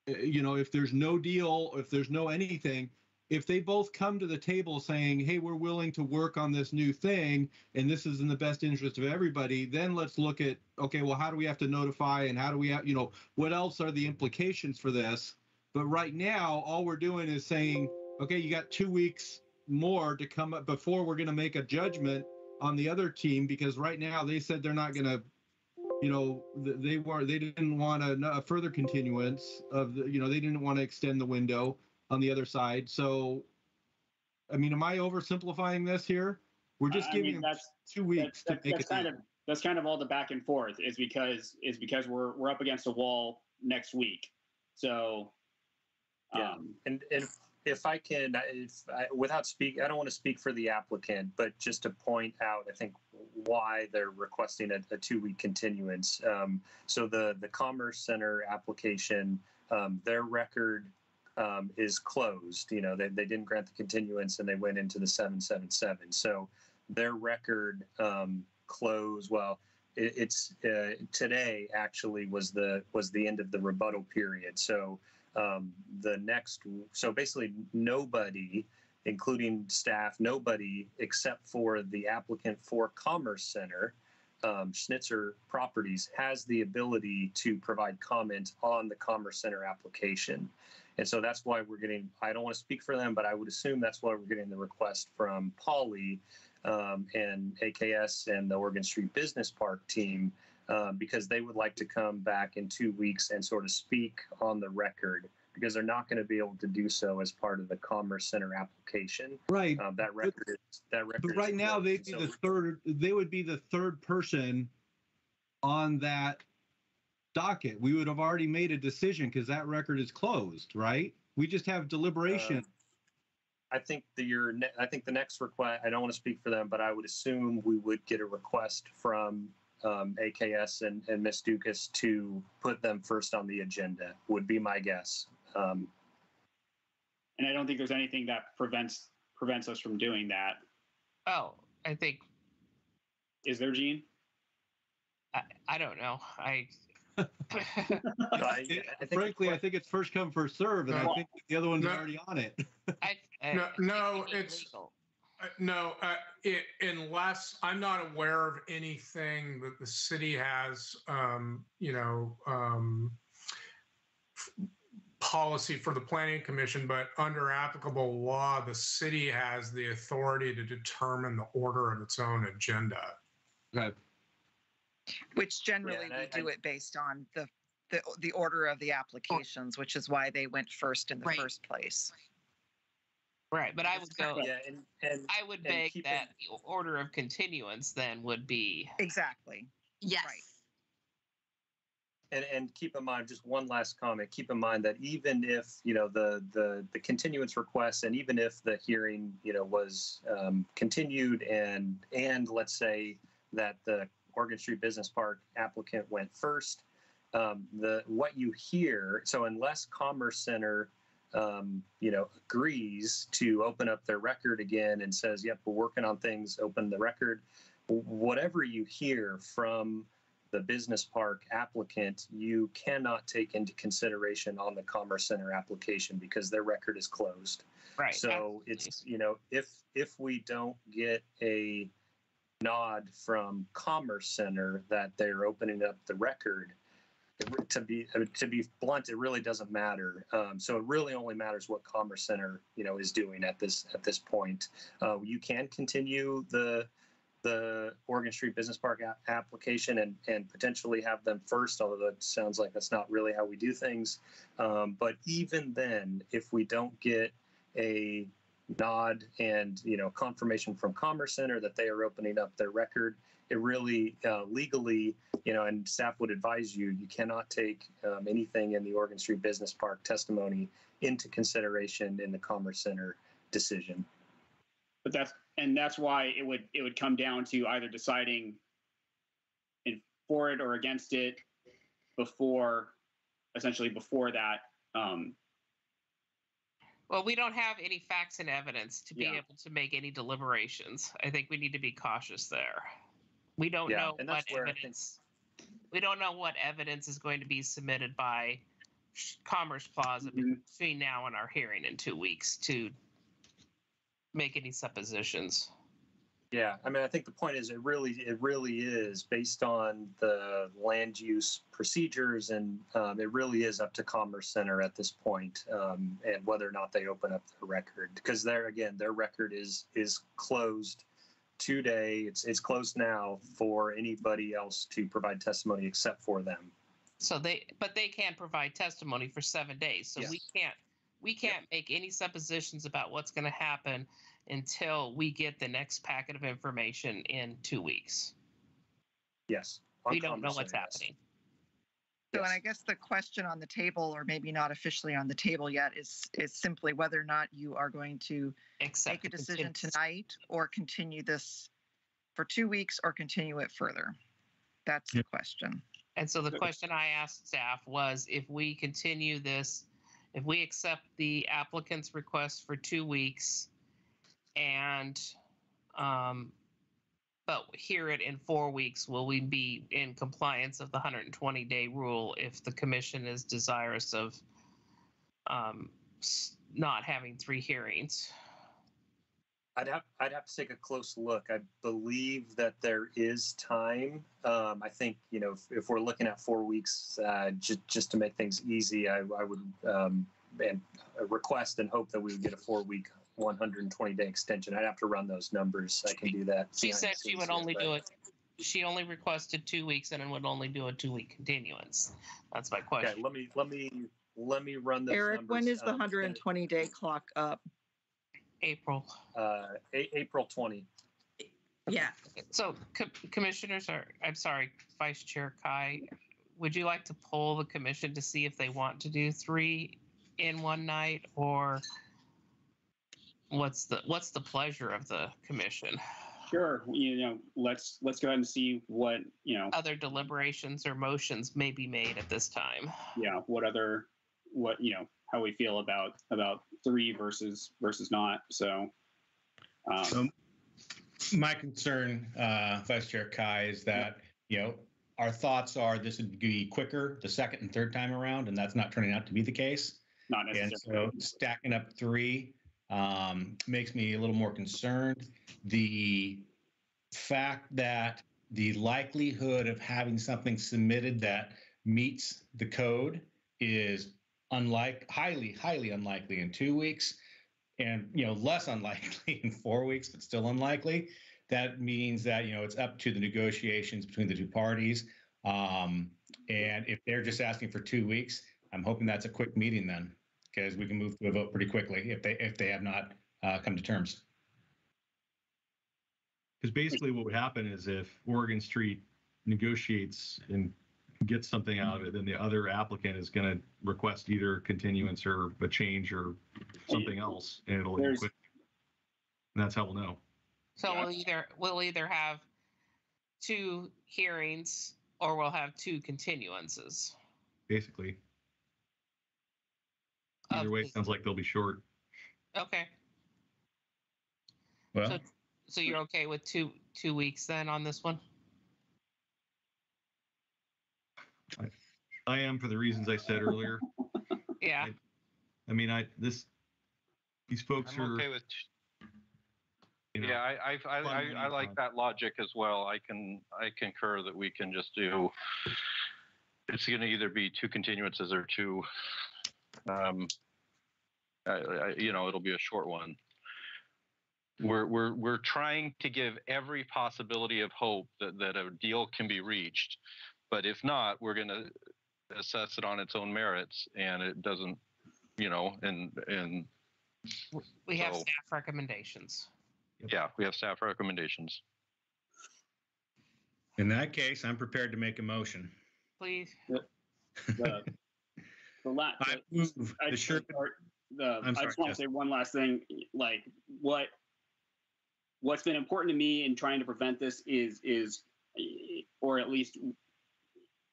if there's no deal, if there's no anything, if they both come to the table saying, hey, we're willing to work on this new thing, and this is in the best interest of everybody, then let's look at, okay, well, how do we have to notify, and how do we have, what else are the implications for this? But right now, all we're doing is saying, okay, you got 2 weeks more to come up before we're going to make a judgment on the other team, because right now they said they're not going to, they didn't want a further continuance of the, they didn't want to extend the window on the other side. So, I mean, am I oversimplifying this here? We're just giving them 2 weeks to make it. That's kind of all the back and forth is because we're up against a wall next week. So, and if I can, without speak, I don't want to speak for the applicant, but just to point out, I think why they're requesting a 2-week continuance. So the Commerce Center application, their record is closed. They didn't grant the continuance and they went into the 777. So their record closed. Well, it's today actually was the end of the rebuttal period. So so basically nobody, including staff, nobody except for the applicant for Commerce Center, Schnitzer Properties, has the ability to provide comment on the Commerce Center application. And so that's why we're getting, I don't want to speak for them, but I would assume that's why we're getting the request from Polly and AKS and the Oregon Street Business Park team, because they would like to come back in 2 weeks and sort of speak on the record, because they're not going to be able to do so as part of the Commerce Center application. Right. That record But right now they would be the third person on that docket. We would have already made a decision because that record is closed, right? We just have deliberation. I think the next request, I don't want to speak for them, but I would assume we would get a request from AKS and Ms. Dukas to put them first on the agenda, would be my guess. And I don't think there's anything that prevents us from doing that. Oh, I think. Is there, Gene? I don't know. Frankly, I think it's first come, first serve, and I think the other one's already on it. Unless I'm not aware of anything that the city has, policy for the Planning Commission, but under applicable law, the city has the authority to determine the order of its own agenda. Okay. Which generally we do it based on the order of the applications, which is why they went first in the first place. Right, but I would go. Yeah, I would beg that the order of continuance then would be exactly. Yes. Right. And keep in mind, just one last comment, keep in mind that even if, the continuance request, and even if the hearing, was continued and let's say that the Oregon Street Business Park applicant went first, what you hear, so unless Commerce Center, agrees to open up their record again and says, yep, we're working on things, open the record, whatever you hear from the business park applicant, you cannot take into consideration on the Commerce Center application because their record is closed. Right. So it's, if we don't get a nod from Commerce Center that they're opening up the record, to be blunt, it really doesn't matter. So it really only matters what Commerce Center, is doing at this point. You can continue the Oregon Street Business Park application and potentially have them first, although that sounds like that's not really how we do things. But even then, if we don't get a nod and confirmation from Commerce Center that they are opening up their record, it really legally, and staff would advise you cannot take anything in the Oregon Street Business Park testimony into consideration in the Commerce Center decision. But that's why it would come down to either deciding for it or against it before that. Well, we don't have any facts and evidence to be able to make any deliberations. I think we need to be cautious there. We don't know what evidence. We don't know what evidence is going to be submitted by Commerce Plaza between now and our hearing in 2 weeks to make any suppositions. Yeah, I mean, I think the point is it really is based on the land use procedures, and it really is up to Commerce Center at this point, and whether or not they open up their record, because their record is closed today. It's closed now for anybody else to provide testimony except for them. So they can provide testimony for 7 days. So Yes. we can't make any suppositions about what's going to happen until we get the next packet of information in 2 weeks. Yes. We don't know what's happening. So, and I guess the question on the table, or maybe not officially on the table yet, is simply whether or not you are going to make a decision tonight or continue this for 2 weeks or continue it further. That's the question. And so the question I asked staff was, if we continue this, if we accept the applicant's request for 2 weeks and but hear it in 4 weeks, will we be in compliance of the 120-day rule if the commission is desirous of not having 3 hearings? I'd have to take a close look. I believe that there is time. I think, if we're looking at 4 weeks, just to make things easy, I would request and hope that we would get a 4-week 120-day extension. I'd have to run those numbers. I can do that. She said she would only do it. She only requested 2 weeks and would only do a 2-week continuance. That's my question. Okay, let me run those Eric, numbers. when is the 120-day clock up? April. April 20. Yeah. So commissioners I'm sorry, Vice Chair Kai, would you like to poll the commission to see if they want to do 3 in one night, or what's the pleasure of the commission? Sure. Let's go ahead and see what, other deliberations or motions may be made at this time. Yeah. How we feel about 3 versus not. So my concern, Vice Chair Kai, is that, our thoughts are this would be quicker the second and third time around, and that's not turning out to be the case. Not necessarily. And so stacking up 3 makes me a little more concerned. The fact that the likelihood of having something submitted that meets the code is highly unlikely in 2 weeks, and less unlikely in 4 weeks, but still unlikely. That means that it's up to the negotiations between the 2 parties. And if they're just asking for 2 weeks, I'm hoping that's a quick meeting then, because we can move to a vote pretty quickly if they have not come to terms. Because basically what would happen is if Oregon Street negotiates and gets something out of it, then the other applicant is going to request either continuance or a change or something else, and it'll be quick. And that's how we'll know. So we'll either have 2 hearings or we'll have 2 continuances. Basically. Either way, it sounds like they'll be short. Okay. Well, so you're okay with 2 weeks then on this one? I am, for the reasons I said earlier. Yeah. These folks I'm are okay with. Yeah, I like that logic as well. I concur that we can just do. It's going to either be 2 continuances or 2. It'll be a short one. We're trying to give every possibility of hope that a deal can be reached, but if not, we're going to assess it on its own merits, and it doesn't, and we have staff recommendations. Yeah, we have staff recommendations. In that case, I'm prepared to make a motion. Please. I just want to say one last thing. Like what's been important to me in trying to prevent this is or at least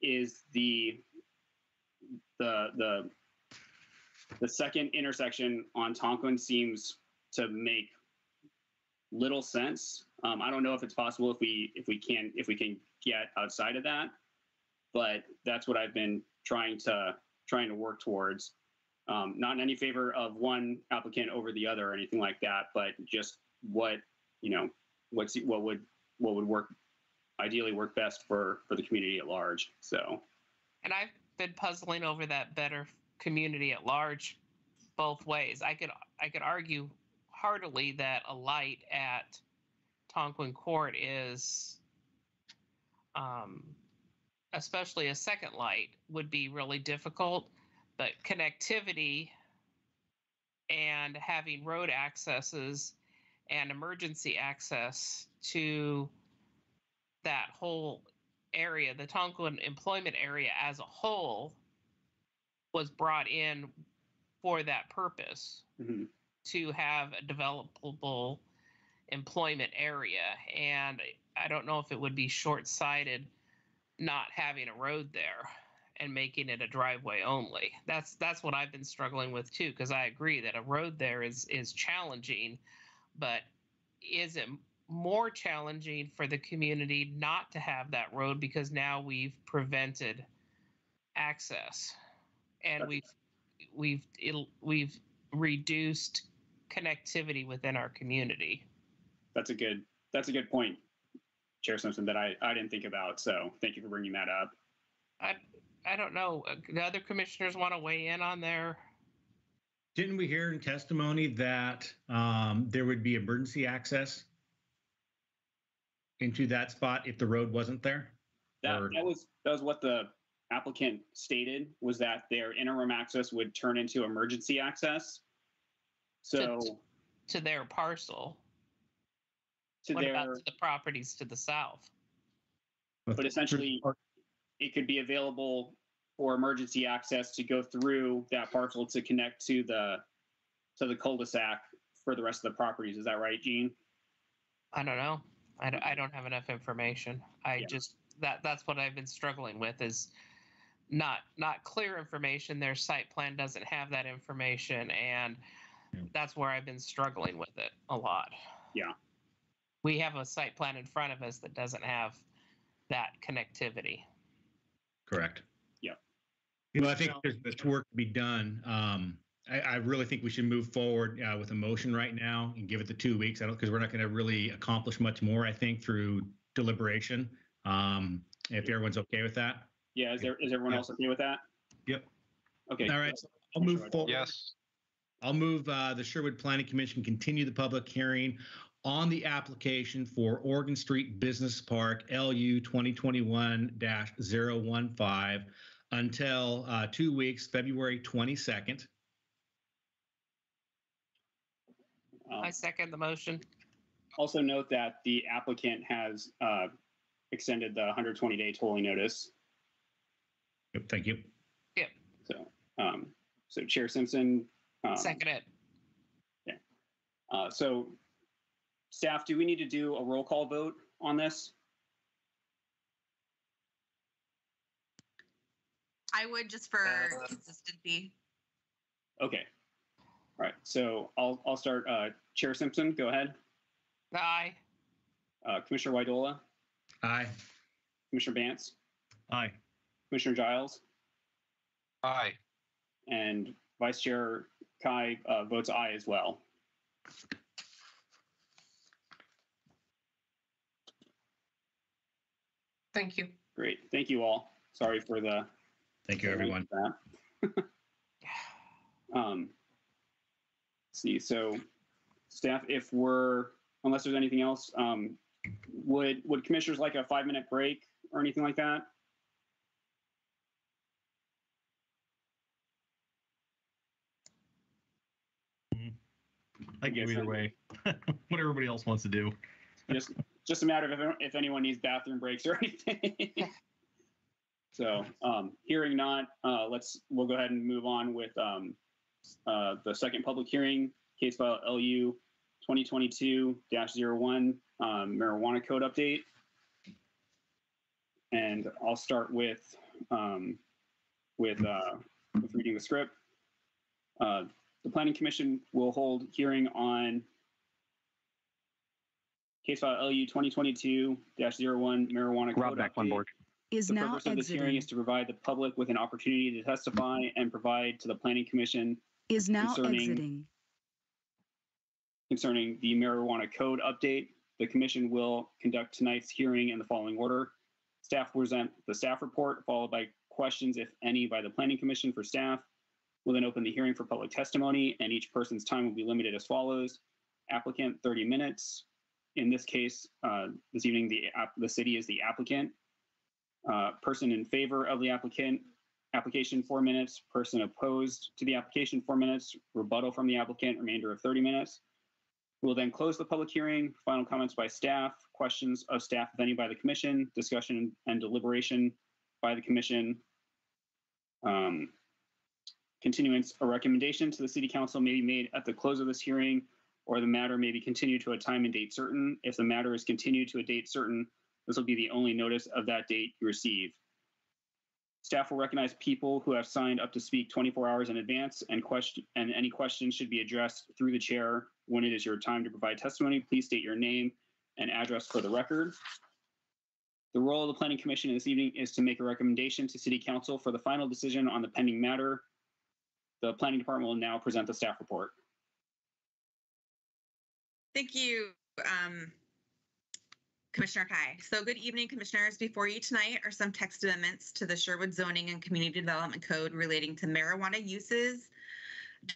is the second intersection on Tonkin seems to make little sense. I don't know if it's possible if we can get outside of that, but that's what I've been trying to work towards. Not in any favor of one applicant over the other or anything like that, but just what would work ideally work best for the community at large. So, and I've been puzzling over that better community at large both ways. I could argue heartily that a light at Tonkin Court is, especially a second light, would be really difficult, but connectivity and having road accesses and emergency access to that whole area, the Tonkin employment area as a whole, was brought in for that purpose, to have a developable employment area. And I don't know if it would be short-sighted not having a road there and making it a driveway only. That's what I've been struggling with too, because I agree that a road there is challenging, but is it more challenging for the community not to have that road because now we've prevented access and we've reduced connectivity within our community? That's a good point, Chair Simpson, that I didn't think about. So thank you for bringing that up. I don't know. The other commissioners want to weigh in on there? Didn't we hear in testimony that there would be emergency access into that spot if the road wasn't there? That was what the applicant stated, was that their interim access would turn into emergency access. So to their parcel. What about to the properties to the south? But essentially, it could be available for emergency access to go through that parcel to connect to the cul-de-sac for the rest of the properties. Is that right, Gene? I don't know. I don't have enough information. That's what I've been struggling with, is not clear information. Their site plan doesn't have that information, and that's where I've been struggling with it a lot. Yeah. We have a site plan in front of us that doesn't have that connectivity. Correct. Yeah. I think there's work to be done. I really think we should move forward with a motion right now and give it the 2 weeks. Because we're not going to really accomplish much more, I think, through deliberation. If everyone's okay with that. Yeah. Is everyone else okay with that? Yep. Okay. All right. So I'll move forward. Yes. I'll move the Sherwood Planning Commission continue the public hearing on the application for Oregon Street Business Park LU 2021-015 until 2 weeks, February 22nd. I second the motion. Also note that the applicant has extended the 120-day tolling notice. Yep, thank you. Yep. So Chair Simpson. Second it. Yeah. So staff, do we need to do a roll call vote on this? I would, just for consistency. Okay. All right. So I'll start. Chair Simpson, go ahead. Aye. Commissioner Widola. Aye. Commissioner Bantz. Aye. Commissioner Giles. Aye. And Vice Chair Kai votes aye as well. Thank you. Great. Thank you all. Sorry for the. Thank you, everyone. Let's see. So, staff, unless there's anything else, would commissioners like a 5-minute break or anything like that? I give either way. What everybody else wants to do. Just a matter of if anyone needs bathroom breaks or anything. So, hearing not, we'll go ahead and move on with the second public hearing, case file LU 2022-01, marijuana code update. And I'll start with reading the script. The Planning Commission will hold hearing on case file LU 2022-01 marijuana code update. Rob back on board. Is The now purpose of this hearing exiting. is to provide the public with an opportunity to testify and provide to the Planning Commission Is now concerning exiting. the marijuana code update. The commission will conduct tonight's hearing in the following order. Staff will present the staff report, followed by questions, if any, by the Planning Commission for staff. We'll then open the hearing for public testimony, and each person's time will be limited as follows. Applicant, 30 minutes. In this case, this evening, the city is the applicant. Person in favor of the application, 4 minutes. Person opposed to the application, 4 minutes. Rebuttal from the applicant, remainder of 30 minutes. We'll then close the public hearing, final comments by staff, questions of staff, if any, by the commission, discussion and deliberation by the commission. Continuance, a recommendation to the city council may be made at the close of this hearing, or the matter may be continued to a time and date certain. If the matter is continued to a date certain, this will be the only notice of that date you receive. Staff will recognize people who have signed up to speak 24 hours in advance, and any questions should be addressed through the chair. When it is your time to provide testimony, please state your name and address for the record. The role of the Planning Commission this evening is to make a recommendation to City Council for the final decision on the pending matter. The Planning Department will now present the staff report. Thank you, Commissioner Kai. So good evening, Commissioners. Before you tonight are some text amendments to the Sherwood Zoning and Community Development Code relating to marijuana uses,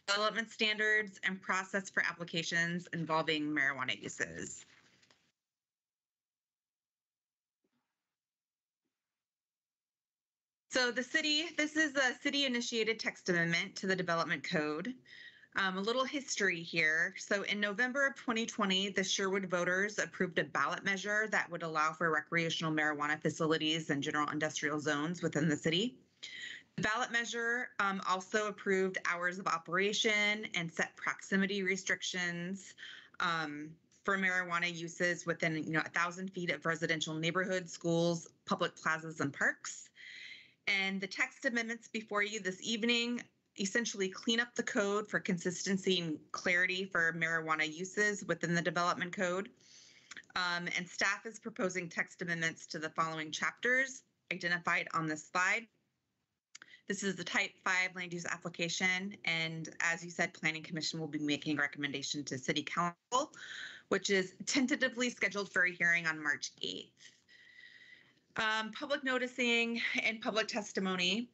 development standards, and process for applications involving marijuana uses. So this is a city-initiated text amendment to the Development Code. A little history here. So in November of 2020, the Sherwood voters approved a ballot measure that would allow for recreational marijuana facilities and general industrial zones within the city. The ballot measure also approved hours of operation and set proximity restrictions for marijuana uses within 1,000 feet of residential neighborhoods, schools, public plazas, and parks. And the text amendments before you this evening essentially clean up the code for consistency and clarity for marijuana uses within the Development Code. And staff is proposing text amendments to the following chapters identified on this slide. This is the Type 5 land use application, and as you said, Planning Commission will be making a recommendation to City Council, which is tentatively scheduled for a hearing on March 8th. Public noticing and public testimony.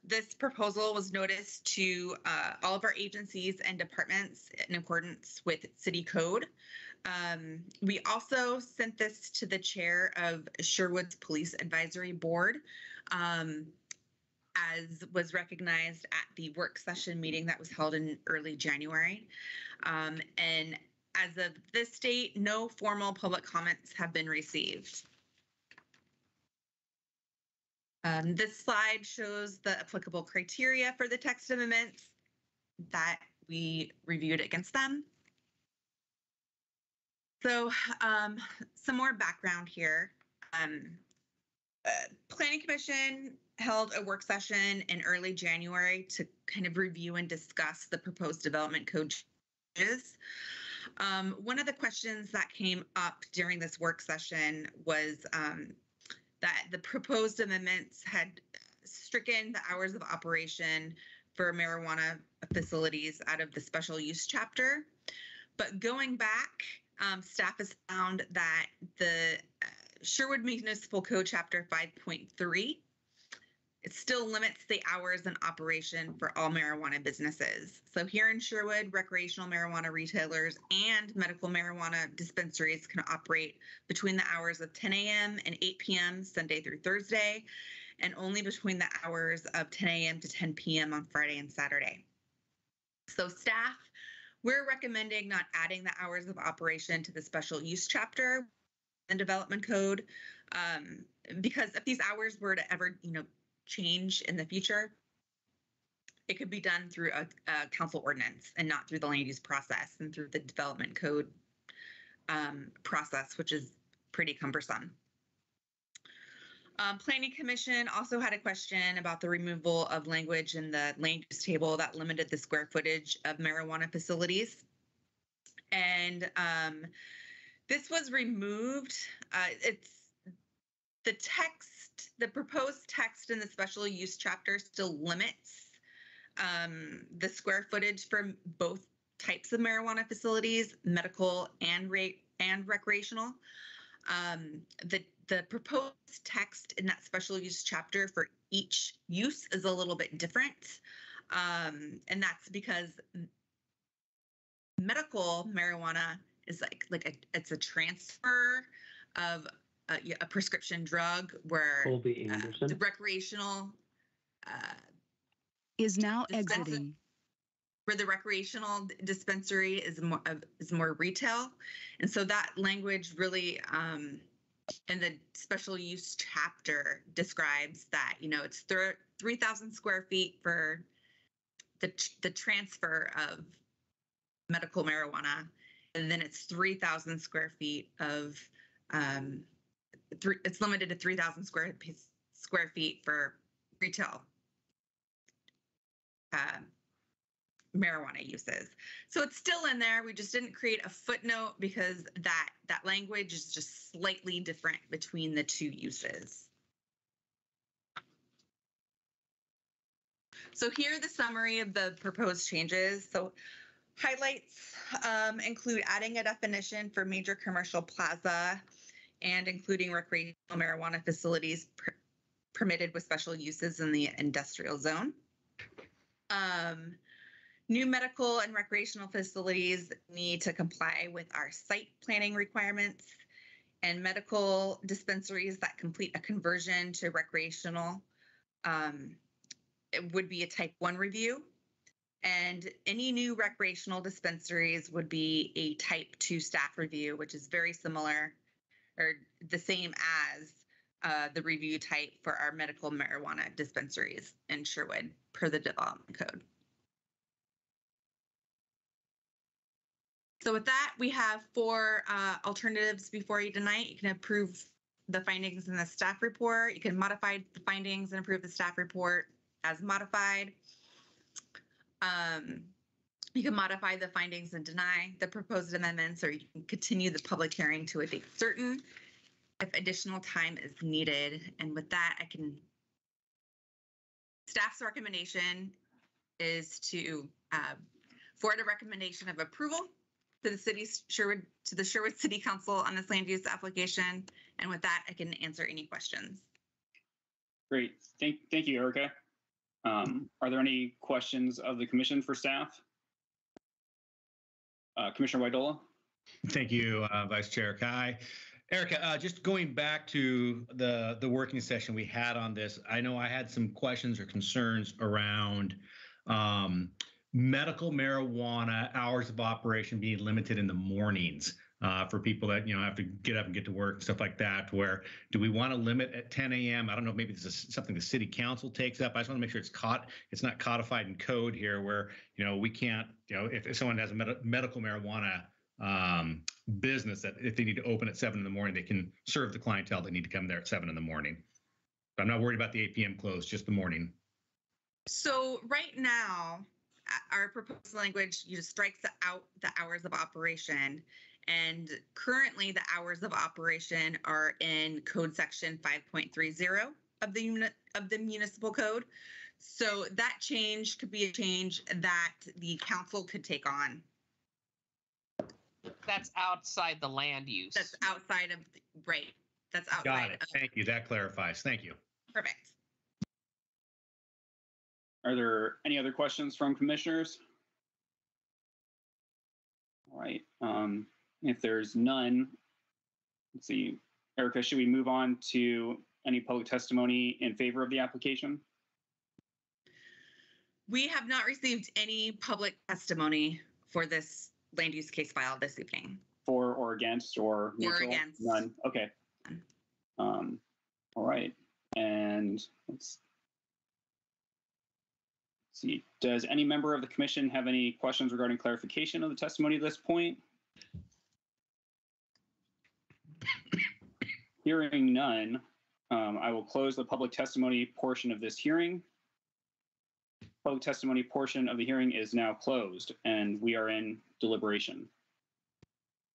This proposal was noticed to all of our agencies and departments in accordance with City Code. We also sent this to the chair of Sherwood's Police Advisory Board, as was recognized at the work session meeting that was held in early January. And as of this date, no formal public comments have been received. This slide shows the applicable criteria for the text amendments that we reviewed against them. So some more background here. Planning Commission held a work session in early January to kind of review and discuss the proposed development code changes. One of the questions that came up during this work session was that the proposed amendments had stricken the hours of operation for marijuana facilities out of the special use chapter. But going back, staff has found that the Sherwood Municipal Code Chapter 5.3, it still limits the hours in operation for all marijuana businesses. So here in Sherwood, recreational marijuana retailers and medical marijuana dispensaries can operate between the hours of 10 a.m. and 8 p.m. Sunday through Thursday, and only between the hours of 10 a.m. to 10 p.m. on Friday and Saturday. So staff, we're recommending not adding the hours of operation to the special use chapter and development code, because if these hours were to ever, change in the future, it could be done through a council ordinance and not through the land use process and through the development code process, which is pretty cumbersome. Planning Commission also had a question about the removal of language in the land use table that limited the square footage of marijuana facilities. And this was removed. the proposed text in the special use chapter still limits the square footage for both types of marijuana facilities, medical and recreational. The proposed text in that special use chapter for each use is a little bit different. And that's because medical marijuana is it's a transfer of a prescription drug, where the recreational is now exiting. Where the recreational dispensary is more retail, and so that language really in the special use chapter describes that it's 3,000 square feet for the transfer of medical marijuana, and then it's 3,000 square feet of it's limited to 3,000 square feet for retail marijuana uses. So it's still in there. We just didn't create a footnote because that language is just slightly different between the two uses. So here are the summary of the proposed changes. So highlights include adding a definition for major commercial plaza and including recreational marijuana facilities permitted with special uses in the industrial zone. New medical and recreational facilities need to comply with our site planning requirements, and medical dispensaries that complete a conversion to recreational it would be a type 1 review. And any new recreational dispensaries would be a type 2 staff review, which is very similar or the same as the review type for our medical marijuana dispensaries in Sherwood per the development code. So with that, we have 4 alternatives before you tonight. You can approve the findings in the staff report. You can modify the findings and approve the staff report as modified. You can modify the findings and deny the proposed amendments, or you can continue the public hearing to a date certain if additional time is needed. And with that, staff's recommendation is to forward a recommendation of approval to the Sherwood City Council on this land use application. And with that, I can answer any questions. Great. Thank you, Erica. Are there any questions of the commission for staff? Commissioner Widola? Thank you, Vice Chair Kai. Erica, just going back to the working session we had on this, I know I had some questions or concerns around medical marijuana hours of operation being limited in the mornings for people that have to get up and get to work and stuff like that. Where do we want to limit at 10 a.m.? I don't know if maybe this is something the city council takes up. I just want to make sure it's not codified in code here, where we can't if someone has a medical marijuana business, that if they need to open at 7 in the morning, they can serve the clientele that need to come there at 7 in the morning. But I'm not worried about the 8 p.m. close, just the morning. So right now, our proposed language strikes out the hours of operation, and currently the hours of operation are in code section 5.30 of the municipal code. So that change could be a change that the council could take on. That's outside the land use. That's outside of right. That's outside. Got it. Thank you. That clarifies. Thank you. Perfect. Are there any other questions from commissioners? All right. If there's none, let's see. Erica, should we move on to any public testimony in favor of the application? We have not received any public testimony for this land use case file this evening. For or against or neutral? Or against. None. Okay. All right. And let's see. Does any member of the commission have any questions regarding clarification of the testimony at this point? Hearing none, I will close the public testimony portion of this hearing. Public testimony portion of the hearing is now closed, and we are in deliberation.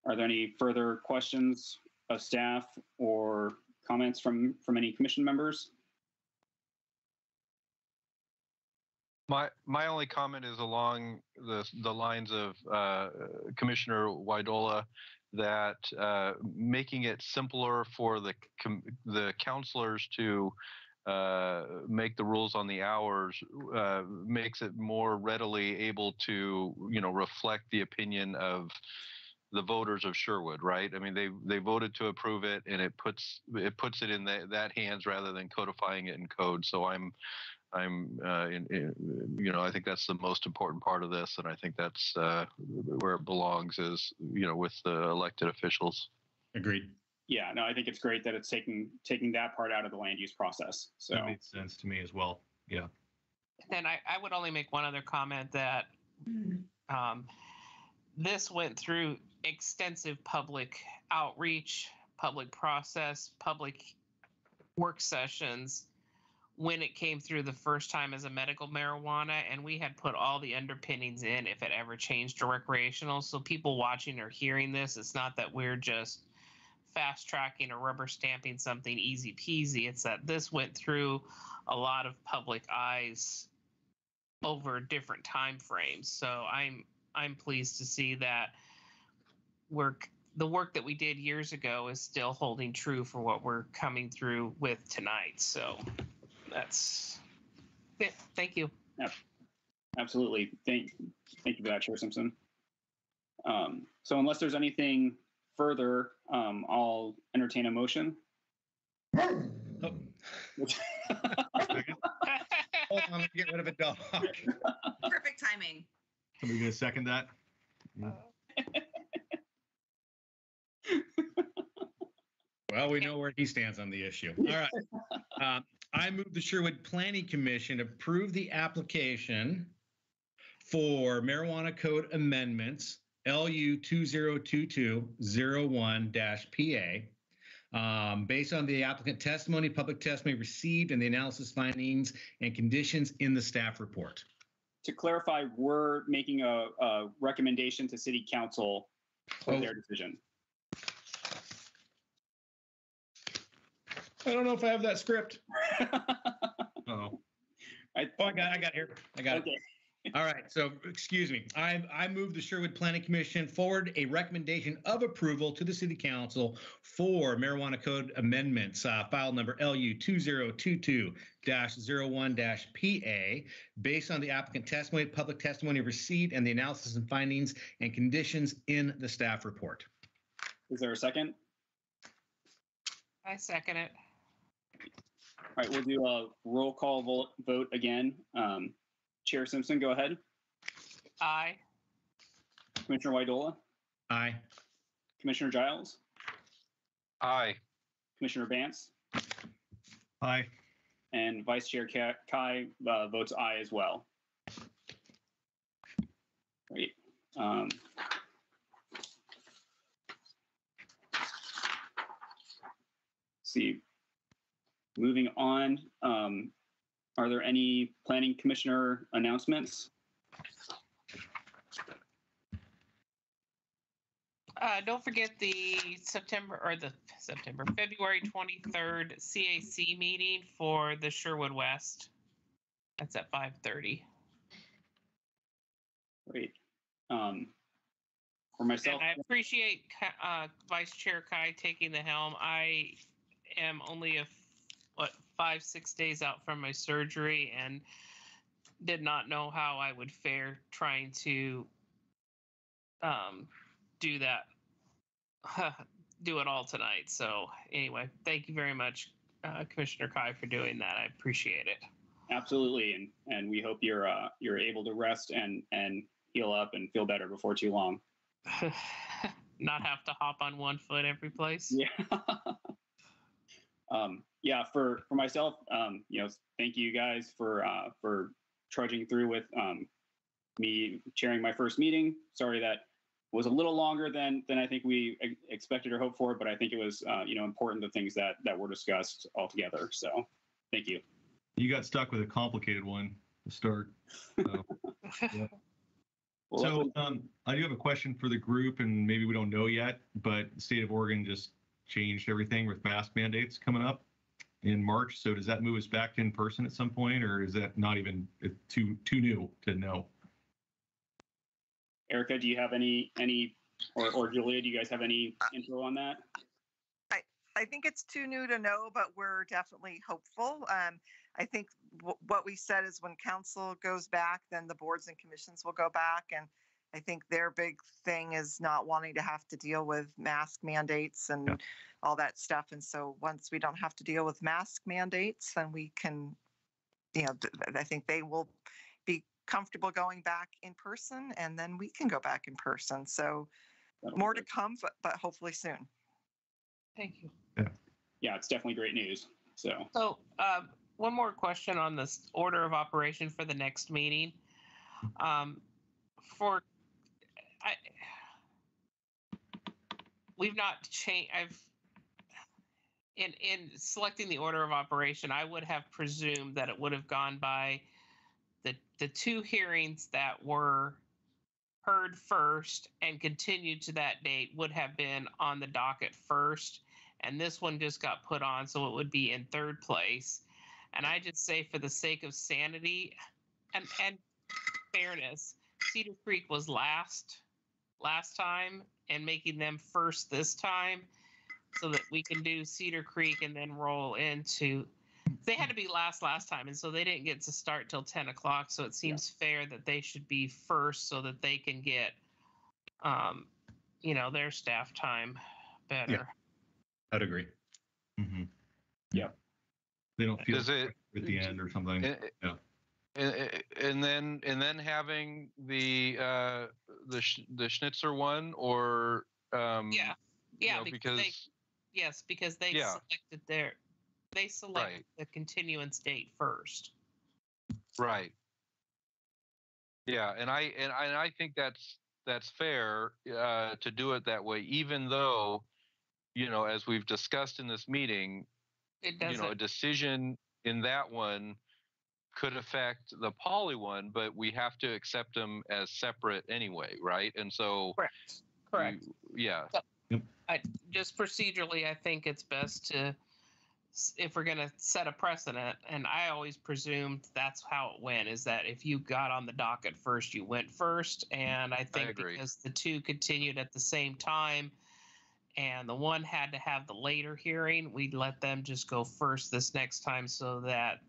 Are there any further questions of staff or comments from any commission members? My only comment is along the lines of Commissioner Widola, that making it simpler for the counselors to make the rules on the hours makes it more readily able to reflect the opinion of the voters of Sherwood, right? I mean, they voted to approve it, and it puts it in that hands rather than codifying it in code. So I think that's the most important part of this, and I think that's where it belongs, is with the elected officials. Agreed. Yeah, no, I think it's great that it's taking that part out of the land use process. So that makes sense to me as well. Yeah. Then I would only make one other comment, that this went through extensive public outreach, public process, public work sessions when it came through the first time as a medical marijuana, and we had put all the underpinnings in if it ever changed to recreational. So people watching or hearing this, it's not that we're just fast tracking or rubber stamping something easy peasy. It's that this went through a lot of public eyes over different time frames. So I'm pleased to see that the work that we did years ago is still holding true for what we're coming through with tonight. So that's it. Thank you. Yeah, absolutely. Thank you for that, Chair Simpson. So unless there's anything further, I'll entertain a motion. Oh. Hold on, let me get rid of a dog. Perfect timing. Somebody gonna second that? Well, we know where he stands on the issue. All right. I move the Sherwood Planning Commission approve the application for marijuana code amendments LU 2022-01-PA based on the applicant testimony, public testimony received, and the analysis findings and conditions in the staff report. To clarify, we're making a recommendation to City Council for their decision. I don't know if I have that script. Oh, I got it here. I got okay. it. All right. So, excuse me. I move the Sherwood Planning Commission forward a recommendation of approval to the City Council for marijuana code amendments, file number LU 2022-01-PA, based on the applicant testimony, public testimony received, and the analysis and findings and conditions in the staff report. Is there a second? I second it. All right, we'll do a roll call vote again. Chair Simpson, go ahead. Aye. Commissioner Widola? Aye. Commissioner Giles? Aye. Commissioner Vance? aye. And Vice Chair Kai votes aye as well. Great. See, moving on, are there any planning commissioner announcements? Don't forget the February 23rd CAC meeting for the Sherwood West. That's at 5:30. Great. For myself, and I appreciate Vice Chair Kai taking the helm. I am only 5-6 days out from my surgery and did not know how I would fare trying to do that, do it all tonight. So anyway, thank you very much, Commissioner Kai, for doing that. I appreciate it. Absolutely, and we hope you're able to rest and heal up and feel better before too long. Not have to hop on one foot every place. Yeah. Yeah. For myself, thank you guys for trudging through with me chairing my first meeting. Sorry that was a little longer than I think we expected or hoped for, but I think it was important, the things that were discussed all together. So thank you. You got stuck with a complicated one to start. So, yeah. So I do have a question for the group, and maybe we don't know yet, but the state of Oregon just changed everything with mask mandates coming up in March. So does that move us back to in person at some point, or is that not even too new to know? Erica, do you have any or Julia, do you guys have any info on that? I think it's too new to know, but we're definitely hopeful. I think what we said is when council goes back, then the boards and commissions will go back. And I think their big thing is not wanting to have to deal with mask mandates and all that stuff. And so once we don't have to deal with mask mandates, then we can, I think they will be comfortable going back in person, and then we can go back in person. So more to come, but hopefully soon. Thank you. Yeah, it's definitely great news. So one more question on this order of operation for the next meeting. We've not changed. In selecting the order of operation, I would have presumed that it would have gone by the two hearings that were heard first and continued to that date would have been on the docket first, and this one just got put on, so it would be in third place. And I just say, for the sake of sanity and fairness, Cedar Creek was last time, and making them first this time, so that we can do Cedar Creek and then roll into. They had to be last time, and so they didn't get to start till 10 o'clock. So it seems fair that they should be first, so that they can get, their staff time better. Yeah. I'd agree. Mm-hmm. Yeah. They don't feel at the end or something. And then having the Schnitzer one, or because they selected the continuance date first. Right. Yeah, and I think that's fair to do it that way, even though, as we've discussed in this meeting, a decision in that one could affect the poly one, but we have to accept them as separate anyway, right? And so correct. So, just procedurally, I think it's best to, if we're going to set a precedent, and I always presumed that's how it went, is that if you got on the docket first, you went first. And I think because the two continued at the same time, and the one had to have the later hearing, we'd let them just go first this next time, so that,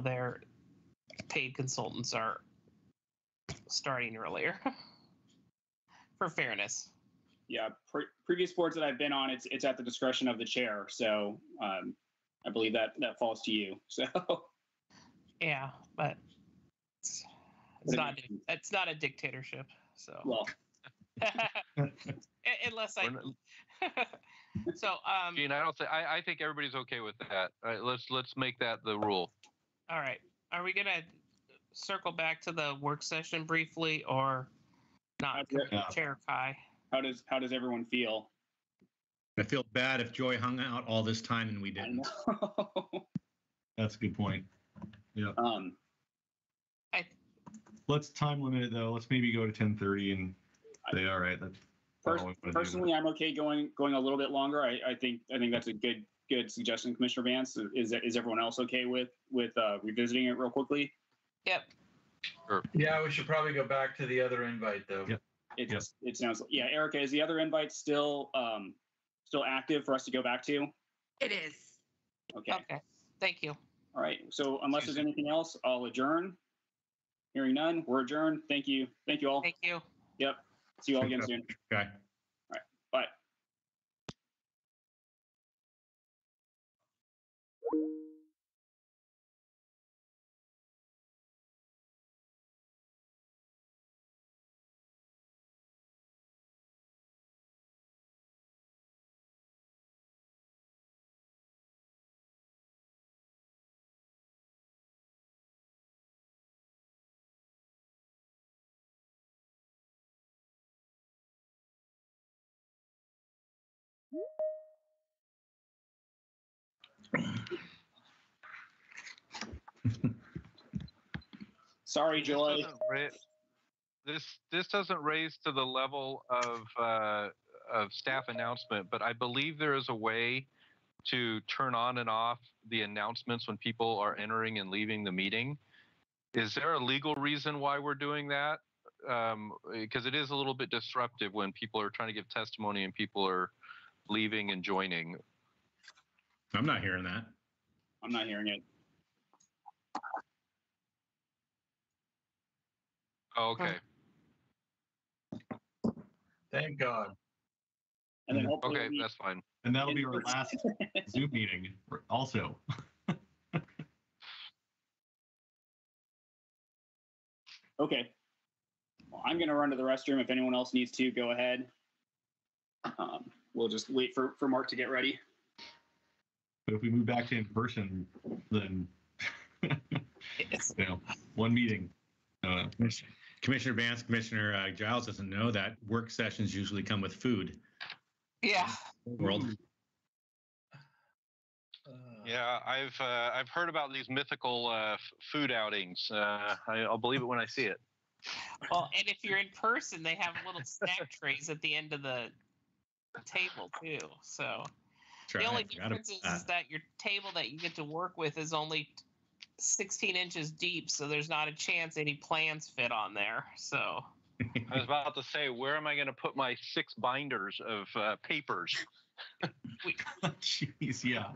their paid consultants are starting earlier for fairness. Yeah, previous boards that I've been on, it's at the discretion of the chair. So I believe that falls to you. So yeah, but it's not a dictatorship. So well, unless I. So Gene, I think everybody's okay with that. All right, let's make that the rule. All right, are we gonna circle back to the work session briefly, or not? Chair Kai. How does everyone feel? I feel bad if Joy hung out all this time and we didn't. That's a good point. Yeah. Let's time limit it though. Let's maybe go to 10:30 and say, all right. Personally, I'm okay going a little bit longer. I think that's a good suggestion, Commissioner Vance. Is everyone else okay with revisiting it real quickly? Yep. Sure. Yeah, we should probably go back to the other invite though. Yep. It sounds like, Erica, is the other invite still active for us to go back to? It is. Okay. Thank you. All right. So unless there's anything else, I'll adjourn. Hearing none, we're adjourned. Thank you. Thank you all. Thank you. Yep. See you all again soon. Okay. All right. Bye. Sorry, Joy. This doesn't raise to the level of staff announcement, but I believe there is a way to turn on and off the announcements when people are entering and leaving the meeting. Is there a legal reason why we're doing that? Because it is a little bit disruptive when people are trying to give testimony and people are leaving and joining. I'm not hearing that. I'm not hearing it. Oh, okay. Thank God. And then okay, that's fine. And that'll be our last Zoom meeting also. Okay. Well, I'm going to run to the restroom. If anyone else needs to, go ahead. We'll just wait for Mark to get ready. But if we move back to in person, then one meeting. Commissioner Vance, Commissioner Giles doesn't know that work sessions usually come with food. Yeah. World. Yeah, I've heard about these mythical food outings. I'll believe it when I see it. Well, and if you're in person, they have little snack trays at the end of the table too. So the only difference is that your table that you get to work with is only 16 inches deep, so there's not a chance any plans fit on there. So I was about to say, where am I going to put my 6 binders of papers? Jeez, yeah.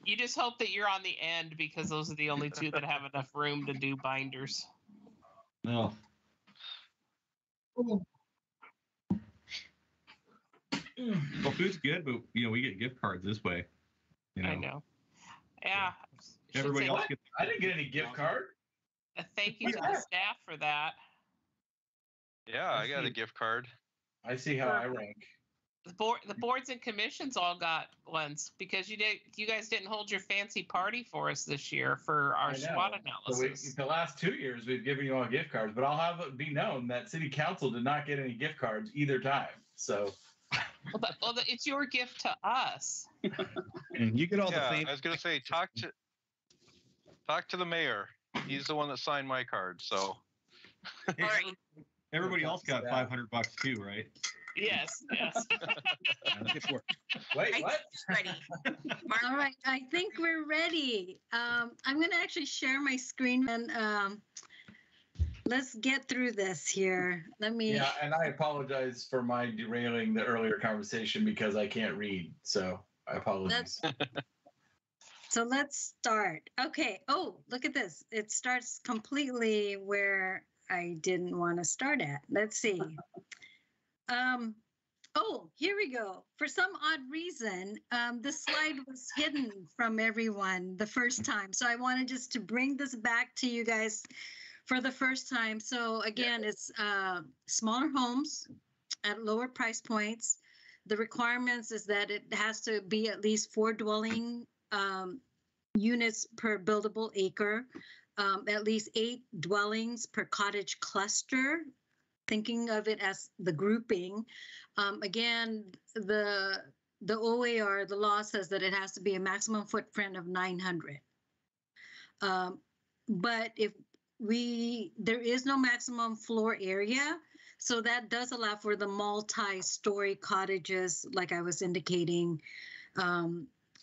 You just hope that you're on the end because those are the only 2 that have enough room to do binders. No. Well, food's good, but we get gift cards this way. I know. Yeah. Everybody else gets. I didn't get any gift card. A thank you to the staff for that. Yeah, I got a gift card. I see how I rank. The boards and commissions all got ones because you guys didn't hold your fancy party for us this year for our SWOT analysis. So the last 2 years we've given you all gift cards, but I'll have it be known that City Council did not get any gift cards either time. So. Well, it's your gift to us. And you get all the fame. I was going to say, talk to the mayor. He's the one that signed my card. So. Everybody else got $500 too, right? Yes. Wait, what? Ready. All right, I think we're ready. I'm going to actually share my screen and let's get through this here. Yeah, and I apologize for my derailing the earlier conversation because I can't read. So I apologize. So let's start. Okay. Oh, look at this. It starts completely where I didn't want to start at. Let's see. Oh, here we go. For some odd reason, the slide was hidden from everyone the first time. So I wanted just to bring this back to you guys for the first time. So again, it's smaller homes at lower price points. The requirements is that it has to be at least 4 dwelling units per buildable acre, at least 8 dwellings per cottage cluster, thinking of it as the grouping. Again, the OAR, the law says that it has to be a maximum footprint of 900. But there is no maximum floor area, so that does allow for the multi-story cottages, like I was indicating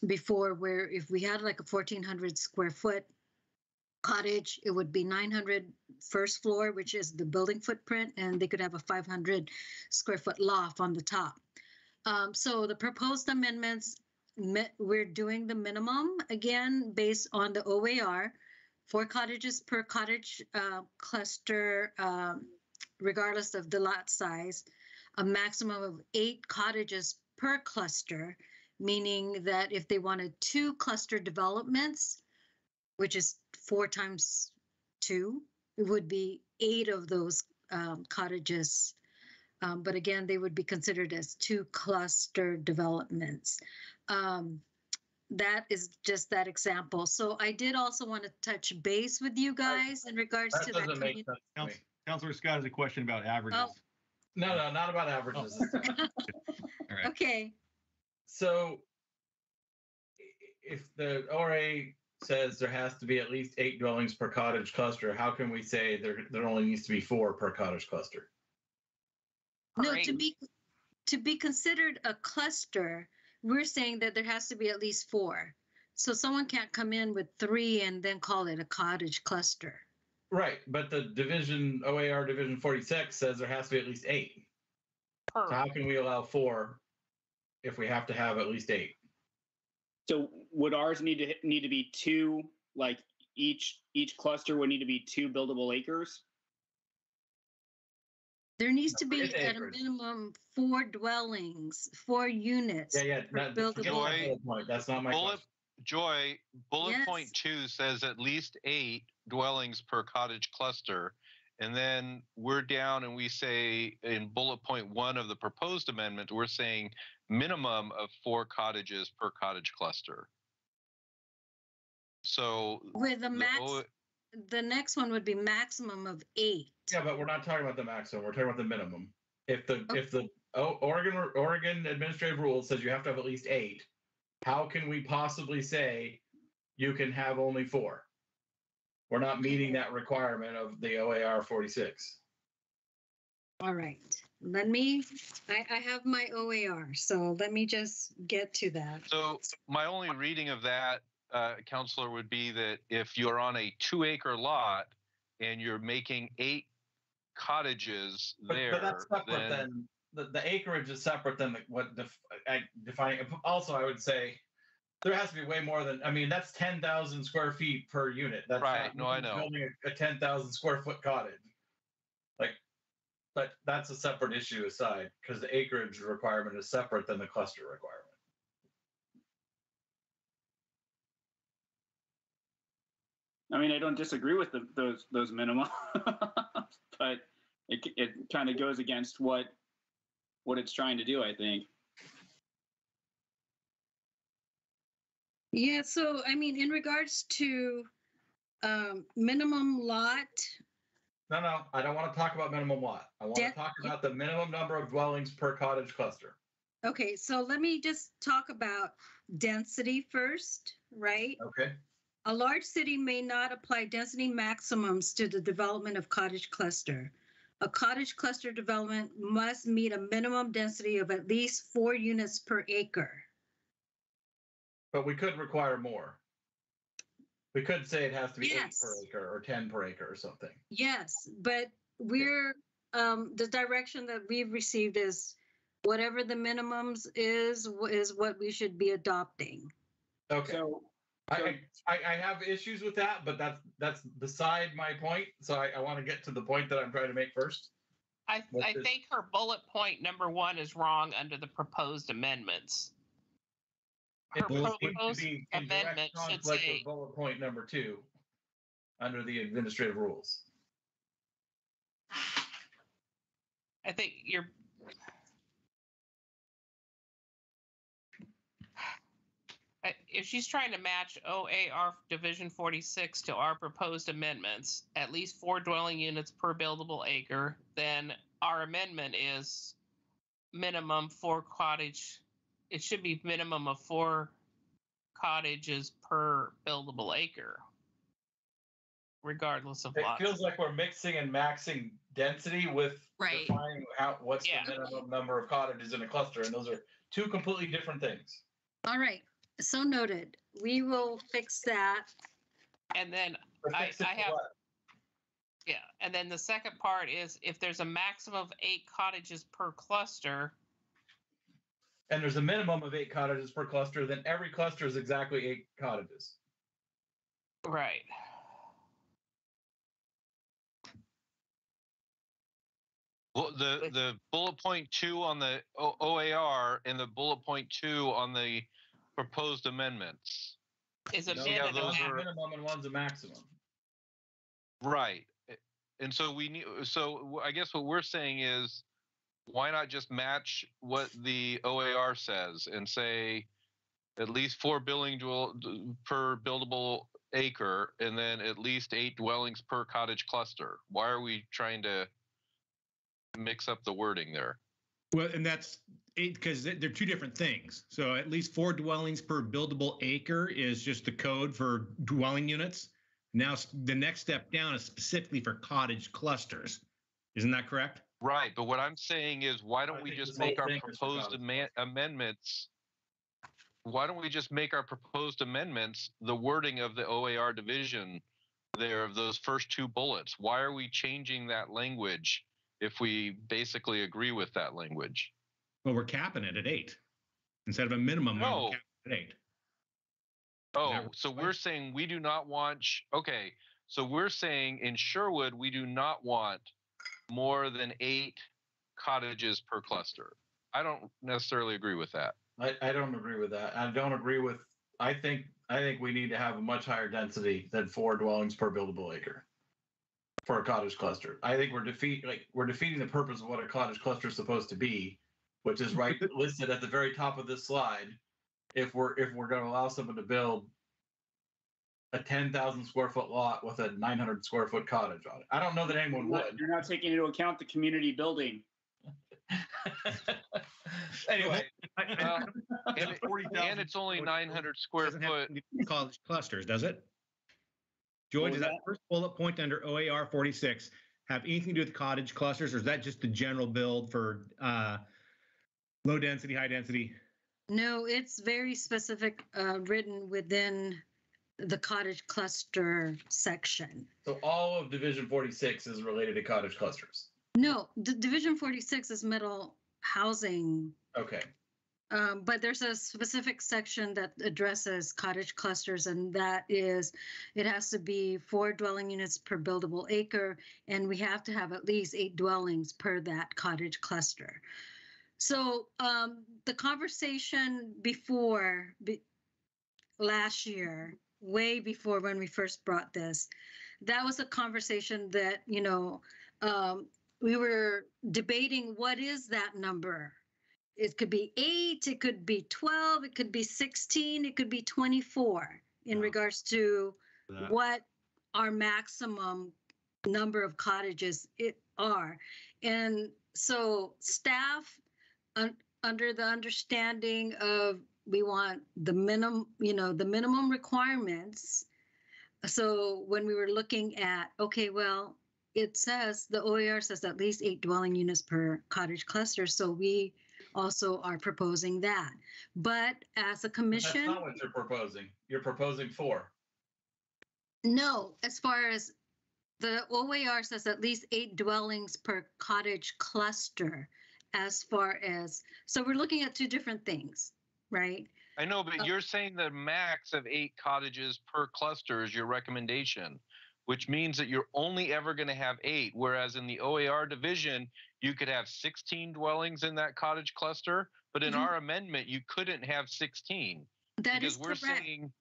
before, where if we had like a 1,400 square foot cottage, it would be 900 first floor, which is the building footprint, and they could have a 500 square foot loft on the top. So the proposed amendments, we're doing the minimum, again, based on the OAR, 4 cottages per cottage cluster, regardless of the lot size, a maximum of 8 cottages per cluster, meaning that if they wanted 2 cluster developments, which is 4 times 2, it would be 8 of those cottages. But again, they would be considered as 2 cluster developments. That is just that example. So I did also want to touch base with you guys in regards to that. Doesn't make sense to me. Councilor Scott has a question about averages. Oh. No, not about averages. All right. Okay. So if the ORA says there has to be at least 8 dwellings per cottage cluster, how can we say there only needs to be 4 per cottage cluster? No, to be to be considered a cluster, we're saying that there has to be at least 4. So someone can't come in with 3 and then call it a cottage cluster. Right, but the OAR Division 46 says there has to be at least 8. So how can we allow 4 if we have to have at least 8? So would ours need to be 2? Like each cluster would need to be 2 buildable acres? There needs to be at a minimum 4 dwellings, 4 units. Yeah. That's not my question. Joy, bullet Yes. point 2 says at least 8 dwellings per cottage cluster. And then we're down and we say in bullet point 1 of the proposed amendment, we're saying minimum of 4 cottages per cottage cluster. So with the next one would be maximum of 8. Yeah, but we're not talking about the maximum. We're talking about the minimum. If the Oregon administrative rule says you have to have at least 8, how can we possibly say you can have only 4? We're not meeting that requirement of the OAR 46. All right. I have my OAR, so let me just get to that. So my only reading of that, Counselor, would be that if you're on a 2-acre lot and you're making 8 cottages there, but that's separate than the acreage is separate than defining. Also, I would say there has to be way more than. I mean, that's 10,000 square feet per unit. That's right. No, I know. Building a 10,000 square foot cottage, but that's a separate issue aside because the acreage requirement is separate than the cluster requirement. I mean, I don't disagree with those minimum, but it kind of goes against what it's trying to do, I think. Yeah, so I mean, in regards to minimum lot. No, I don't want to talk about minimum lot. I want to talk about the minimum number of dwellings per cottage cluster. Okay, so let me just talk about density first, right? Okay. A large city may not apply density maximums to the development of cottage cluster. A cottage cluster development must meet a minimum density of at least 4 units per acre. But we could require more. We could say it has to be 8 per acre or 10 per acre or something. Yes, but we're the direction that we've received is whatever the minimums is what we should be adopting. Okay. So I have issues with that, but that's beside my point. So I want to get to the point that I'm trying to make first. I think her bullet point number 1 is wrong under the proposed amendments. Her proposed amendment should say bullet point number 2 under the administrative rules. I think if she's trying to match OAR Division 46 to our proposed amendments, at least 4 dwelling units per buildable acre, then our amendment is minimum 4 cottage. It should be minimum of 4 cottages per buildable acre, regardless of lot. It feels like we're mixing and maxing density with defining what's the minimum number of cottages in a cluster, and those are 2 completely different things. All right. So noted. We will fix that. And then I have, and then the second part is if there's a maximum of 8 cottages per cluster. And there's a minimum of 8 cottages per cluster, then every cluster is exactly 8 cottages. Right. Well, the bullet point 2 on the OAR and the bullet point 2 on the proposed amendments is a minimum and one's a maximum. Right. And so we need. So I guess what we're saying is, why not just match what the OAR says and say at least 4 per buildable acre, and then at least 8 dwellings per cottage cluster? Why are we trying to mix up the wording there? Well, and that's because they're 2 different things. So at least 4 dwellings per buildable acre is just the code for dwelling units. Now the next step down is specifically for cottage clusters. Isn't that correct? Right, but what I'm saying is, why don't we just make our proposed amendments? Why don't we just make our proposed amendments the wording of the OAR division there of those first two bullets? Why are we changing that language if we basically agree with that language? Well, we're capping it at 8 instead of a minimum. No. We're capping it at 8. Oh, so we're saying we do not want. Okay, so we're saying in Sherwood we do not want more than 8 cottages per cluster. I don't necessarily agree with that. I don't agree with that. I don't agree with. I think we need to have a much higher density than 4 dwellings per buildable acre for a cottage cluster. I think we're defeating the purpose of what a cottage cluster is supposed to be, which is right listed at the very top of this slide. If we're going to allow someone to build a 10,000 square foot lot with a 900 square foot cottage on it, I don't know that anyone would. You're not taking into account the community building. Anyway, and it's only 900 square foot. College clusters, does it? Joy, does that first bullet point under OAR 46 have anything to do with cottage clusters, or is that just the general build for low density, high density? No, it's very specific, written within the cottage cluster section. So all of Division 46 is related to cottage clusters. No, Division 46 is middle housing. Okay. But there's a specific section that addresses cottage clusters, and that is, it has to be 4 dwelling units per buildable acre, and we have to have at least 8 dwellings per that cottage cluster. So the conversation before last year, way before when we first brought this, that was a conversation that, we were debating what is that number. It could be 8, it could be 12, it could be 16, it could be 24 in regards to what our maximum number of cottages are. And so staff, under the understanding of we want the minimum requirements. So when we were looking at, okay, well, it says, the OAR says at least 8 dwelling units per cottage cluster. So we also are proposing that. But as a commission. That's not what you're proposing. You're proposing 4. No, as far as the OAR says at least 8 dwellings per cottage cluster, as far as, so we're looking at 2 different things, right? I know, but you're saying the max of 8 cottages per cluster is your recommendation, which means that you're only ever going to have 8, whereas in the OAR division, you could have 16 dwellings in that cottage cluster, but in our amendment, you couldn't have 16. That is correct. Saying,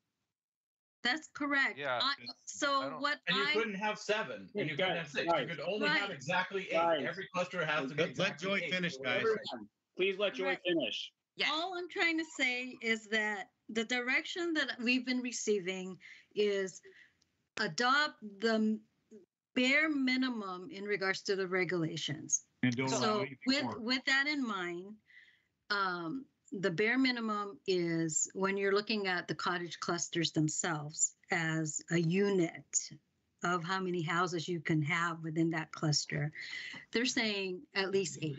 that's correct. Yeah. And you couldn't have 7, and you couldn't have 6. Right. You could only have exactly 8. Right. Every cluster has to be exactly Let Joy 8. finish, guys. Please let Joy finish. Yes. All I'm trying to say is that the direction that we've been receiving is adopt the bare minimum in regards to the regulations. And don't so with that in mind, the bare minimum is when you're looking at the cottage clusters themselves as a unit of how many houses you can have within that cluster, they're saying at least 8.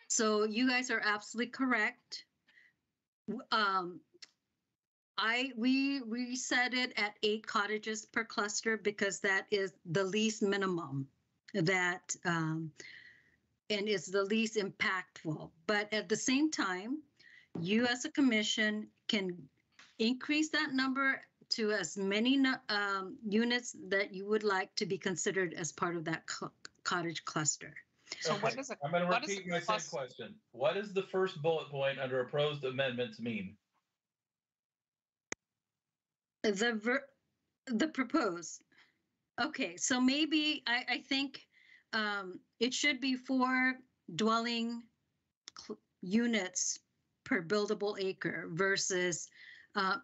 So you guys are absolutely correct. We set it at 8 cottages per cluster because that is the least minimum that, and it's the least impactful. But at the same time, you as a commission can increase that number to as many units that you would like to be considered as part of that cottage cluster. So okay. I'm going to repeat my same question. What does the first bullet point under opposed amendments mean? The proposed. Okay, so maybe I think it should be 4 dwelling units per buildable acre versus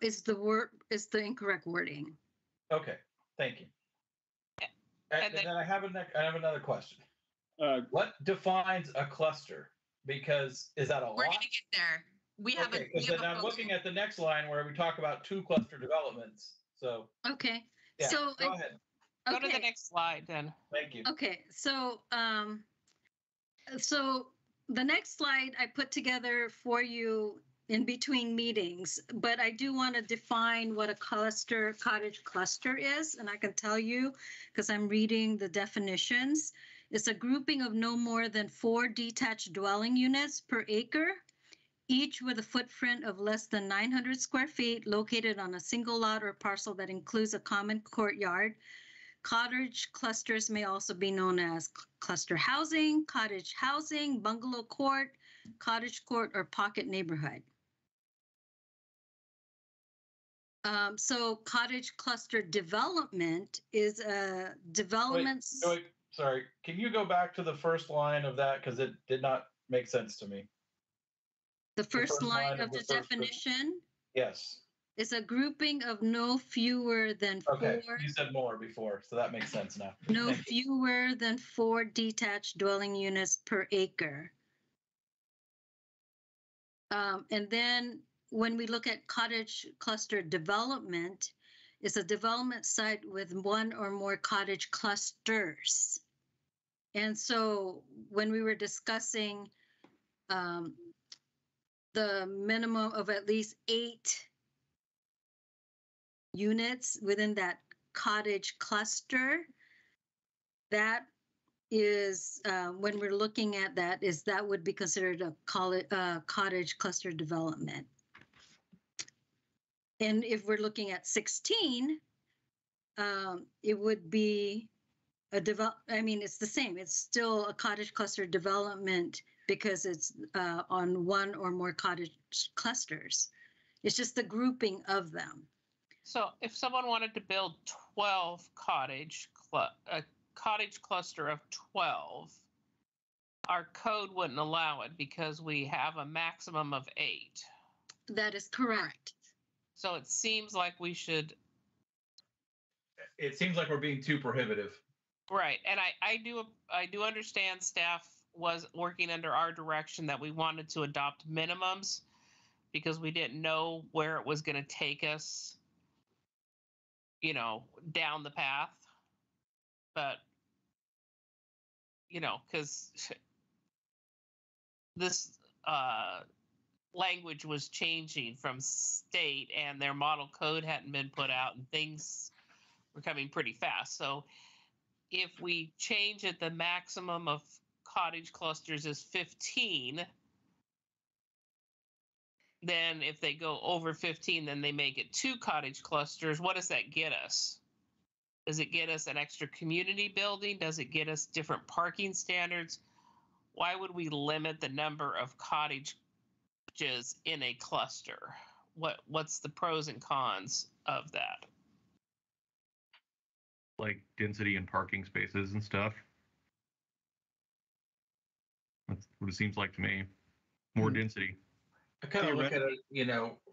is the incorrect wording. Okay, thank you. And then I have another question. What defines a cluster? Because is that a lot? We're going to get there. We have I'm looking at the next line where we talk about 2 cluster developments. So okay, yeah, so go ahead. Go to the next slide then. Thank you. Okay, so So the next slide I put together for you in between meetings, but I do want to define what a cottage cluster is. And I can tell you, because I'm reading the definitions, it's a grouping of no more than 4 detached dwelling units per acre, each with a footprint of less than 900 square feet, located on a single lot or parcel that includes a common courtyard. Cottage clusters may also be known as cluster housing, cottage housing, bungalow court, cottage court, or pocket neighborhood. So cottage cluster development is a development. Wait, sorry, can you go back to the first line of that? Because it did not make sense to me. The first line of the definition? Yes. Is a grouping of no fewer than 4. Okay, you said more before, so that makes sense now. No fewer than 4 detached dwelling units per acre. And then when we look at cottage cluster development, it's a development site with 1 or more cottage clusters. And so when we were discussing the minimum of at least 8 units within that cottage cluster, that is when we're looking at that, is that would be considered a cottage cluster development. And if we're looking at 16, it would be it's the same. It's still a cottage cluster development because it's on 1 or more cottage clusters. It's just the grouping of them. So if someone wanted to build 12 a cottage cluster of 12, our code wouldn't allow it because we have a maximum of 8. That is correct. So it seems like we should. It seems like we're being too prohibitive. Right, and I do understand staff was working under our direction that we wanted to adopt minimums because we didn't know where it was going to take us, down the path. But, because this language was changing from state and their model code hadn't been put out and things were coming pretty fast. So if we change it, the maximum of cottage clusters is 15. Then if they go over 15, then they make it 2 cottage clusters. What does that get us? Does it get us an extra community building? Does it get us different parking standards? Why would we limit the number of cottages in a cluster? What's the pros and cons of that? Like density and parking spaces and stuff. That's what it seems like to me. More density. I kind of look at it,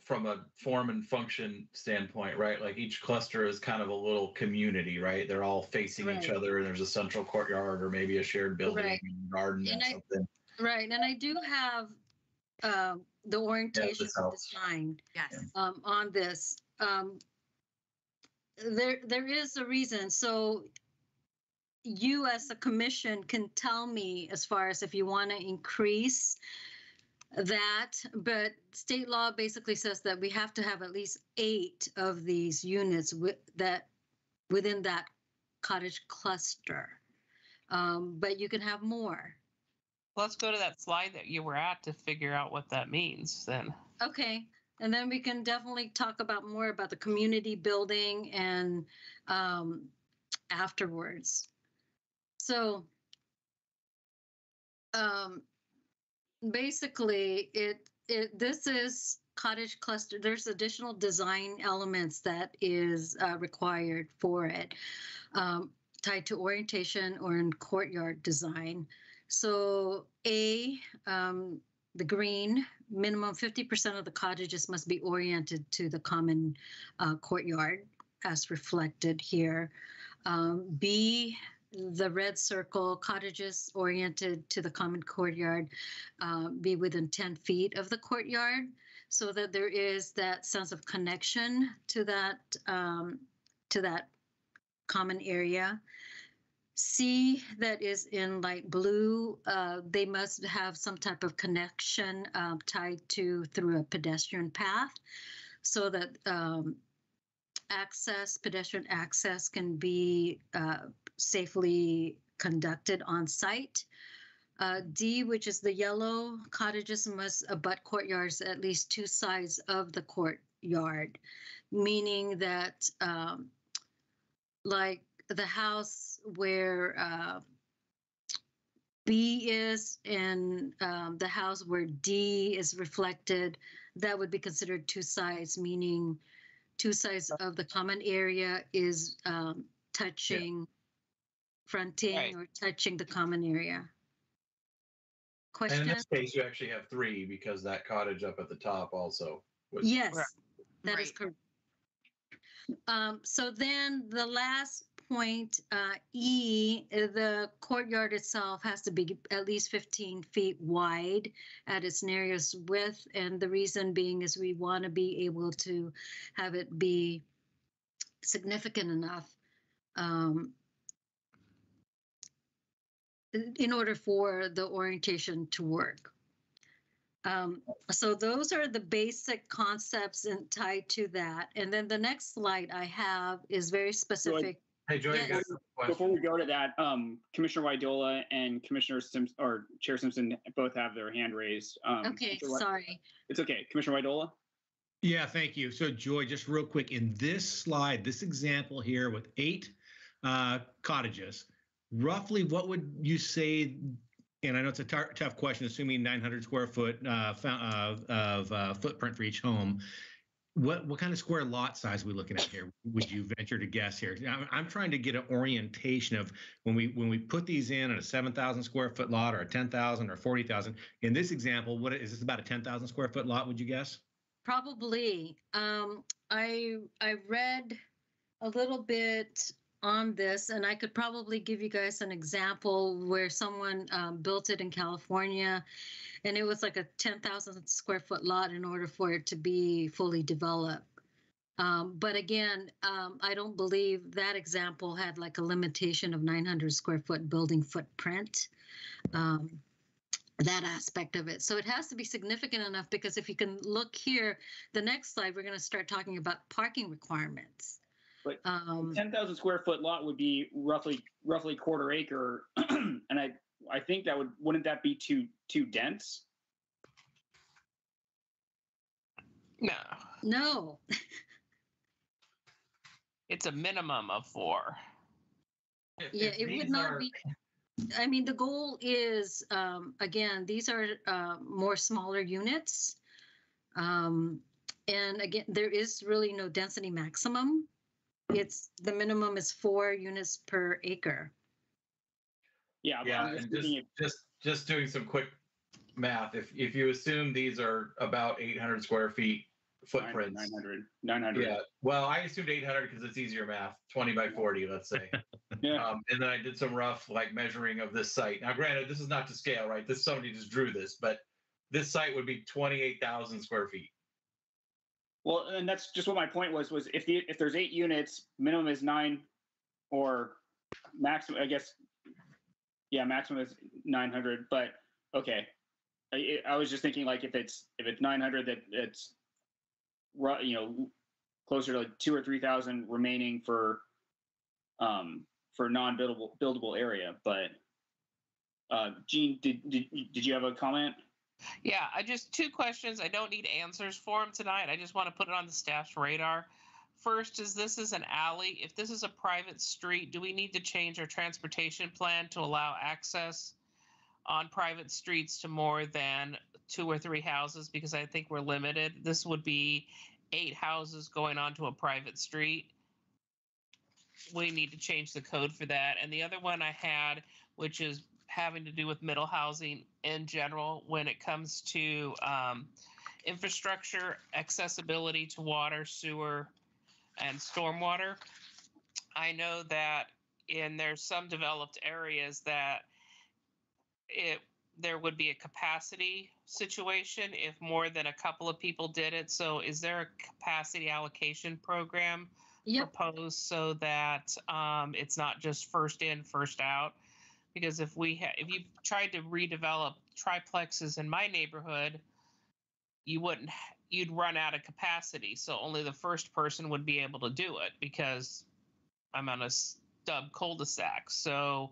from a form and function standpoint, right? Like each cluster is kind of a little community, right? They're all facing each other, and there's a central courtyard or maybe a shared building, garden, and something. Right, and I do have the orientation design on this. There is a reason. So you as a commission can tell me as far as if you want to increase that, but state law basically says that we have to have at least 8 of these units within that cottage cluster. But you can have more. Let's go to that slide that you were at to figure out what that means then. Okay. And then we can definitely talk about more about the community building and afterwards. So basically, this is cottage cluster. There's additional design elements that is required for it, tied to orientation or in courtyard design. So the green, minimum 50% of the cottages must be oriented to the common courtyard as reflected here. B, the red circle, cottages oriented to the common courtyard be within 10 feet of the courtyard so that there is that sense of connection to that common area. C that is in light blue, they must have some type of connection tied to through a pedestrian path so that pedestrian access can be safely conducted on site. D, which is the yellow, cottages must abut courtyards at least 2 sides of the courtyard, meaning that like the house where B is and the house where D is reflected, that would be considered 2 sides, meaning 2 sides of the common area is touching, fronting, or touching the common area. Question? And in this case, you actually have 3 because that cottage up at the top also. Yes, that is correct. So then the last point, E, the courtyard itself has to be at least 15 feet wide at its nearest width. And the reason being is we want to be able to have it be significant enough in order for the orientation to work. So those are the basic concepts and tied to that. And then the next slide I have is very specific. Hey, Joy, yes. Before we go to that, Commissioner Widola and Commissioner Simpson or Chair Simpson both have their hand raised. Okay, sorry. It's okay. Commissioner Widola? Yeah, thank you. So Joy, just real quick, in this slide, this example here with 8 cottages, roughly what would you say, and I know it's a tough question, assuming 900 square foot footprint for each home, what kind of square lot size are we looking at here? Would you venture to guess here? I'm trying to get an orientation of when we put these in at a 7,000 square foot lot or a 10,000 or 40,000. In this example, what is this, about a 10,000 square foot lot, would you guess? Probably. I read a little bit on this, and I could probably give you guys an example where someone built it in California, and it was like a 10,000 square foot lot in order for it to be fully developed. But again, I don't believe that example had like a limitation of 900 square foot building footprint, that aspect of it. So it has to be significant enough, because if you can look here, the next slide, we're going to start talking about parking requirements. But 10,000 square foot lot would be roughly quarter acre, and I think that wouldn't that be too dense? No. It's a minimum of 4. Yeah, it would not be. I mean, the goal is, again, these are more smaller units. And again, there is really no density maximum. The minimum is 4 units per acre. Yeah, and just doing some quick math. If you assume these are about 800 square feet footprints, 900. Yeah. Well, I assumed 800 because it's easier math. 20 by 40, let's say. Yeah. And then I did some rough measuring of this site. Now, granted, this is not to scale, right? Somebody just drew this, but this site would be 28,000 square feet. Well, and that's just what my point was if there's 8 units, minimum is 9, or maximum, I guess. Yeah, maximum is 900. But okay, I was just thinking like if it's 900, that it's closer to like 2,000 or 3,000 remaining for non-buildable area. But Gene, did you have a comment? Yeah, I just 2 questions. I don't need answers for them tonight. I just want to put it on the staff's radar. First, this is an alley. If this is a private street, do we need to change our transportation plan to allow access on private streets to more than 2 or 3 houses? Because I think we're limited. This would be 8 houses going onto a private street. We need to change the code for that. And the other one I had, which is having to do with middle housing in general, when it comes to infrastructure, accessibility to water, sewer, and stormwater. I know that there's some developed areas that there would be a capacity situation if more than a couple of people did it. So is there a capacity allocation program proposed so that it's not just first in, first out. Because if you tried to redevelop triplexes in my neighborhood, you'd run out of capacity. So only the first person would be able to do it because I'm on a stub cul-de-sac. So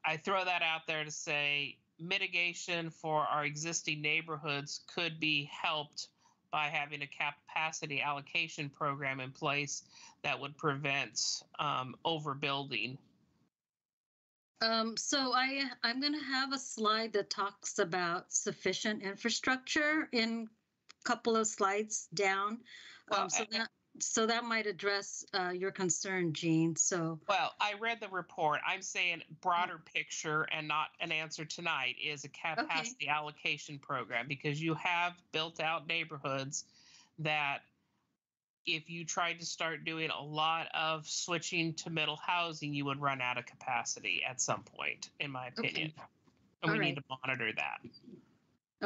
I throw that out there to say mitigation for our existing neighborhoods could be helped by having a capacity allocation program in place that would prevent overbuilding. So I'm going to have a slide that talks about sufficient infrastructure in a couple of slides down. So that might address your concern, Jean. Well, I read the report. I'm saying broader picture and not an answer tonight is a capacity allocation program, because you have built out neighborhoods that if you tried to start doing a lot of switching to middle housing, you would run out of capacity at some point, in my opinion. And we need to monitor that.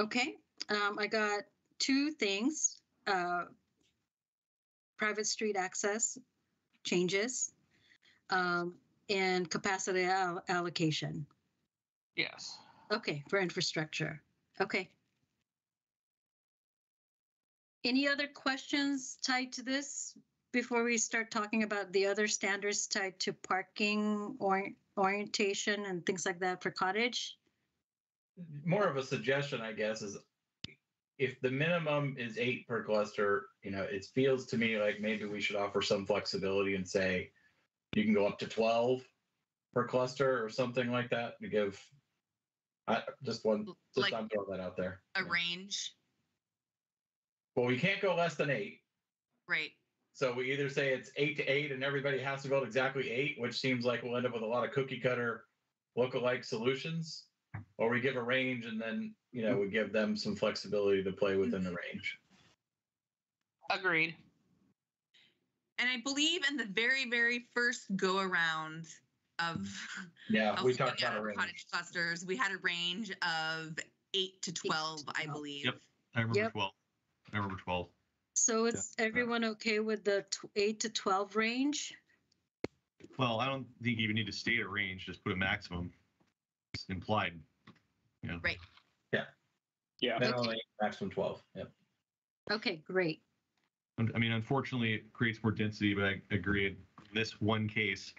Okay. I got two things. Private street access changes and capacity allocation. Yes. Okay, for infrastructure. Okay. Any other questions tied to this before we start talking about the other standards tied to parking or orientation and things like that for cottage? More of a suggestion, I guess, is if the minimum is 8 per cluster, it feels to me like maybe we should offer some flexibility and say you can go up to 12 per cluster or something like that to give. I'm throwing that out there. A range. Well, we can't go less than 8. Right. So we either say it's 8 to 8 and everybody has to build exactly 8, which seems like we'll end up with a lot of cookie cutter lookalike solutions, or we give a range and then, we give them some flexibility to play within the range. Agreed. And I believe in the very, very first go around of we talked about a range. Cottage clusters, we had a range of 8 to 12, I believe. Yep, I remember 12. I remember 12. So is everyone okay with the 8 to 12 range? Well, I don't think you even need to state a range, just put a maximum. It's implied. Right. Yeah. Minimum maximum 12. Yep. Okay, great. I mean, unfortunately, it creates more density, but I agree in this one case,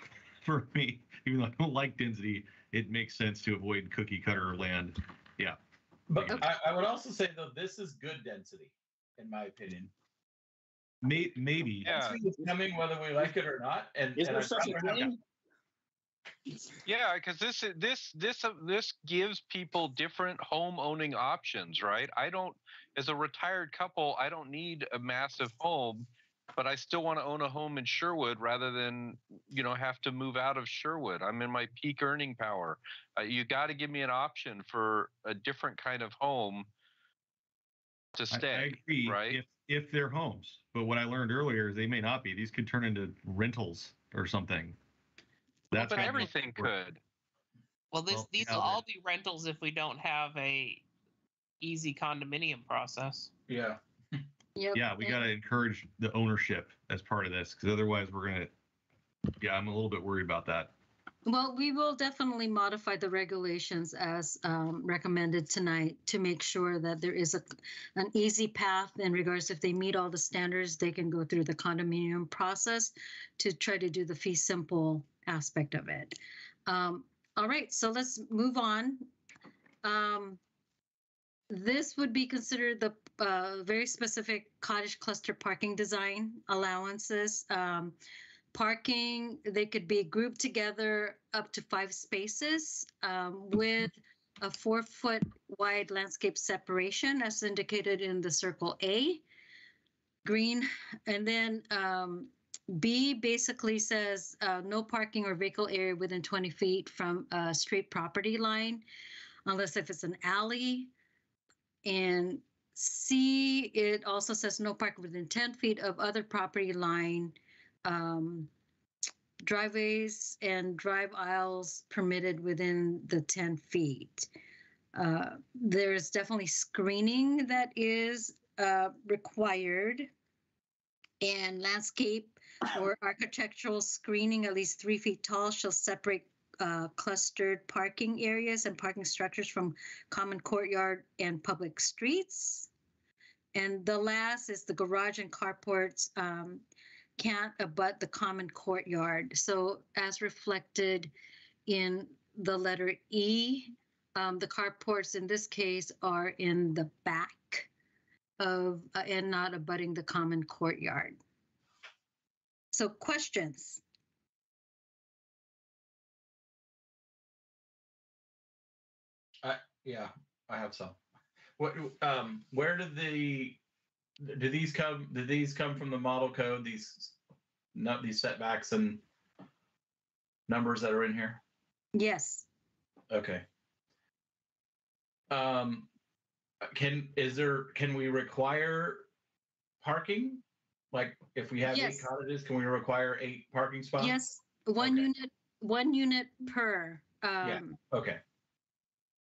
for me, even though I don't like density, it makes sense to avoid cookie cutter land. Yeah. But I would also say, though, this is good density, in my opinion. Maybe. Yeah. It's coming whether we like it or not. And is there such a thing? Yeah, because this gives people different home owning options, right? As a retired couple, I don't need a massive home, but I still want to own a home in Sherwood rather than have to move out of Sherwood. I'm in my peak earning power. You got to give me an option for a different kind of home to stay. I agree, right? If they're homes, but what I learned earlier is they may not be. These could turn into rentals or something. But everything could. Well, these will all be rentals if we don't have a easy condominium process. Yeah. Yep. Yeah, we got to encourage the ownership as part of this, because otherwise we're going to, I'm a little bit worried about that. Well, we will definitely modify the regulations as recommended tonight to make sure that there is an easy path in regards if they meet all the standards, they can go through the condominium process to try to do the fee simple aspect of it. All right, so let's move on. This would be considered the very specific cottage cluster parking design allowances. Parking, they could be grouped together up to 5 spaces with a 4-foot wide landscape separation as indicated in the circle A. Green, and then B basically says no parking or vehicle area within 20 feet from a street property line, unless if it's an alley. And C, it also says no parking within 10 feet of other property line, driveways and drive aisles permitted within the 10 feet. There's definitely screening that is required, and landscape or architectural screening at least 3 feet tall shall separate clustered parking areas and parking structures from common courtyard and public streets. And the last is the garage and carports can't abut the common courtyard. So as reflected in the letter E, the carports in this case are in the back of and not abutting the common courtyard. So questions? Yeah, I have some. What? Where do these come? Did these come from the model code? These setbacks and numbers that are in here? Yes. Okay. Can we require parking? Like if we have 8 cottages, can we require 8 parking spots? Yes, one unit per Okay.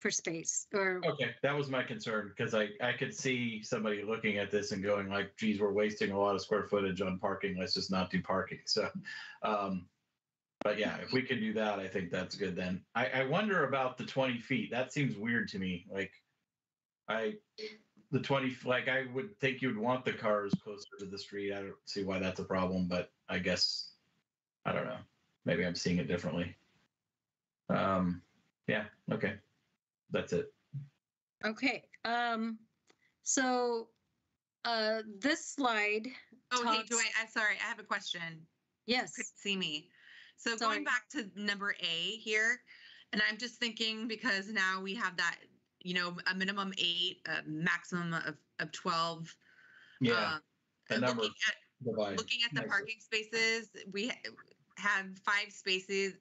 per space. Or Okay, that was my concern because I could see somebody looking at this and going like, geez, we're wasting a lot of square footage on parking. Let's just not do parking. So but yeah, if we can do that, I think that's good then. I wonder about the 20 feet. That seems weird to me. Like the 20, like I would think you'd want the cars closer to the street. I don't see why that's a problem, but I guess, I don't know. Maybe I'm seeing it differently. Yeah, okay. That's it. Okay. So this slide. Oh, hey, Joy, I'm sorry. I have a question. Yes. Couldn't see me. So going back to number A here, and I'm just thinking because now we have that, a minimum 8, a maximum of 12. Yeah. Looking at the parking spaces, we have 5 spaces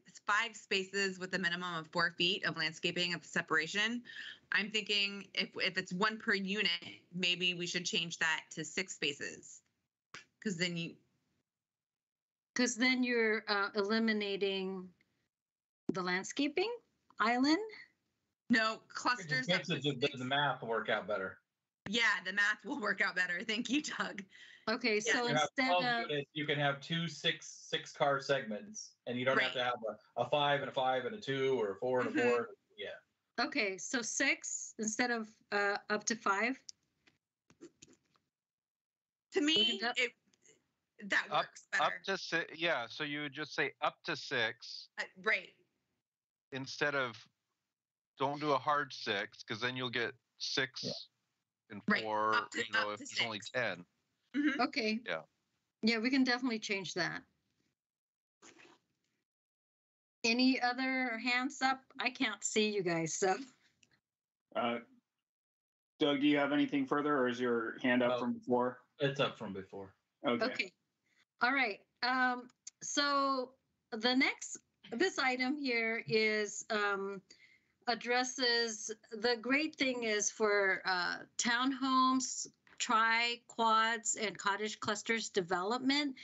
with a minimum of 4 feet of landscaping of separation. I'm thinking if it's 1 per unit, maybe we should change that to 6 spaces. Because then you're eliminating the landscaping island. No, clusters. The math will work out better. Yeah, the math will work out better. Thank you, Doug. Okay, so instead of units, you can have 2 6-car segments, and you don't have to have a 5 and a 5 and a 2 or a 4 and a 4. Yeah. Okay, so 6 instead of up to 5. To me, that works better. Up to 6, yeah. So you would just say up to 6. Right. Instead of don't do a hard 6 because then you'll get 6 and 4. If it's only 10. Mm-hmm. Okay. Yeah. Yeah, we can definitely change that. Any other hands up? I can't see you guys, so. Doug, do you have anything further, or is your hand up from before? It's up from before. Okay. All right. So this item here is addresses, the great thing is for townhomes, quads, and cottage clusters development.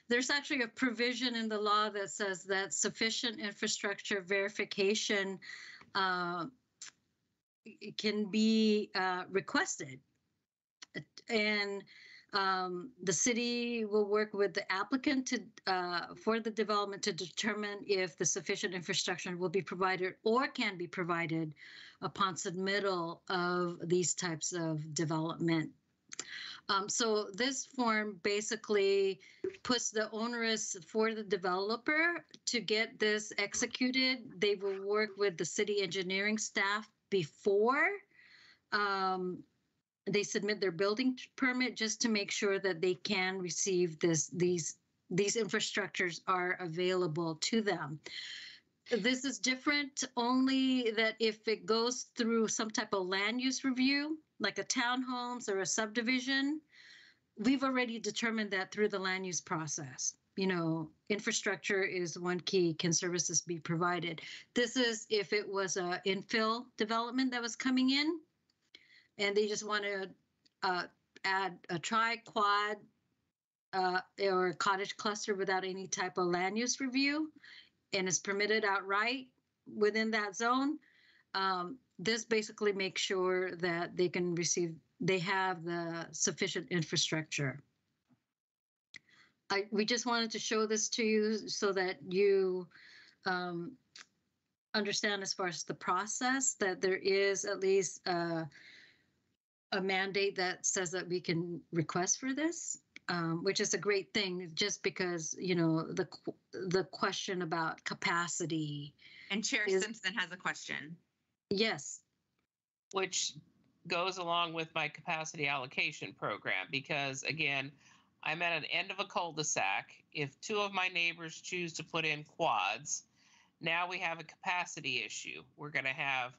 There's actually a provision in the law that says that sufficient infrastructure verification can be requested. And the city will work with the applicant for the development to determine if the sufficient infrastructure will be provided or can be provided upon submittal of these types of development. So this form basically puts the onus for the developer to get this executed. They will work with the city engineering staff before they submit their building permit, just to make sure that they can receive these infrastructures are available to them. This is different only that if it goes through some type of land use review, like a townhomes or a subdivision, we've already determined that through the land use process. Infrastructure is one key. Can services be provided? This is if it was a infill development that was coming in, and they just want to add a quad, or a cottage cluster without any type of land use review, and is permitted outright within that zone. This basically makes sure that they have the sufficient infrastructure. we just wanted to show this to you so that you understand as far as the process, that there is at least a mandate that says that we can request for this, which is a great thing, just because, you know, the question about capacity. And Chair Simpson has a question. Yes. Which goes along with my capacity allocation program, because again, I'm at an end of a cul-de-sac. If 2 of my neighbors choose to put in quads, now we have a capacity issue. We're going to have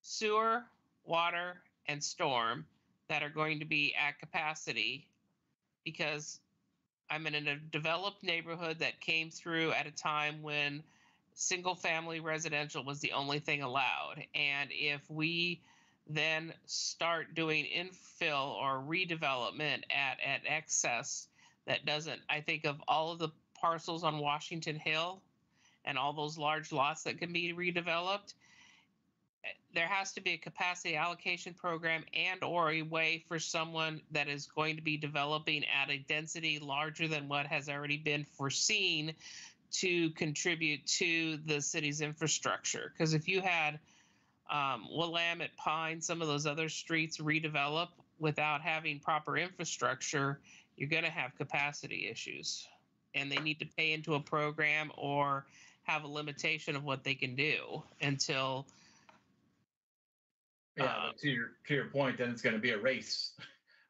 sewer, water, and storm that are going to be at capacity, because I'm in a developed neighborhood that came through at a time when single family residential was the only thing allowed. And if we then start doing infill or redevelopment at excess, that doesn't, I think of all of the parcels on Washington Hill and all those large lots that can be redeveloped, there has to be a capacity allocation program and or a way for someone that is going to be developing at a density larger than what has already been foreseen to contribute to the city's infrastructure. Because if you had Willamette, Pine, some of those other streets redevelop without having proper infrastructure, you're going to have capacity issues. And they need to pay into a program or have a limitation of what they can do until... Yeah, but to your point, then it's going to be a race,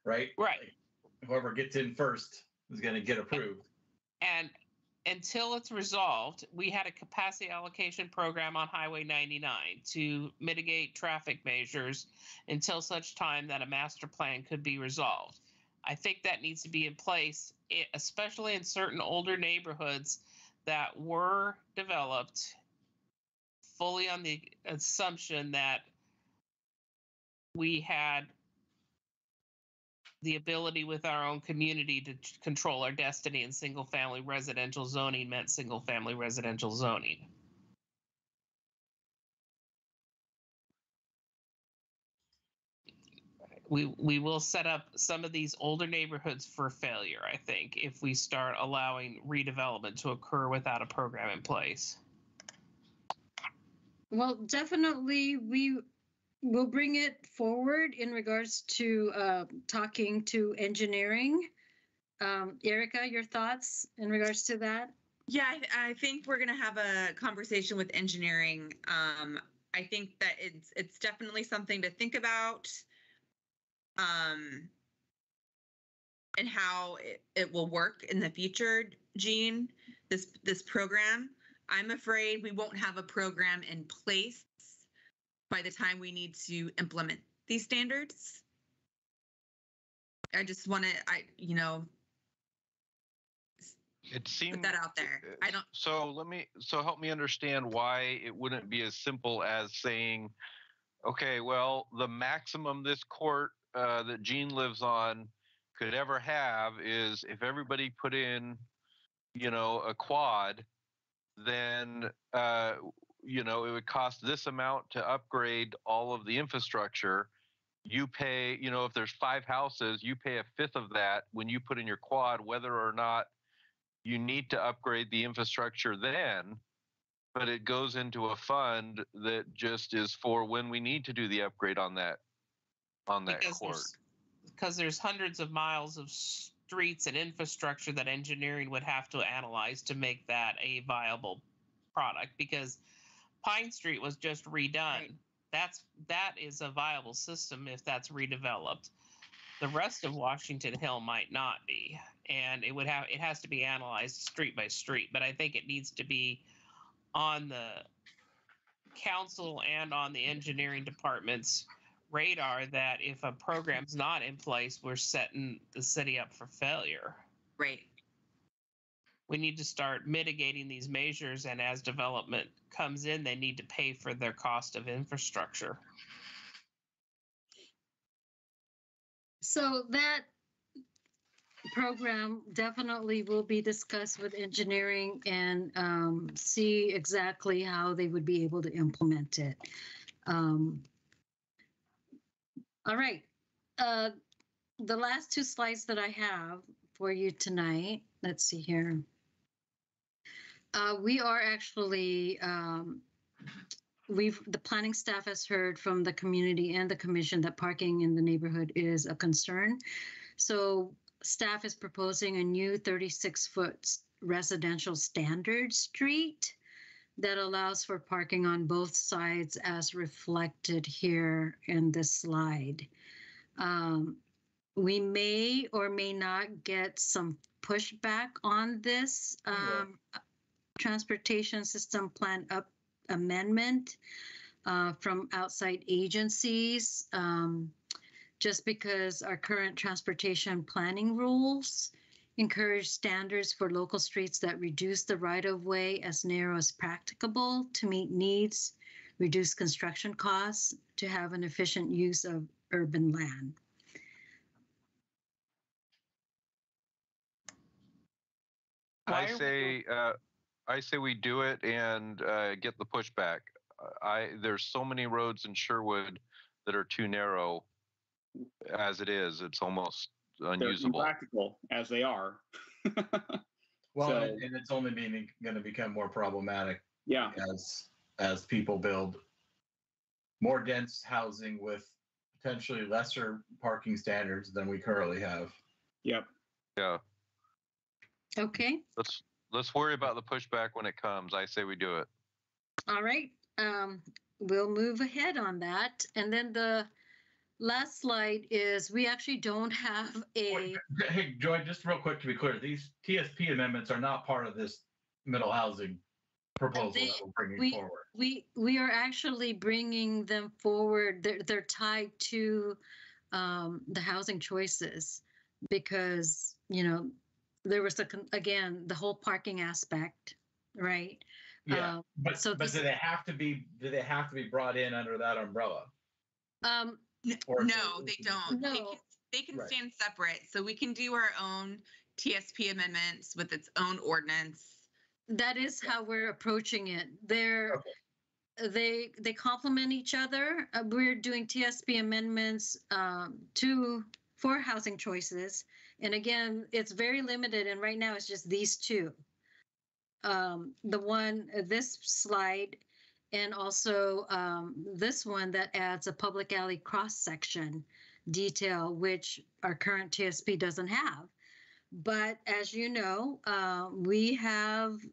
right? Right. Like, whoever gets in first is going to get approved. And until it's resolved, we had a capacity allocation program on Highway 99 to mitigate traffic measures until such time that a master plan could be resolved. I think that needs to be in place, especially in certain older neighborhoods that were developed fully on the assumption that we had the ability with our own community to control our destiny, and single family residential zoning meant single family residential zoning. We will set up some of these older neighborhoods for failure, I think, if we start allowing redevelopment to occur without a program in place. Well, definitely we'll bring it forward in regards to talking to engineering. Erica, your thoughts in regards to that? Yeah, I think we're going to have a conversation with engineering. I think that it's definitely something to think about, and how it will work in the future, Jean, this program. I'm afraid we won't have a program in place by the time we need to implement these standards. I just want to, it seemed, put that out there. I don't. So help me understand why it wouldn't be as simple as saying, okay, well, the maximum this court that Jean lives on could ever have is if everybody put in, a quad, then it would cost this amount to upgrade all of the infrastructure. You pay, if there's 5 houses, you pay 1/5 of that when you put in your quad, whether or not you need to upgrade the infrastructure then, but it goes into a fund that just is for when we need to do the upgrade on that court. Because there's hundreds of miles of streets and infrastructure that engineering would have to analyze to make that a viable product, because Pine Street was just redone. Right. That is a viable system if that's redeveloped. The rest of Washington Hill might not be, and it has to be analyzed street by street. But I think it needs to be on the council and on the engineering department's radar that if a program's not in place, we're setting the city up for failure. Right. We need to start mitigating these measures, and as development comes in, they need to pay for their cost of infrastructure. So that program definitely will be discussed with engineering and see exactly how they would be able to implement it. All right. The last 2 slides that I have for you tonight let's see here. We are actually, the planning staff has heard from the community and the commission that parking in the neighborhood is a concern. So staff is proposing a new 36-foot residential standard street that allows for parking on both sides as reflected here in this slide. We may or may not get some pushback on this transportation system plan amendment from outside agencies, just because our current transportation planning rules encourage standards for local streets that reduce the right-of-way as narrow as practicable to meet needs, reduce construction costs, to have an efficient use of urban land. I say we do it and get the pushback. There's so many roads in Sherwood that are too narrow as it is. It's almost unusable. They're impractical as they are. Well, and it's only going to become more problematic. Yeah. As people build more dense housing with potentially lesser parking standards than we currently have. Yep. Yeah. Okay. Let's worry about the pushback when it comes. I say we do it. All right. We'll move ahead on that. And then the last slide is we actually don't have a... Hey, Joy, just real quick to be clear, these TSP amendments are not part of this middle housing proposal that we're bringing forward. We are actually bringing them forward. They're tied to the housing choices because, you know, there was again the whole parking aspect, right? Yeah, but do they have to be brought in under that umbrella? No, they don't. No. They can stand separate. So we can do our own TSP amendments with its own ordinance. That is how we're approaching it. They complement each other. We're doing TSP amendments for housing choices. And again, it's very limited. And right now it's just these two. This slide, and also this one that adds a public alley cross section detail, which our current TSP doesn't have. But as you know, we have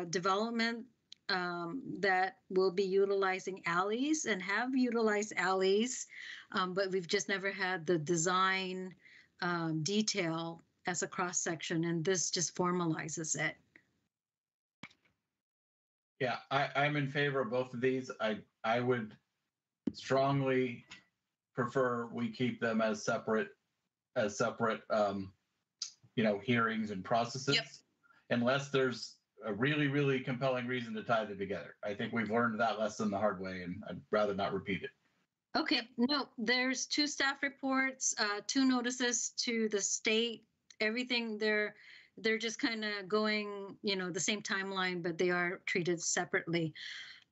development that will be utilizing alleys and have utilized alleys, but we've just never had the design detail as a cross section, and this just formalizes it. Yeah, I'm in favor of both of these. I would strongly prefer we keep them as separate hearings and processes, unless there's a really, really compelling reason to tie them together. I think we've learned that lesson the hard way, and I'd rather not repeat it. Okay, no, there's 2 staff reports, 2 notices to the state, everything they're just kind of going, the same timeline, but they are treated separately.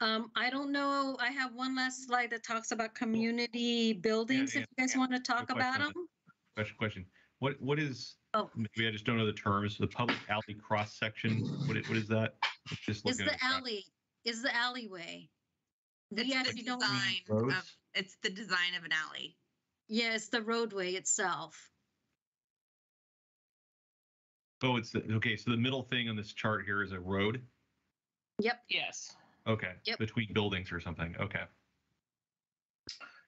I don't know. I have one last slide that talks about community buildings. If you guys want to talk about them. Question. What is? Oh, maybe I just don't know the terms. The public alley cross section. What is that? It's the alley. Is the alleyway. It's the design of an alley. Yeah, it's the roadway itself. Oh, okay. So the middle thing on this chart here is a road. Yep. Yes. Okay. Yep. Between buildings or something. Okay.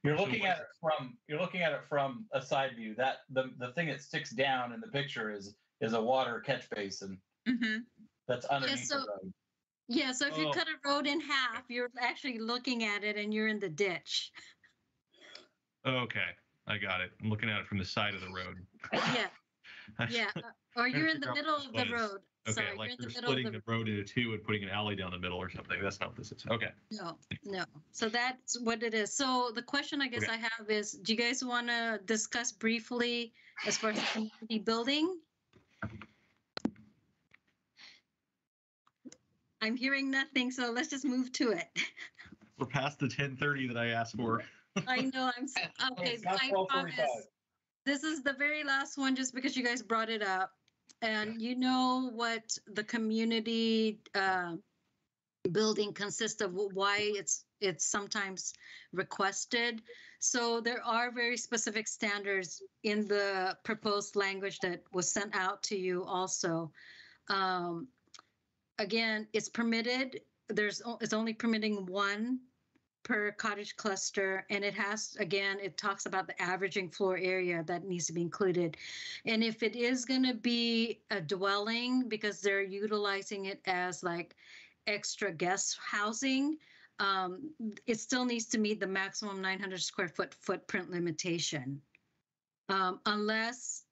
You're looking at it from a side view. That the thing that sticks down in the picture is a water catch basin. Mm-hmm. That's underneath the road. Yeah. So if you cut a road in half, you're actually looking at it, and you're in the ditch. Okay, I got it. I'm looking at it from the side of the road. Yeah. Yeah. Or you're in the middle of the road. Okay, Sorry, like you're you're splitting the road into 2 and putting an alley down the middle or something. That's not what this is. Okay. No. So that's what it is. So the question I guess I have is, do you guys want to discuss briefly as far as the community building? I'm hearing nothing, so let's just move to it. We're past the 10:30 that I asked for. I know. Okay. I promise. This is the very last one, just because you guys brought it up. And you know what the community building consists of, why it's sometimes requested. So there are very specific standards in the proposed language that was sent out to you also. Again, it's permitted. It's only permitting one per cottage cluster, and it has, again, it talks about the averaging floor area that needs to be included. And if it is going to be a dwelling, because they're utilizing it as like extra guest housing, it still needs to meet the maximum 900 square foot footprint limitation, unless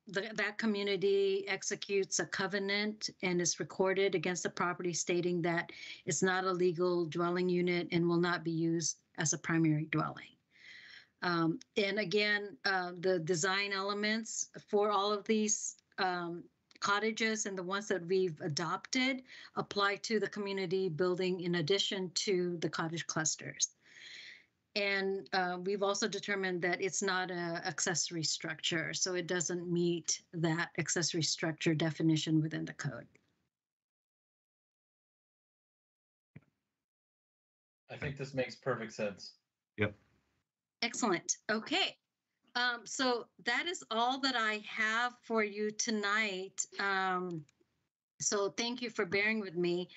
that community executes a covenant and is recorded against the property stating that it's not a legal dwelling unit and will not be used as a primary dwelling. And again, the design elements for all of these cottages and the ones that we've adopted apply to the community building in addition to the cottage clusters. And we've also determined that it's not an accessory structure, so it doesn't meet that accessory structure definition within the code. I think this makes perfect sense. Yep. Excellent. Okay. So that is all that I have for you tonight. So thank you for bearing with me.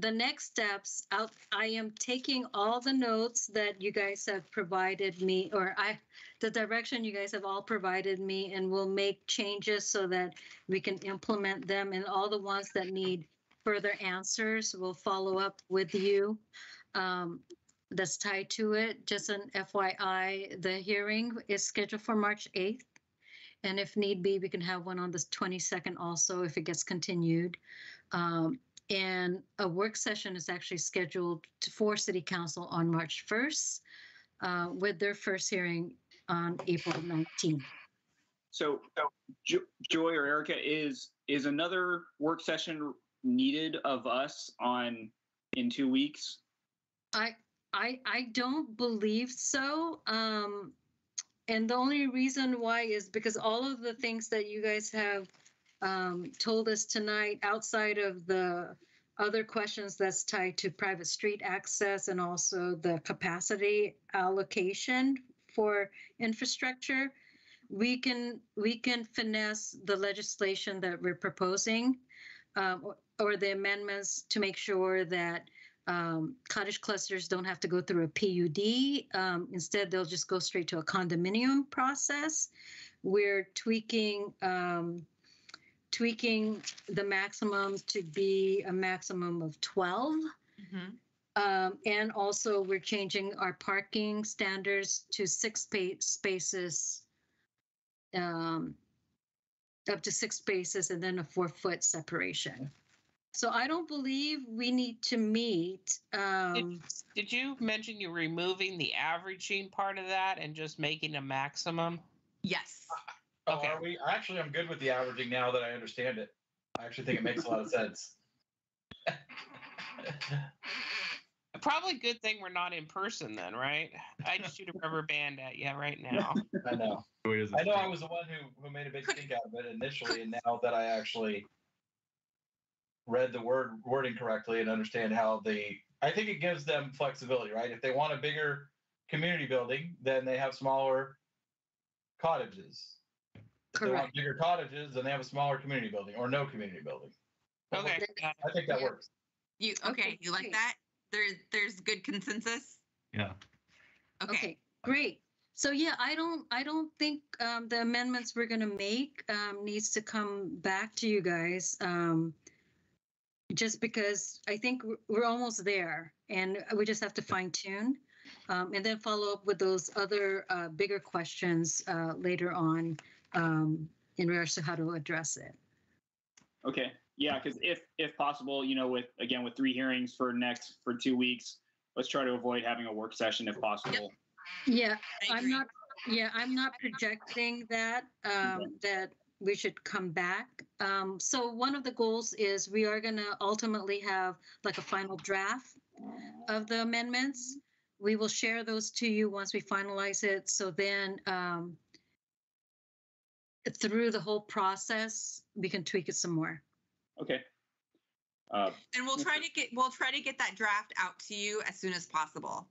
The next steps, I am taking all the notes that you guys have provided me, or the direction you guys have all provided me, and we'll make changes so that we can implement them. And all the ones that need further answers, we'll follow up with you. That's tied to it. Just an FYI, the hearing is scheduled for March 8th. And if need be, we can have one on the 22nd also if it gets continued. And a work session is actually scheduled for City Council on March 1st, with their first hearing on April 19th. So, Joy or Erica, is another work session needed of us in 2 weeks? I don't believe so. And the only reason why is because all of the things that you guys have told us tonight, outside of the other questions that's tied to private street access and also the capacity allocation for infrastructure, we can finesse the legislation that we're proposing, or the amendments, to make sure that cottage clusters don't have to go through a PUD. Instead, they'll just go straight to a condominium process. We're tweaking the maximum to be a maximum of 12. Mm-hmm. And also we're changing our parking standards to 6 spaces, up to 6 spaces, and then a 4-foot separation. So I don't believe we need to meet. Did you mention you're removing the averaging part of that and just making a maximum? Yes. Okay. Are we? Actually, I'm good with the averaging now that I understand it. I actually think it makes a lot of sense. Probably a good thing we're not in person then, right? I just shoot a rubber band at you right now. I know. I know I was the one who made a big stink out of it initially, and now that I actually read the wording correctly and understand how I think it gives them flexibility, right? If they want a bigger community building, then they have smaller cottages. If they want bigger cottages, then they have a smaller community building or no community building. Okay. I think that works. You like that? There's good consensus? Yeah. Okay. Great. So yeah, I don't think the amendments we're going to make needs to come back to you guys, just because I think we're almost there, and we just have to fine tune, and then follow up with those other bigger questions later on in regards to how to address it. Okay. Yeah, because if possible, with 3 hearings for 2 weeks, let's try to avoid having a work session if possible. Yeah, I'm not projecting that that we should come back. So one of the goals is we are going to ultimately have like a final draft of the amendments. We will share those to you once we finalize it. So then through the whole process, we can tweak it some more. Okay. And we'll try to get that draft out to you as soon as possible.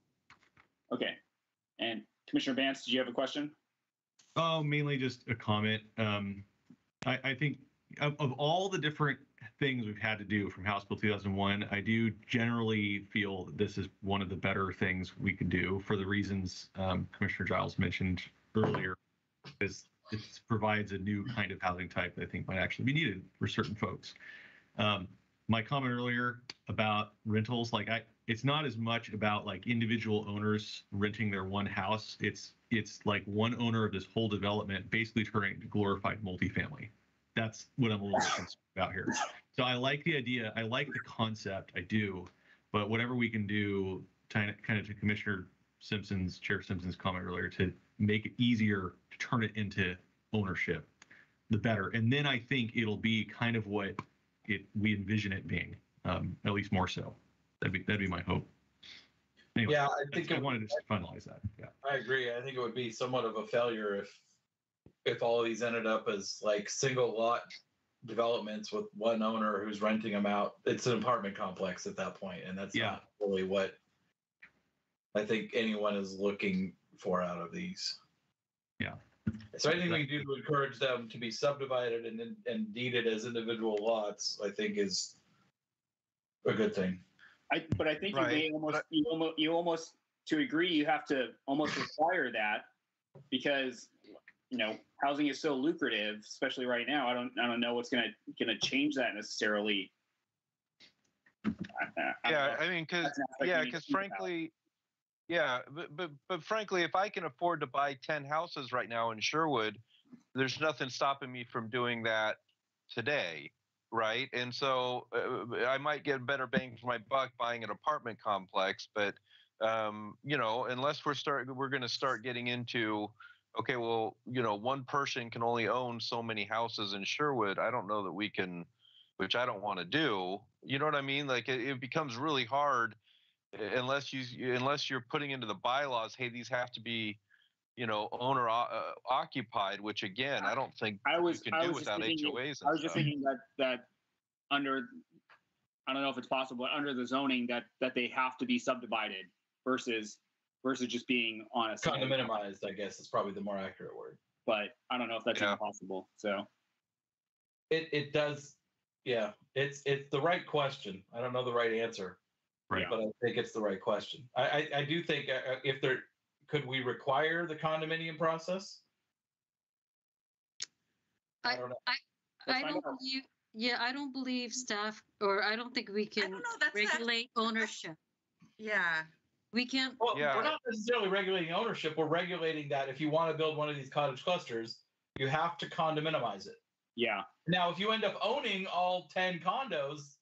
Okay. And Commissioner Vance, did you have a question? Oh, mainly just a comment. I think of all the different things we've had to do from House Bill 2001, I do generally feel that this is one of the better things we could do for the reasons Commissioner Giles mentioned earlier. It provides a new kind of housing type that I think might actually be needed for certain folks. My comment earlier about rentals, like it's not as much about like individual owners renting their one house. It's like one owner of this whole development basically turning into glorified multifamily. That's what I'm a little concerned about here. So I like the idea. I like the concept. I do. But whatever we can do, kind of to Commissioner Simpson's, Chair Simpson's comment earlier, to make it easier to turn it into ownership, the better. And then I think it'll be kind of what we envision it being, at least more so. That'd be my hope. Anyway, yeah, I think I wanted to finalize that. Yeah, I agree. I think it would be somewhat of a failure if all of these ended up as like single lot developments with one owner who's renting them out. It's an apartment complex at that point, and that's not really what I think anyone is looking for out of these. Yeah. So anything we can do to encourage them to be subdivided and deeded as individual lots, I think is a good thing. But I think Right. you almost to agree, you have to almost require that because housing is so lucrative, especially right now. I don't know what's gonna change that necessarily. Because frankly, but frankly, if I can afford to buy 10 houses right now in Sherwood, there's nothing stopping me from doing that today, right? And so I might get better bang for my buck buying an apartment complex, but unless we're going to start getting into, okay, well, one person can only own so many houses in Sherwood. I don't know that we can, which I don't want to do. You know what I mean? Like it becomes really hard unless you're putting into the bylaws, hey, these have to be, owner occupied, which again, I don't think you can do without HOAs. I was just thinking that under, I don't know if it's possible, but under the zoning that they have to be subdivided versus just being on a condominiumized, I guess is probably the more accurate word. But I don't know if that's even possible. So it does. Yeah, it's the right question. I don't know the right answer. Right. But I think it's the right question. I do think could we require the condominium process? I don't believe. Yeah, I don't believe staff, or I don't think we can regulate ownership. Yeah. We can't. Well, we're not necessarily regulating ownership. We're regulating that if you want to build one of these cottage clusters, you have to condominiumize it. Yeah. Now, if you end up owning all 10 condos,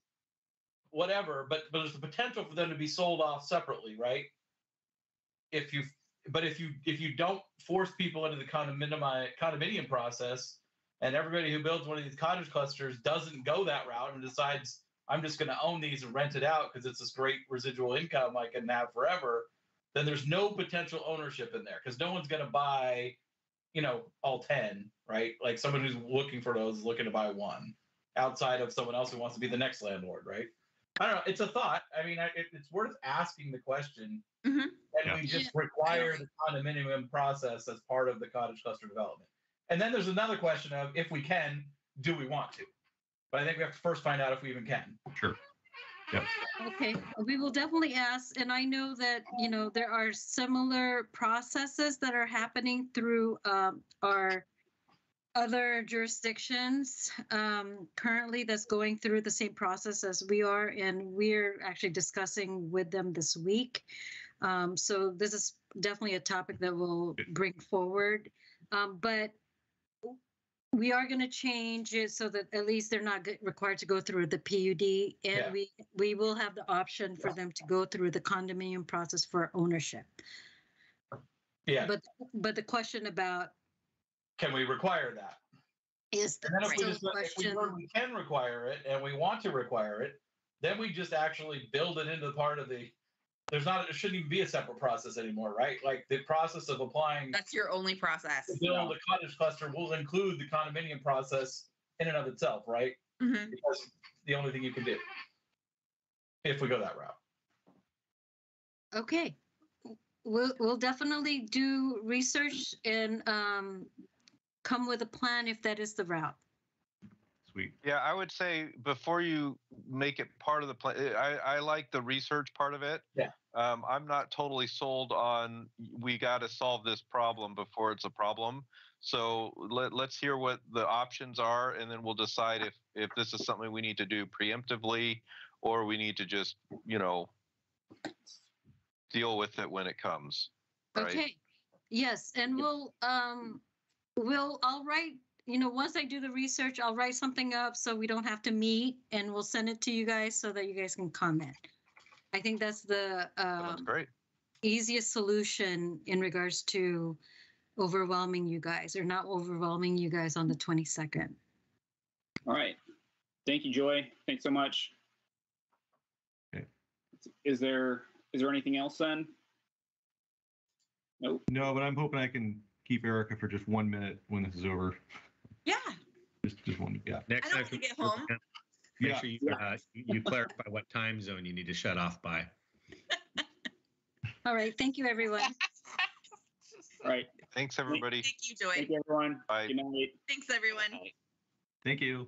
whatever, but there's the potential for them to be sold off separately, right? If you don't force people into the condominium process, and everybody who builds one of these cottage clusters doesn't go that route and decides I'm just going to own these and rent it out because it's this great residual income I can have forever, then there's no potential ownership in there because no one's going to buy, all 10, right? Like someone who's looking for those is looking to buy one outside of someone else who wants to be the next landlord, right? I don't know. It's a thought. I mean, it's worth asking the question. Mm-hmm. And we just require the condominium process as part of the cottage cluster development. And then there's another question of if we can, do we want to? But I think we have to first find out if we even can. Sure. Yep. Okay, we will definitely ask. And I know that, there are similar processes that are happening through our other jurisdictions currently that's going through the same process as we are, and we're actually discussing with them this week. So this is definitely a topic that we'll bring forward. But we are going to change it so that at least they're not required to go through the PUD, and we will have the option for them to go through the condominium process for ownership. Yeah. But the question about, can we require that? Is the question. If we can require it and we want to require it, then we just actually build it into part of the There shouldn't even be a separate process anymore, right? Like the process of applying. That's your only process. To build a cottage cluster will include the condominium process in and of itself, right? Mm-hmm. Because the only thing you can do if we go that route. Okay. We'll definitely do research and come with a plan if that is the route. Sweet. Yeah, I would say before you make it part of the plan, I like the research part of it. Yeah. I'm not totally sold on we got to solve this problem before it's a problem. So let's hear what the options are, and then we'll decide if this is something we need to do preemptively or we need to just, deal with it when it comes. Right? Okay. Yes, and I'll write, once I do the research, I'll write something up so we don't have to meet, and we'll send it to you guys so that you guys can comment. I think that's the That's great. easiest solution in regards to overwhelming you guys, or not overwhelming you guys on the 22nd. All right. Thank you, Joy. Thanks so much. Okay. Is there anything else then? Nope. No, but I'm hoping I can keep Erica for just 1 minute when this is over. Yeah. Just one. Yeah. I don't want to get home. Make sure you clarify what time zone you need to shut off by. All right. Thank you, everyone. All right. Thanks, everybody. Thank you, Joy. Thank you, everyone. Bye. Good night. Thanks, everyone. Thank you.